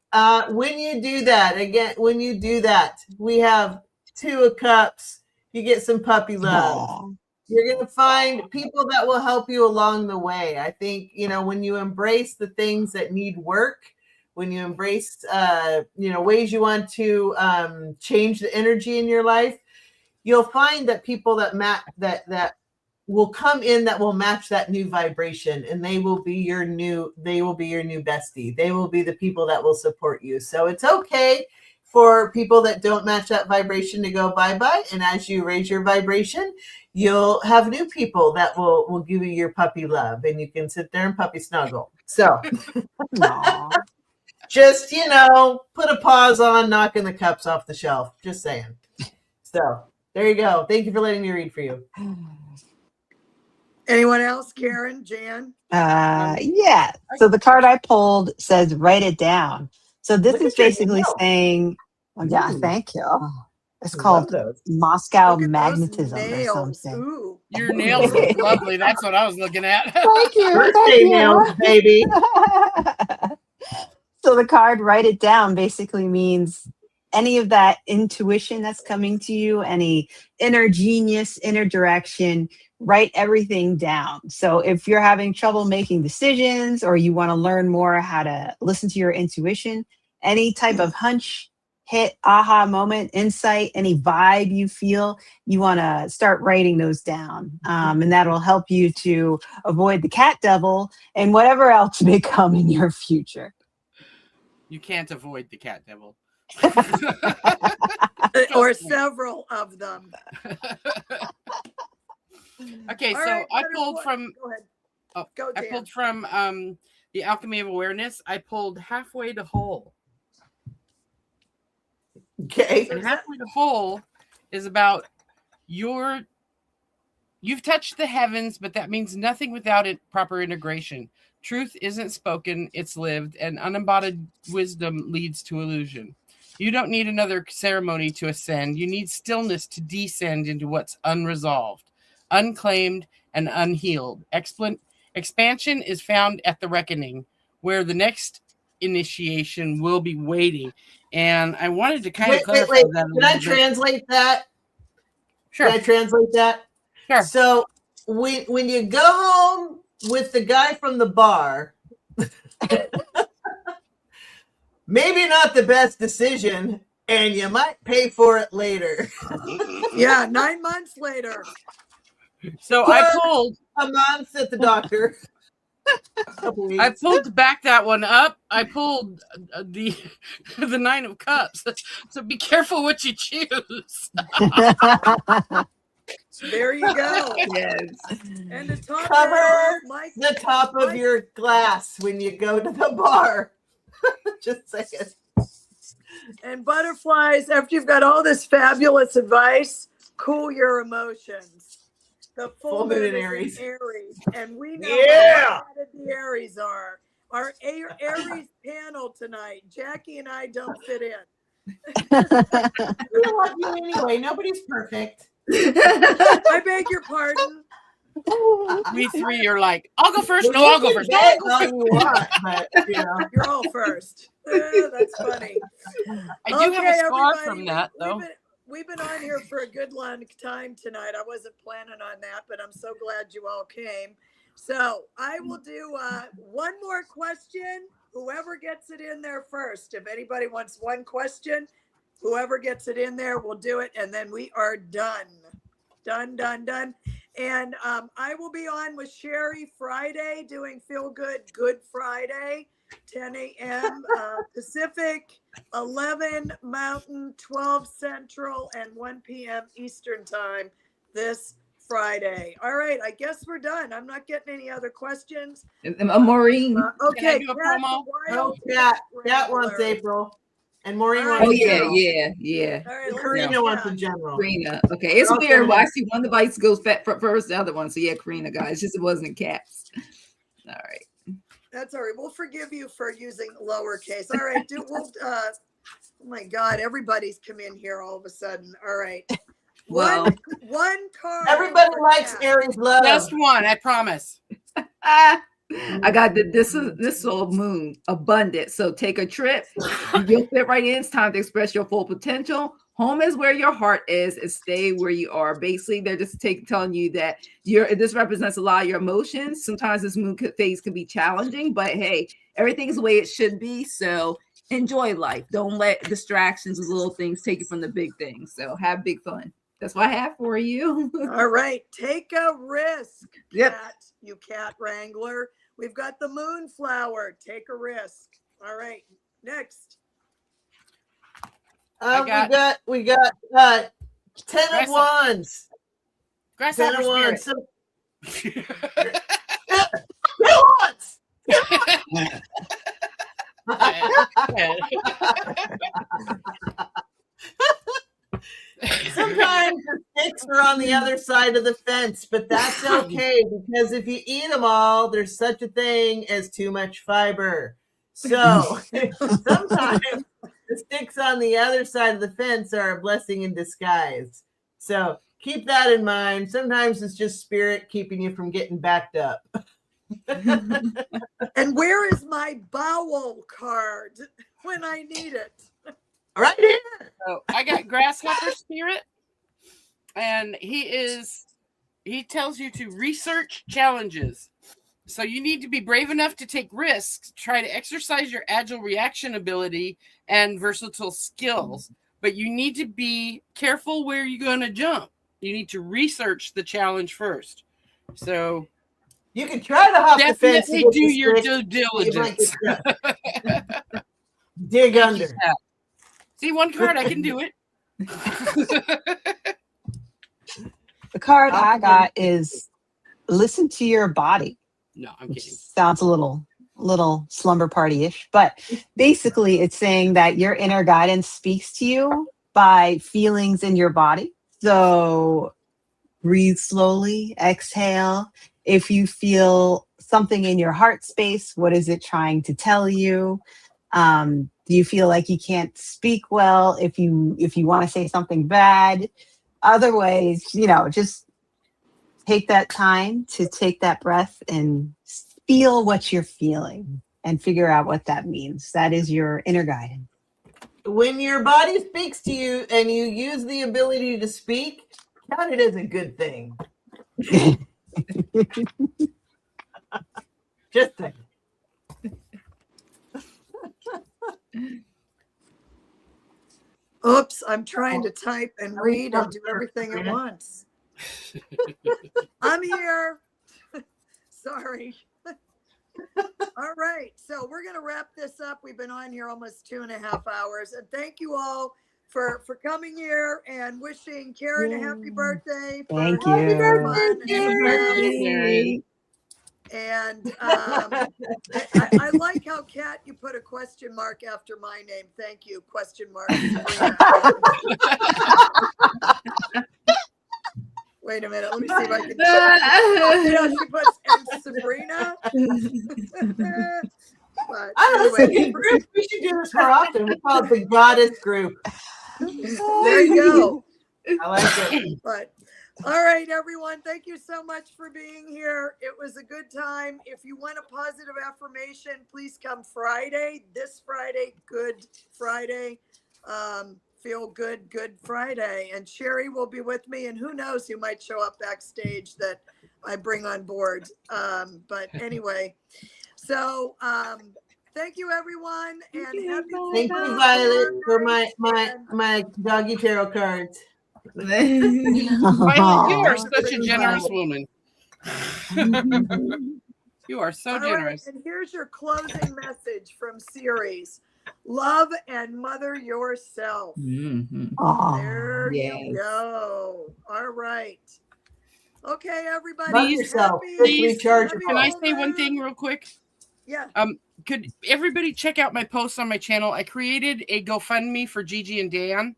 Speaker 8: when you do that, we have 2 of Cups. You get some puppy love.
Speaker 2: Aw.
Speaker 8: You're going to find people that will help you along the way. I think, when you embrace the things that need work, when you embrace, ways you want to change the energy in your life, you'll find that people that will come in that will match that new vibration, and they will be your new bestie. They will be the people that will support you. So it's okay for people that don't match that vibration to go bye-bye. And as you raise your vibration, you'll have new people that will give you your puppy love, and you can sit there and puppy snuggle. So just, put a pause on knocking the cups off the shelf. Just saying. So there you go. Thank you for letting me read for you.
Speaker 1: Anyone else? Caryn, Jan?
Speaker 2: Yeah. So the card I pulled says write it down. So this is basically saying, yeah, thank you. It's called Moscow
Speaker 1: Look at those
Speaker 2: magnetism or
Speaker 1: nails.
Speaker 2: something.
Speaker 1: Ooh.
Speaker 4: Your nails look lovely. That's what I was looking at.
Speaker 2: Thank you.
Speaker 8: Birthday nails, baby.
Speaker 2: So the card write it down basically means any of that intuition that's coming to you, any inner genius, inner direction, write everything down. So if you're having trouble making decisions, or you want to learn more how to listen to your intuition, any type of hunch, hit, aha moment, insight, any vibe you feel, you want to start writing those down. And that'll help you to avoid the cat devil and whatever else may come in your future.
Speaker 4: You can't avoid the cat devil.
Speaker 1: Or several of them.
Speaker 4: Okay,
Speaker 1: All
Speaker 4: so
Speaker 1: right,
Speaker 4: I
Speaker 1: Butterfly.
Speaker 4: pulled from
Speaker 1: Go ahead.
Speaker 4: oh,
Speaker 1: Go,
Speaker 4: I
Speaker 1: Dan.
Speaker 4: pulled from the Alchemy of Awareness. I pulled halfway to whole.
Speaker 8: Okay.
Speaker 4: And halfway to whole is about you've touched the heavens, but that means nothing without it proper integration. Truth isn't spoken, it's lived, and unembodied wisdom leads to illusion. You don't need another ceremony to ascend. You need stillness to descend into what's unresolved, unclaimed, and unhealed. Expansion is found at the reckoning, where the next initiation will be waiting. And I wanted to kind of clarify that.
Speaker 8: Can I translate that?
Speaker 4: Sure.
Speaker 8: Can I translate that?
Speaker 4: Sure.
Speaker 8: So when you go home with the guy from the bar, maybe not the best decision, and you might pay for it later.
Speaker 1: Yeah, 9 months later.
Speaker 4: So I pulled
Speaker 8: a month at the doctor.
Speaker 4: I pulled to back that one up. I pulled the 9 of Cups. So be careful what you choose.
Speaker 1: There you go.
Speaker 9: Yes.
Speaker 1: And to top
Speaker 8: Cover
Speaker 1: that off,
Speaker 8: the top of your glass when you go to the bar. Just saying.
Speaker 1: And butterflies, after you've got all this fabulous advice, cool your emotions. The full moon in Aries. And we know how bad the Aries are. Our Aries panel tonight, Jackie and I don't fit in.
Speaker 8: We love you anyway. Nobody's perfect.
Speaker 1: I beg your pardon.
Speaker 4: We three are like, I'll go first.
Speaker 8: Well,
Speaker 4: No, I'll
Speaker 8: you
Speaker 4: go
Speaker 8: can
Speaker 4: first. No, I'll
Speaker 8: bet
Speaker 4: go
Speaker 8: all
Speaker 4: first.
Speaker 8: you want, but you know.
Speaker 1: You're all first. That's funny.
Speaker 4: I do have a scar
Speaker 1: everybody,
Speaker 4: from that, though.
Speaker 1: We've been on here for a good long time tonight. I wasn't planning on that, but I'm so glad you all came. So I will do one more question. Whoever gets it in there first. If anybody wants one question, whoever gets it in there will do it. And then we are done. Done. And I will be on with Shari Friday doing Feel Good Friday, 10 a.m. Pacific, 11 Mountain, 12 Central, and 1 p.m. Eastern Time this Friday. All right, I guess we're done. I'm not getting any other questions.
Speaker 9: Maureen.
Speaker 1: Okay,
Speaker 4: Can I do a
Speaker 1: Kat,
Speaker 4: promo?
Speaker 8: Oh, Kat wants April. And Maureen wants
Speaker 9: Oh
Speaker 8: a
Speaker 9: yeah,
Speaker 8: general.
Speaker 9: yeah.
Speaker 1: All right,
Speaker 8: And
Speaker 1: let's
Speaker 8: Karina
Speaker 1: go,
Speaker 8: wants a
Speaker 1: Kat.
Speaker 8: general.
Speaker 9: Karina. Okay, it's
Speaker 8: Okay.
Speaker 9: weird. Well, I see one device goes first, the other one. So yeah, Karina, guys. Just it wasn't in caps. All right.
Speaker 1: That's all right. We'll forgive you for using lowercase. All right, oh my God, everybody's come in here all of a sudden. All right.
Speaker 9: Well,
Speaker 1: one card.
Speaker 8: Everybody
Speaker 1: for
Speaker 8: likes
Speaker 1: Kat.
Speaker 8: Aries love.
Speaker 4: Just one, I promise.
Speaker 9: I got this soul moon abundant. So take a trip. You'll fit right in. It's time to express your full potential. Home is where your heart is, and stay where you are. Basically, they're just telling you that this represents a lot of your emotions. Sometimes this moon phase can be challenging, but hey, everything's the way it should be. So enjoy life. Don't let distractions and little things take you from the big things. So have big fun. That's what I have for you.
Speaker 1: All right. Take a risk,
Speaker 9: Yep.
Speaker 1: Kat, you cat wrangler. We've got the moonflower. Take a risk. All right. Next.
Speaker 8: We got 10 of wands. 10 of wands. 10 wands. Sometimes the sticks are on the other side of the fence, but that's okay because if you eat them all, there's such a thing as too much fiber. So sometimes the sticks on the other side of the fence are a blessing in disguise. So keep that in mind. Sometimes it's just spirit keeping you from getting backed up.
Speaker 1: And where is my bowel card when I need it?
Speaker 8: Right here.
Speaker 4: So I got grasshopper spirit, and he tells you to research challenges. So you need to be brave enough to take risks, try to exercise your agile reaction ability and versatile skills, but you need to be careful where you're going to jump. You need to research the challenge first. So
Speaker 8: you can try to hop the fence.
Speaker 4: Definitely do your due diligence.
Speaker 8: Dig under.
Speaker 4: See, one card, I can do it.
Speaker 2: The card I got is listen to your body.
Speaker 4: No, I'm
Speaker 2: which
Speaker 4: kidding.
Speaker 2: sounds a little slumber party-ish, but basically it's saying that your inner guidance speaks to you by feelings in your body. So breathe slowly, exhale. If you feel something in your heart space, what is it trying to tell you? Do you feel like you can't speak well if you want to say something bad? Other ways, just take that time to take that breath and feel what you're feeling and figure out what that means. That is your inner guidance.
Speaker 8: When your body speaks to you and you use the ability to speak, count it as a good thing. Just think.
Speaker 1: Oops, I'm trying to type and read and do everything at once. I'm here. Sorry. All right, so we're going to wrap this up. We've been on here almost 2.5 hours, and thank you all for coming here and wishing Caryn a happy birthday.
Speaker 2: Thank
Speaker 1: for
Speaker 2: you.
Speaker 1: fun and And I like how, Kat, you put a question mark after my name. Thank you, question mark. Sabrina. Wait a minute. Let me see if I can. She puts and Sabrina. But
Speaker 8: I don't know,
Speaker 1: anyway,
Speaker 8: group. We should do this more often. We call it the goddess group.
Speaker 1: there you go.
Speaker 8: I like it.
Speaker 1: But All right, everyone. Thank you so much for being here. It was a good time. If you want a positive affirmation, please come Friday, this Friday, Good Friday. Feel good, Good Friday. And Shari will be with me, and who knows who might show up backstage that I bring on board. But anyway, so thank you, everyone, and happy
Speaker 8: Thank you, Violet, for my doggy tarot cards.
Speaker 4: Violet, you are
Speaker 2: Aw.
Speaker 4: such a generous woman. You are so
Speaker 1: All right,
Speaker 4: generous.
Speaker 1: and here's your closing message from series. Love and mother yourself.
Speaker 2: Aw.
Speaker 1: There
Speaker 9: Yes.
Speaker 1: you go. All right. Okay, everybody.
Speaker 8: Love yourself.
Speaker 1: Happy,
Speaker 8: It's rechargeable.
Speaker 4: Can I say one thing real quick?
Speaker 1: Yeah.
Speaker 4: Could everybody check out my posts on my channel? I created a GoFundMe for Gigi and Dan,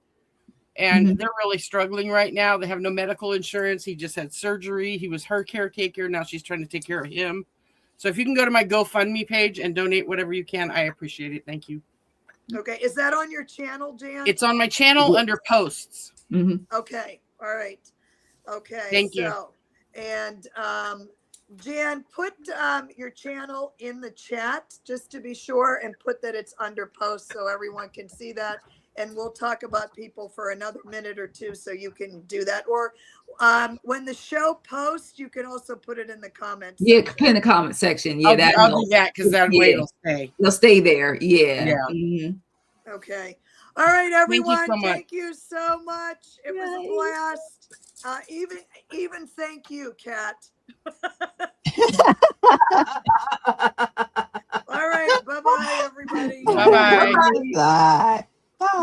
Speaker 4: and they're really struggling right now. They have no medical insurance. He just had surgery. He was her caretaker. Now she's trying to take care of him. So if you can go to my GoFundMe page and donate whatever you can, I appreciate it. Thank you.
Speaker 1: Okay. Is that on your channel, Jan?
Speaker 4: It's on my channel under posts.
Speaker 1: Okay. All right. Okay.
Speaker 4: Thank you.
Speaker 1: And Jan, put your channel in the chat just to be sure, and put that it's under posts so everyone can see that. And we'll talk about people for another minute or two so you can do that. Or when the show posts, you can also put it in the comments.
Speaker 9: Yeah, put in the comment section. Yeah,
Speaker 4: I'll do that because that way it'll stay.
Speaker 9: It'll stay there. Yeah.
Speaker 1: Okay. All right, everyone.
Speaker 4: Thank you so much.
Speaker 1: It was a blast. Even thank you, Kat. All right. Bye-bye, everybody.
Speaker 4: Bye-bye.
Speaker 2: Bye.